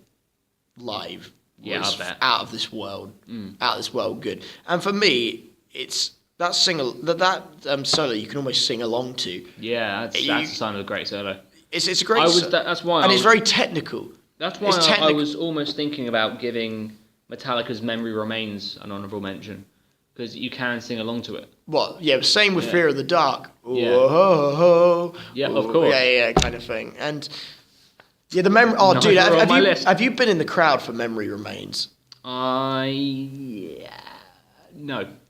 live was out of this world. Out of this world good. And for me, it's that solo you can almost sing along to. Yeah, that's a sign of a great solo. It's a great solo. That's why. And it's very technical. That's why I was almost thinking about giving Metallica's Memory Remains an honourable mention, because you can sing along to it. What? Yeah, same with Fear of the Dark. Yeah, of course. Yeah, kind of thing. And yeah, the memory. Oh, dude, have you been in the crowd for Memory Remains? No.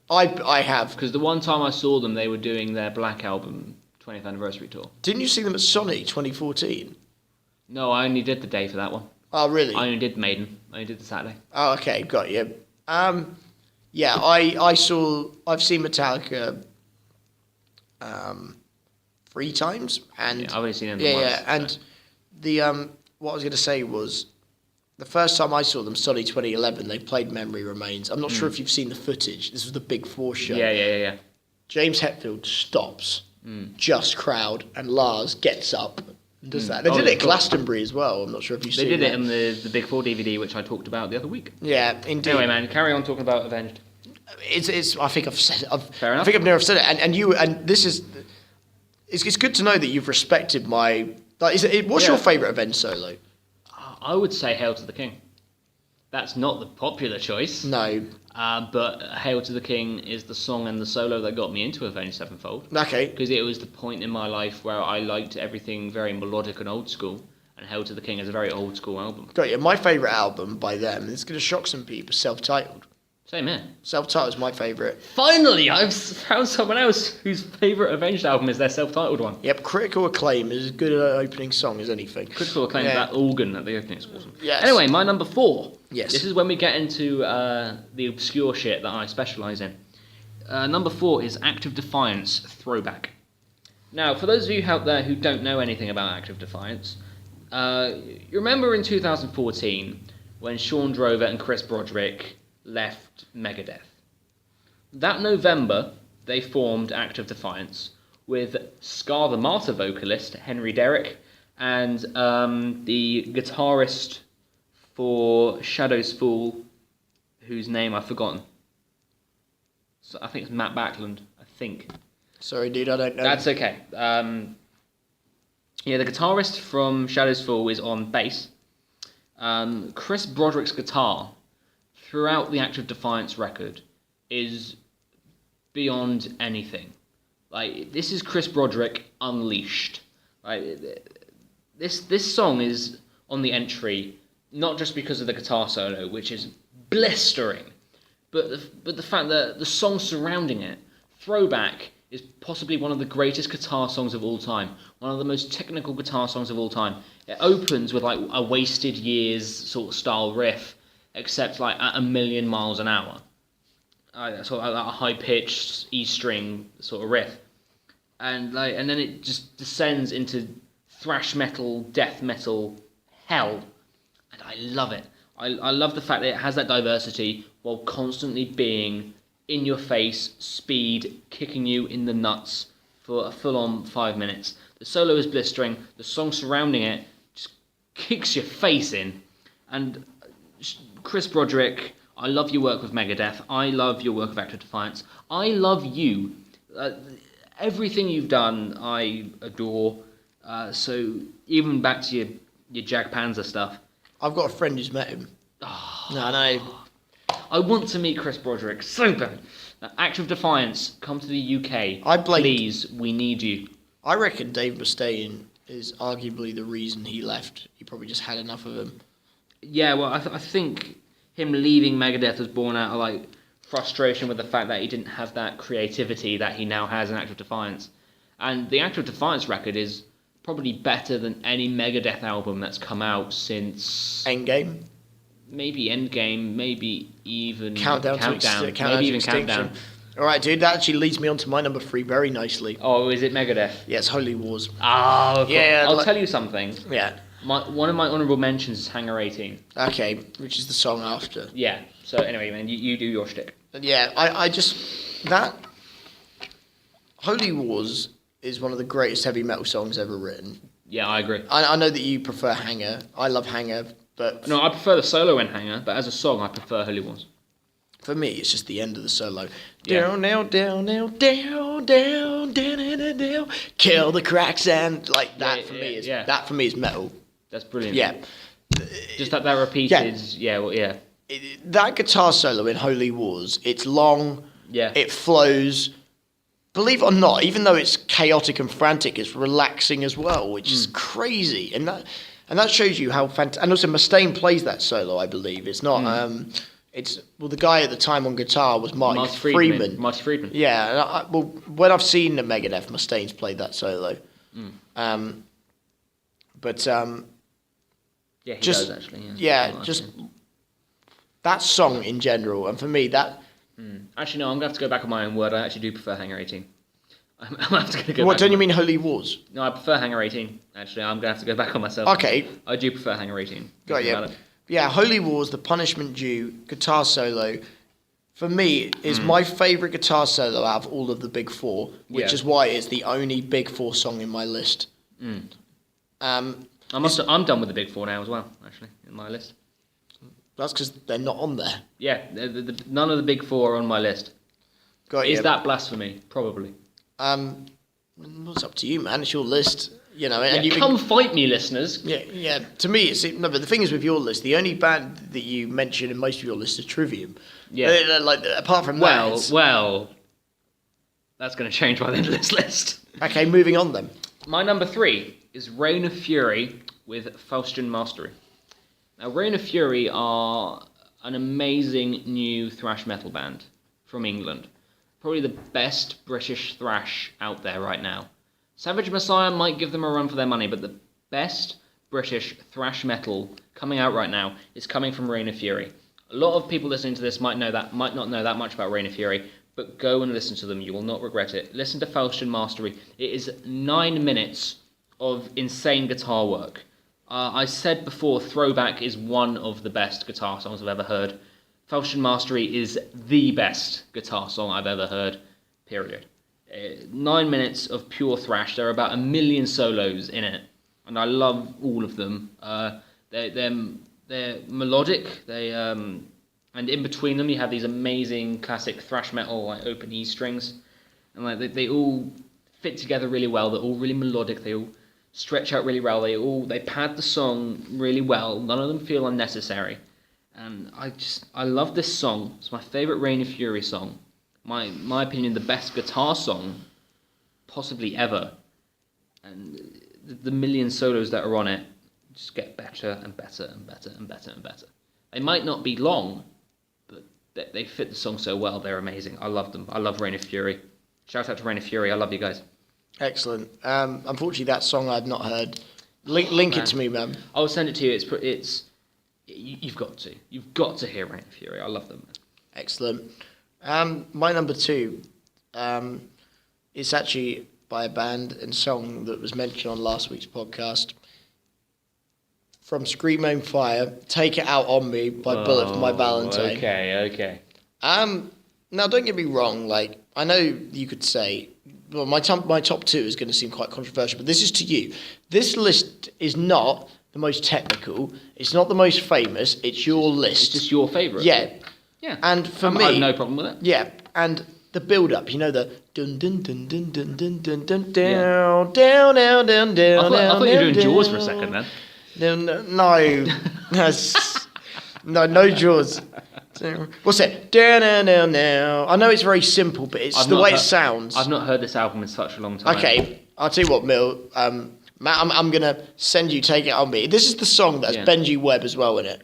I have. Because the one time I saw them, they were doing their Black Album 20th anniversary tour. Didn't you see them at Sonic 2014? No, I only did the day for that one. Oh, really? I only did Maiden. I only did the Saturday. Oh, okay, got you. Yeah, I've seen Metallica 3 times, and I've only seen them once. Yeah, and the what I was going to say was the first time I saw them, Sonic 2011, they played Memory Remains. I'm not sure if you've seen the footage. This was the Big 4 show. Yeah. James Hetfield stops, just crowd, and Lars gets up and does that. They did it at Glastonbury as well. I'm not sure if you've seen it. They did it in the Big 4 DVD, which I talked about the other week. Yeah, indeed. Anyway, man, carry on talking about Avenged. It's. I think I've said it. Fair enough. I think I've never said it. And this is. It's good to know that you've respected my. What's your favourite Avenged solo? I would say Hail to the King. That's not the popular choice. No. But Hail to the King is the song and the solo that got me into Avenged Sevenfold. Okay. Because it was the point in my life where I liked everything very melodic and old school. And Hail to the King is a very old school album. Got you. My favourite album by them, it's going to shock some people, Self-Titled. Same here. Self-Titled is my favourite. Finally, I've found someone else whose favourite Avenged album is their self-titled one. Yep, Critical Acclaim is as good an opening song as anything. Critical Acclaim, that organ at the opening is awesome. Yes. Anyway, my number 4. Yes. This is when we get into the obscure shit that I specialise in. Number 4 is Active Defiance Throwback. Now, for those of you out there who don't know anything about Active Defiance, you remember in 2014 when Sean Drover and Chris Broderick left Megadeth. That November, they formed Act of Defiance with Scar the Martyr vocalist Henry Derrick and the guitarist for Shadows Fall, whose name I've forgotten. So I think it's Matt Backlund, I think. Sorry, dude, I don't know. That's okay. The guitarist from Shadows Fall is on bass. Chris Broderick's guitar throughout the Act of Defiance record is beyond anything. Like, this is Chris Broderick unleashed. Like, this song is on the entry not just because of the guitar solo, which is blistering, but the fact that the song surrounding it, Throwback, is possibly one of the greatest guitar songs of all time, one of the most technical guitar songs of all time. It opens with like a Wasted Years sort of style riff, except like at 1,000,000 miles an hour. Sort of like a high pitched E string sort of riff, and then it just descends into thrash metal, death metal, hell, and I love it. I love the fact that it has that diversity while constantly being in your face, speed, kicking you in the nuts for a full-on 5 minutes. The solo is blistering, the song surrounding it just kicks your face in. And Chris Broderick, I love your work with Megadeth, I love your work with Act of Defiance, I love you. Everything you've done, I adore. So even back to your Jag Panzer stuff. I've got a friend who's met him. Oh, No. I want to meet Chris Broderick so bad. Act of Defiance, come to the UK. Please, we need you. I reckon Dave Mustaine is arguably the reason he left. He probably just had enough of him. Yeah, well, I think him leaving Megadeth was born out of like frustration with the fact that he didn't have that creativity that he now has in Act of Defiance. And the Act of Defiance record is probably better than any Megadeth album that's come out since Endgame. Maybe Endgame, maybe even Countdown. Maybe even Countdown. All right, dude, that actually leads me on to my number 3 very nicely. Oh, is it Megadeth? Yes, Holy Wars. Oh, yeah. I'll tell you something. Yeah. One of my honourable mentions is Hangar 18. Okay, which is the song after. Yeah. So anyway, man, you do your shtick. Yeah, I just that Holy Wars is one of the greatest heavy metal songs ever written. Yeah, I agree. I know that you prefer Hangar. I love Hangar. But no, I prefer the solo in Hangar, but as a song, I prefer Holy Wars. For me, it's just the end of the solo. Yeah. Down, down, down, down, down, down, down, down, kill the cracks and like that. That for me is metal. That's brilliant. Yeah. Just that repeated. Yeah. That guitar solo in Holy Wars, it's long. Yeah. It flows. Believe it or not, even though it's chaotic and frantic, it's relaxing as well, which is crazy. And that shows you how fantastic. And also, Mustaine plays that solo, I believe. It's not. The guy at the time on guitar was Marty Friedman. Marty Friedman. Yeah. When I've seen the Megadeth, Mustaine's played that solo. Yeah, he does actually. Yeah, just that song in general, and for me that. Actually, no, I'm gonna have to go back on my own word. I actually do prefer Hangar 18. I'm have to go What back don't you mean Holy Wars? No, I prefer Hangar 18. Actually, I'm gonna have to go back on myself. Okay. I do prefer Hangar 18. Got you. Yeah, Holy Wars, the Punishment Due guitar solo, for me is my favourite guitar solo out of all of the Big Four, which is why it's the only Big Four song in my list. I'm done with the Big Four now as well. Actually, in my list. That's because they're not on there. Yeah, none of the Big Four are on my list. Got you. Is that blasphemy? Probably. It's up to you, man. It's your list, you know. And come fight me, listeners. Yeah. To me, but the thing is with your list, the only band that you mention in most of your list is Trivium. Yeah. Apart from that. Well, that's going to change by the end of this list. Okay, moving on then. My number 3 is Reign of Fury with Faustian Mastery. Now, Reign of Fury are an amazing new thrash metal band from England. Probably the best British thrash out there right now. Savage Messiah might give them a run for their money, but the best British thrash metal coming out right now is coming from Reign of Fury. A lot of people listening to this might not know that much about Reign of Fury, but go and listen to them. You will not regret it. Listen to Faustian Mastery. It is 9 minutes of insane guitar work. I said before, Throwback is one of the best guitar songs I've ever heard. Falchion Mastery is the best guitar song I've ever heard, period. 9 minutes of pure thrash. There are about 1 million solos in it, and I love all of them. They're melodic, and in between them you have these amazing classic thrash metal like open E strings, and like they all fit together really well. They're all really melodic. They all stretch out really well. They pad the song really well. None of them feel unnecessary. And I love this song. It's my favourite Reign of Fury song. My opinion, the best guitar song possibly ever. And the million solos that are on it just get better and better and better and better and better. They might not be long, but they fit the song so well. They're amazing. I love them. I love Reign of Fury. Shout out to Reign of Fury. I love you guys. Excellent. Unfortunately, that song I've not heard. Link it to me, man. I'll send it to you. You've got to hear Reign of Fury. I love them. Excellent. My number 2 is actually by a band and song that was mentioned on last week's podcast. From Scream Own Fire, Take It Out On Me by Bullet for My Valentine. Okay. Now, don't get me wrong. Like, I know you could say, well, my top 2 is going to seem quite controversial, but this is to you. This list is not the most technical. It's not the most famous. It's your list. It's just your favourite. Yeah. Yeah. And for me, I have no problem with it. Yeah. And the build-up, you know, the dun dun dun dun dun dun dun dun down down down down down. I thought you were doing Jaws for a second then. No. No Jaws. What's it? Down, down, down, down. I know it's very simple, but it's the way it sounds. I've not heard this album in such a long time. Okay, I'll tell you what, Mill. Matt, I'm going to send you Take It On Me. This is the song that has Benji Webb as well in it.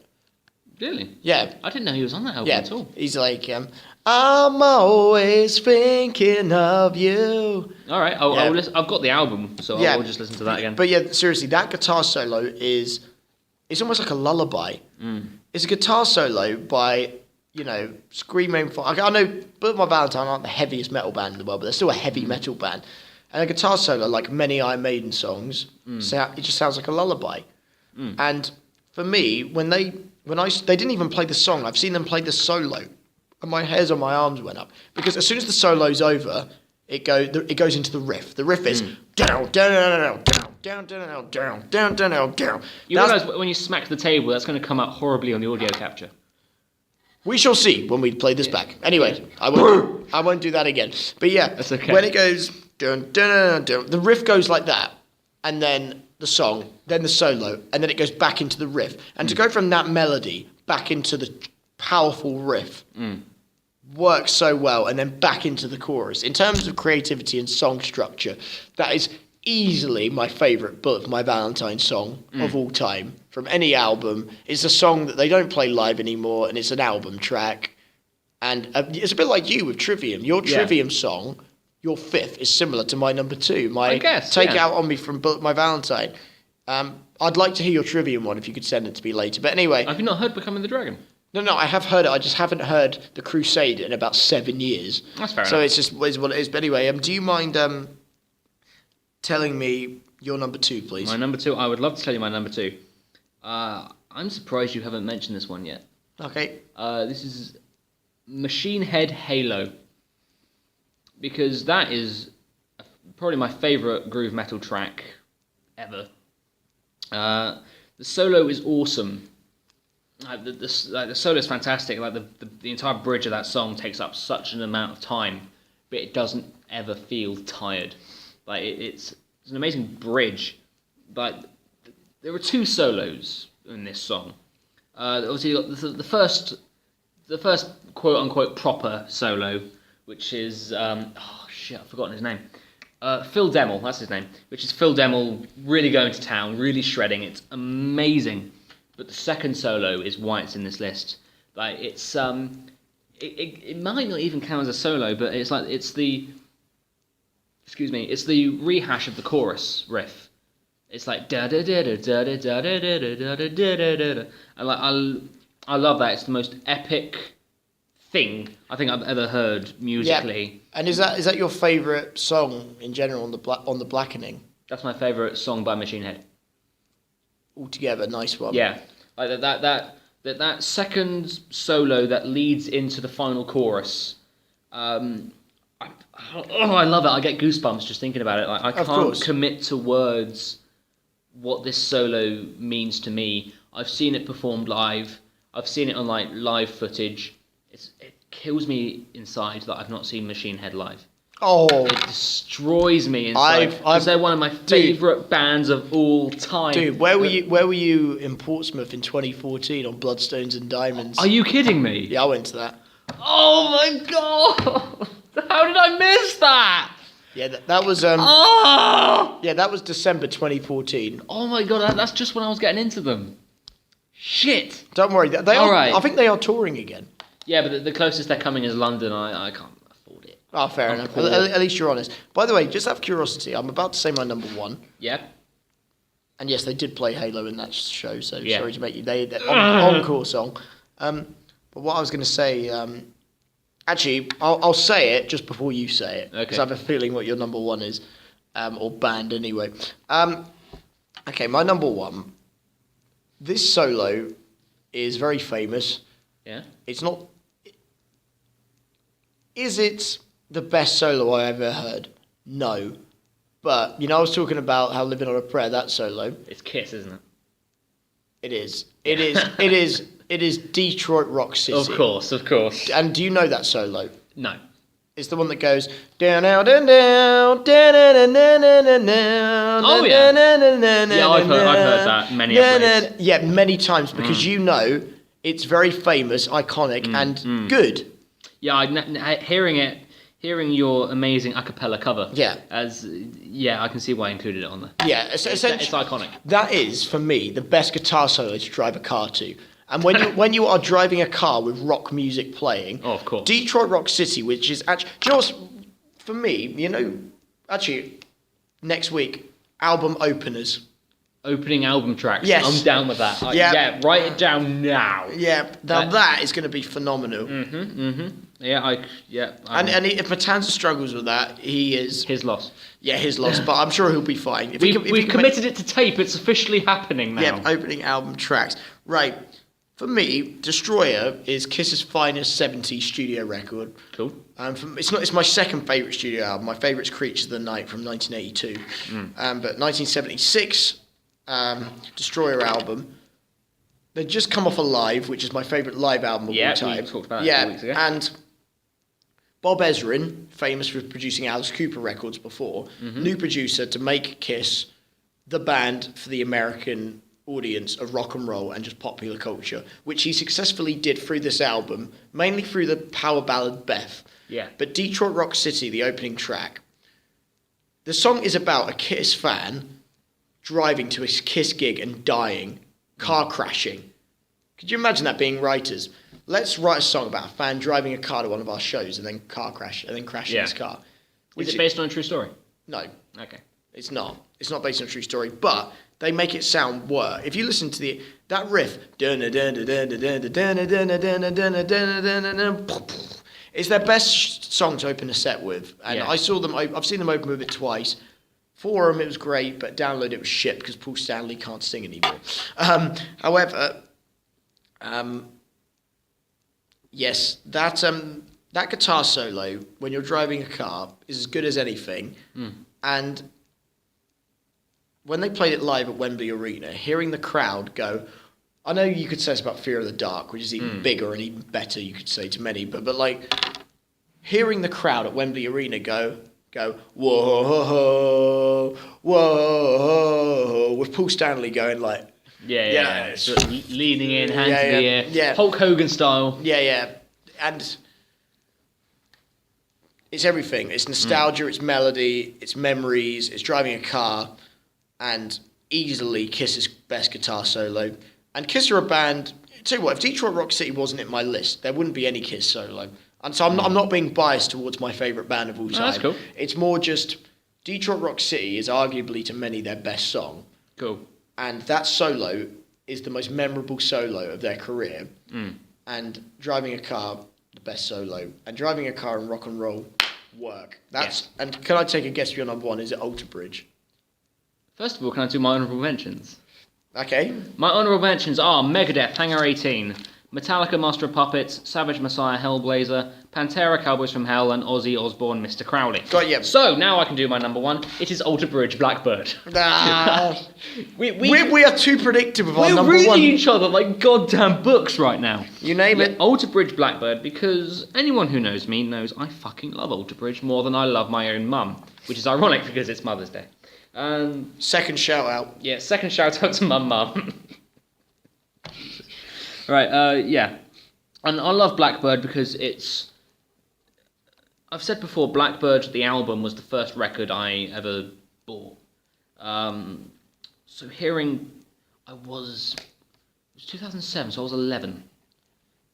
Really? Yeah. I didn't know he was on that album at all. He's like, I'm always thinking of you. All right, I've got the album, so I'll just listen to that again. But yeah, seriously, that guitar solo it's almost like a lullaby. It's a guitar solo by, Scream Own Fire. I know Bullet for My Valentine aren't the heaviest metal band in the world, but they're still a heavy metal band. And a guitar solo, like many Iron Maiden songs, it just sounds like a lullaby. And for me, they didn't even play the song. I've seen them play the solo, and my hairs on my arms went up because as soon as the solo's over, it goes into the riff. The riff is down, down, down, down, down, down, down, down, down, down. You realise when you smack the table, that's going to come out horribly on the audio capture. We shall see when we play this back. Anyway, I won't do that again. But yeah, that's okay. When it goes dun, dun, dun, dun, the riff goes like that, and then the song, then the solo, and then it goes back into the riff. And to go from that melody back into the powerful riff works so well, and then back into the chorus. In terms of creativity and song structure, that is easily my favourite Bullet for My Valentine song of all time from any album. It's a song that they don't play live anymore, and it's an album track. And it's a bit like you with Trivium. Your Trivium song, your 5th, is similar to my number 2. Take It Out On Me from Bullet for My Valentine. I'd like to hear your Trivium one if you could send it to me later. But anyway, have you not heard Becoming the Dragon? No, I have heard it. I just haven't heard The Crusade in about 7 years. That's fair enough. So it's what it is. But anyway, do you mind telling me your number 2, please? My number 2, I would love to tell you my number 2. I'm surprised you haven't mentioned this one yet. Okay. This is Machine Head Halo. Because that is probably my favourite groove metal track ever. The solo is awesome. The solo is fantastic. Like the entire bridge of that song takes up such an amount of time, but it doesn't ever feel tired. Like it's an amazing bridge. Like there are 2 solos in this song. Obviously, you got the first quote unquote proper solo, which is I've forgotten his name. Phil Demmel, that's his name. Which is Phil Demmel really going to town, really shredding. It's amazing. But the second solo is why it's in this list. Like it's it might not even count as a solo, but it's the rehash of the chorus riff. It's like da da da da da da da da da da da da da da, and like I love that. It's the most epic thing I think I've ever heard musically. Yeah. And is that your favourite song in general on the Blackening? That's my favourite song by Machine Head. altogether. Nice one. Yeah, like that second solo that leads into the final chorus. I love it. I get goosebumps just thinking about it. Like, I can't commit to words what this solo means to me. I've seen it performed live. I've seen it on like live footage. It kills me inside that I've not seen Machine Head live. Oh, it destroys me inside. Because they're one of my favourite bands of all time. Dude, where were you in Portsmouth in 2014 on Bloodstones and Diamonds? Are you kidding me? Yeah, I went to that. Oh my god! How did I miss that? Yeah, that was yeah, that was December 2014. Oh my god, that's just when I was getting into them. Shit. Don't worry, they All are. right. I think they are touring again. Yeah, but the closest they're coming is London. I can't afford it. Oh, fair enough. At least you're honest. By the way, just out of curiosity, I'm about to say my number one. Yeah. And yes, they did play Halo in that show, so sorry to make you... They encore song. But what I was going to say... actually, I'll say it just before you say it. Because I have a feeling what your number one is. Or band, anyway. Okay, my number one. This solo is very famous. Yeah. It's not... Is it the best solo I ever heard? No. But, I was talking about how Living on a Prayer, that solo. It's Kiss, isn't it? It is. It is Detroit Rock City. Of course. And do you know that solo? No. It's the one that goes down, down, down, down, down, down, down. Oh yeah. Yeah, I've heard that many times. Yeah, many times because it's very famous, iconic, and good. Yeah, hearing your amazing a cappella cover. Yeah. I can see why I included it on there. Yeah, it's iconic. That is for me the best guitar solo to drive a car to. And when you are driving a car with rock music playing, of course, Detroit Rock City, which is actually, do you know what's, for me, actually, next week, album openers. Opening album tracks. Yes. I'm down with that. Yeah, write it down now. Yeah, now that is going to be phenomenal. Yeah, and if Matanza struggles with that, he is... His loss. Yeah, his loss, but I'm sure he'll be fine. We've committed it to tape. It's officially happening now. Yeah, opening album tracks. Right. For me, Destroyer is Kiss's finest 70s studio record. Cool. It's my second favourite studio album. My favourite's Creatures of the Night from 1982. But 1976 Destroyer album. They'd just come off Alive, which is my favourite live album of all time. We talked about that 2 weeks ago. And Bob Ezrin, famous for producing Alice Cooper records before, new producer to make Kiss the band for the American audience of rock and roll and just popular culture, which he successfully did through this album, mainly through the power ballad Beth. Yeah. But Detroit Rock City, the opening track, the song is about a Kiss fan driving to a Kiss gig and dying, car crashing. Could you imagine that being writers? Let's write a song about a fan driving a car to one of our shows and then crashing his car. Is it based on a true story? No. Okay. It's not. It's not based on a true story, but they make it sound worse. If you listen to that riff, it's their best song to open a set with. And I've seen them open with it twice. For them, it was great, but download it was shit because Paul Stanley can't sing anymore. However, yes, that guitar solo when you're driving a car is as good as anything, and when they played it live at Wembley Arena, hearing the crowd go, I know you could say it's about Fear of the Dark, which is even bigger and even better, you could say to many, but like hearing the crowd at Wembley Arena go, whoa, whoa, with Paul Stanley going like, sort of leaning in, hands in the air, Hulk Hogan style. And it's everything. It's nostalgia, it's melody, it's memories, it's driving a car, and easily Kiss's best guitar solo. And Kiss are a band, tell you what, if Detroit Rock City wasn't in my list, there wouldn't be any Kiss solo. And so I'm not being biased towards my favourite band of all time. That's cool. It's more just Detroit Rock City is arguably to many their best song. Cool. And that solo is the most memorable solo of their career. And driving a car, the best solo. And driving a car and rock and roll work. And can I take a guess for your number one? Is it Alter Bridge? First of all, can I do my honourable mentions? Okay. My honourable mentions are Megadeth, Hangar 18, Metallica, Master of Puppets, Savage Messiah, Hellblazer, Pantera, Cowboys from Hell, and Ozzy Osbourne, Mr. Crowley. Got you. So, now I can do my number one. It is Alter Bridge, Blackbird. We are too predictive of our number We're one. reading each other like goddamn books right now. You name it. Alter Bridge, Blackbird, because anyone who knows me knows I fucking love Alter Bridge more than I love my own mum, which is ironic because it's Mother's Day. Second shout out. Yeah, second shout out to my mum. Right, yeah. And I love Blackbird because it's... I've said before, Blackbird, the album, was the first record I ever bought. So hearing... It was 2007, so I was 11.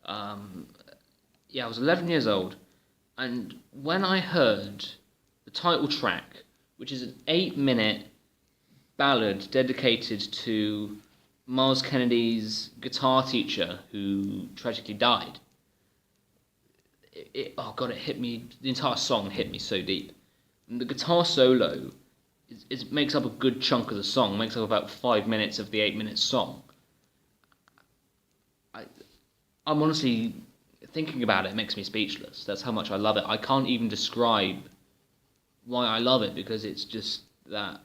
I was 11 years old. And when I heard the title track, which is an 8-minute ballad dedicated to Miles Kennedy's guitar teacher who tragically died. It hit me. The entire song hit me so deep. And the guitar solo makes up a good chunk of the song, makes up about 5 minutes of the 8-minute song. I'm honestly, thinking about it makes me speechless. That's how much I love it. I can't even describe why I love it, because it's just that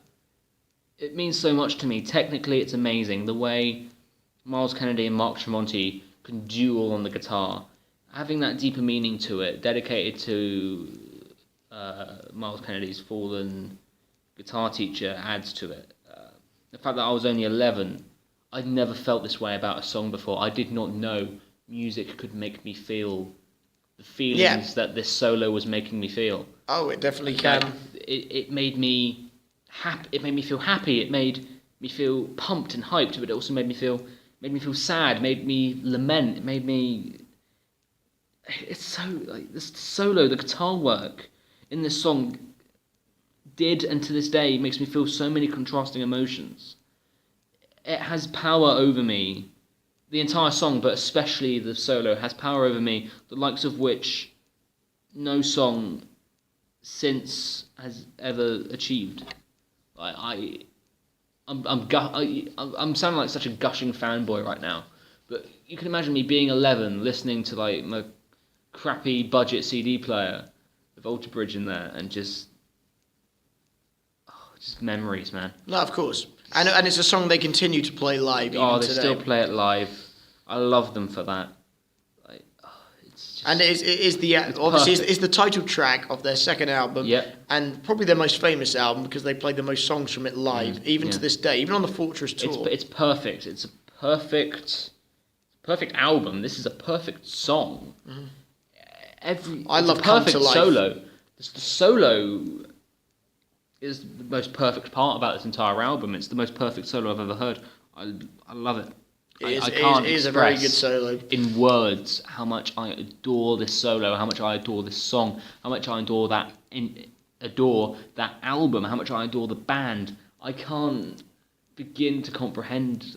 it means so much to me. Technically, it's amazing. The way Miles Kennedy and Mark Tremonti can duel on the guitar, having that deeper meaning to it, dedicated to Miles Kennedy's fallen guitar teacher, adds to it. The fact that I was only 11, I'd never felt this way about a song before. I did not know music could make me feel the feelings that this solo was making me feel. Oh, it definitely can. It made me happy. It made me feel happy. It made me feel pumped and hyped, but it also made me feel sad. Made me lament. It made me. It's so like this solo, the guitar work in this song did, and to this day makes me feel so many contrasting emotions. It has power over me. The entire song, but especially the solo, has power over me, the likes of which no song since has ever achieved. I'm sounding like such a gushing fanboy right now, but you can imagine me being 11, listening to like my crappy budget CD player with Alter Bridge in there, and just memories, man. No, of course. And it's a song they continue to play live even they today. still play it live. I love them for that. It's just, and it is the title track of their second album, and probably their most famous album, because they played the most songs from it live, even to this day, even on the Fortress tour. It's perfect. It's a perfect album. This is a perfect song. Mm-hmm. I love perfect solo. The solo is the most perfect part about this entire album. It's the most perfect solo I've ever heard. I love it. I can't it is a very good solo. In words how much I adore this solo, how much I adore this song, how much I adore that album, how much I adore the band. I can't begin to comprehend.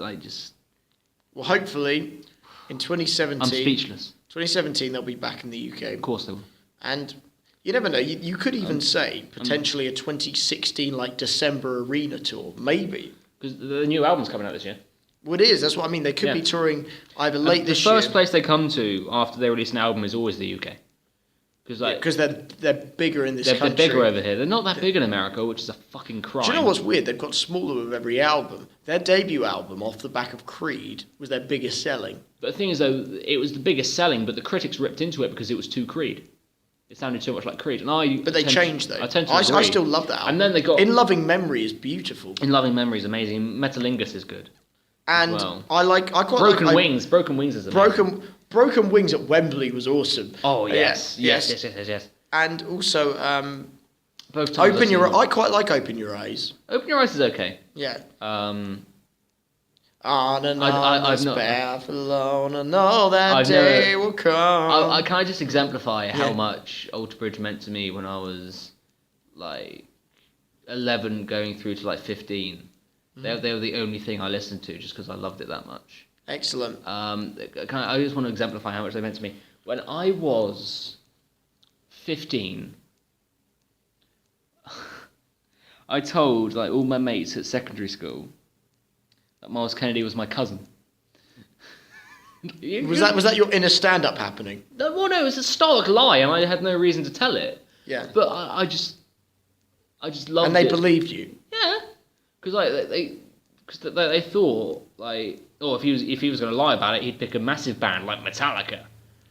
Well, hopefully, in 2017, I'm speechless. 2017, they'll be back in the UK. Of course they will. And you never know. You could even say potentially a 2016 December arena tour, maybe. Because the new album's coming out this year. Well, it is. That's what I mean. They could be touring either late this year. The first place they come to after they release an album is always the UK. Because they're bigger in this country. They're bigger over here. They're not that big in America, which is a fucking crime. Do you know what's weird? They've got smaller with every album. Their debut album, off the back of Creed, was their biggest selling. But the thing is, though, it was the biggest selling, but the critics ripped into it because it was too Creed. It sounded too much like Creed. But they changed, though. I still love that album. And then they got... In Loving Memory is beautiful. In Loving Memory is amazing. Metalingus is good. And well. Broken Wings. Broken Wings is amazing. Broken Wings at Wembley was awesome. Oh, yes. Yes. And also, Both I quite like Open Your Eyes. Open Your Eyes is okay. Yeah. On and on this path alone, I know that day will come. Can I just exemplify how much Alter Bridge meant to me when I was 11 going through to 15. They were the only thing I listened to just because I loved it that much. Excellent. I just want to exemplify how much they meant to me. When I was 15, I told all my mates at secondary school that Miles Kennedy was my cousin. Was that your inner stand-up happening? No, well, no, it was a stark lie, and I had no reason to tell it. Yeah. But I just loved it. And they believed you. Yeah, because they thought like, oh, if he was going to lie about it, he'd pick a massive band like Metallica.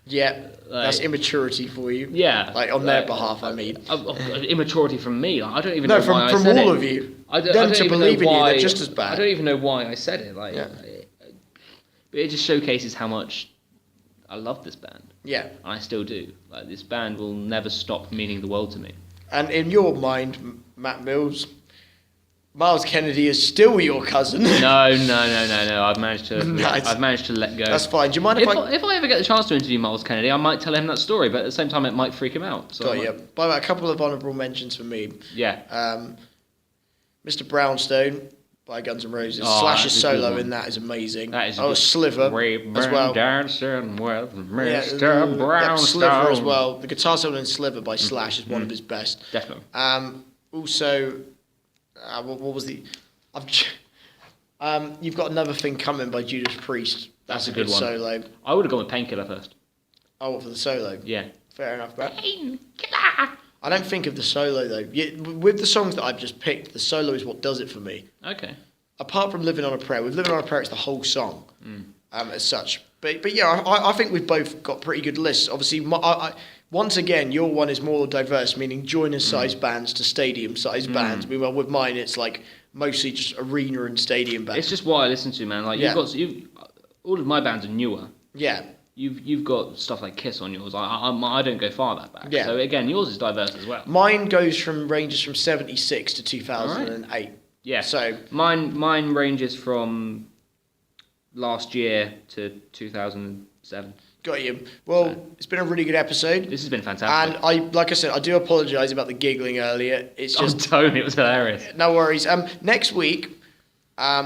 Yeah, that's immaturity for you. Yeah, like on their behalf, I mean. Immaturity from me. Like, I don't even know why I said it. No, from all of you. Them to believe in you, they're just as bad. I don't even know why I said it. Like, but it just showcases how much I love this band. Yeah, and I still do. Like, this band will never stop meaning the world to me. And in your mind, Matt Mills, Miles Kennedy is still your cousin. No. I've managed to let go. That's fine. Do you mind if I ever get the chance to interview Miles Kennedy, I might tell him that story, but at the same time, it might freak him out. So got you. By the way, a couple of honourable mentions for me. Yeah. Mr. Brownstone by Guns N' Roses. Slash's solo in that is amazing. That is Sliver as well. Dancing with Mr. Brownstone. Sliver as well. The guitar solo in Sliver by Slash is one of his best. Definitely. Also, what was the? You've got Another Thing Coming by Judas Priest. That's a good one. Solo. I would have gone with Painkiller first. Oh, what, for the solo? Yeah. Fair enough, bro. Painkiller. I don't think of the solo though. With the songs that I've just picked, the solo is what does it for me. Okay. Apart from Living on a Prayer, with Living on a Prayer, it's the whole song, as such. But yeah, I think we've both got pretty good lists. Obviously, once again, your one is more diverse, meaning joiner-sized bands to stadium-sized bands. Meanwhile, with mine, it's like mostly just arena and stadium bands. It's just what I listen to, man. Like all of my bands are newer. Yeah. You've got stuff like Kiss on yours. I don't go far that back. Yeah. So again, yours is diverse as well. Mine ranges from 76 to 2008. Right. Yeah. So mine ranges from last year to 2007. Got you. Well, it's been a really good episode. This has been fantastic. And like I said, I do apologise about the giggling earlier. It's just don't. It was hilarious. No worries. Next week,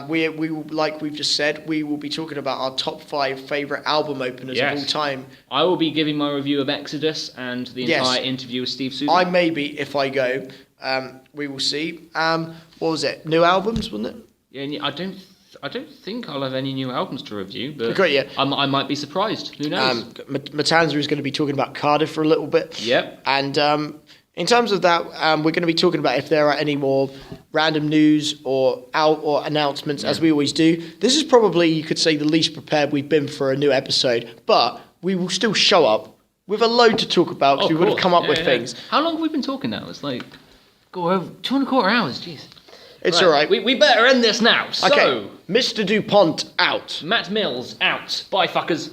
we will, like we've just said, we will be talking about our top 5 favourite album openers of all time. I will be giving my review of Exodus and the entire interview with Steve Susan. I may be if I go. We will see. What was it? New albums, wasn't it? Yeah, I don't think I'll have any new albums to review, but got you. I might be surprised. Who knows? Matanza is going to be talking about Cardiff for a little bit. Yep. And in terms of that, we're going to be talking about if there are any more random news or announcements, as we always do. This is probably, you could say, the least prepared we've been for a new episode, but we will still show up with a load to talk about because we would have come up with things. How long have we been talking now? It's like, go over 2.25 hours, jeez. It's all right. We better end this now. So, okay, Mr. DuPont out. Matt Mills out. Bye, fuckers.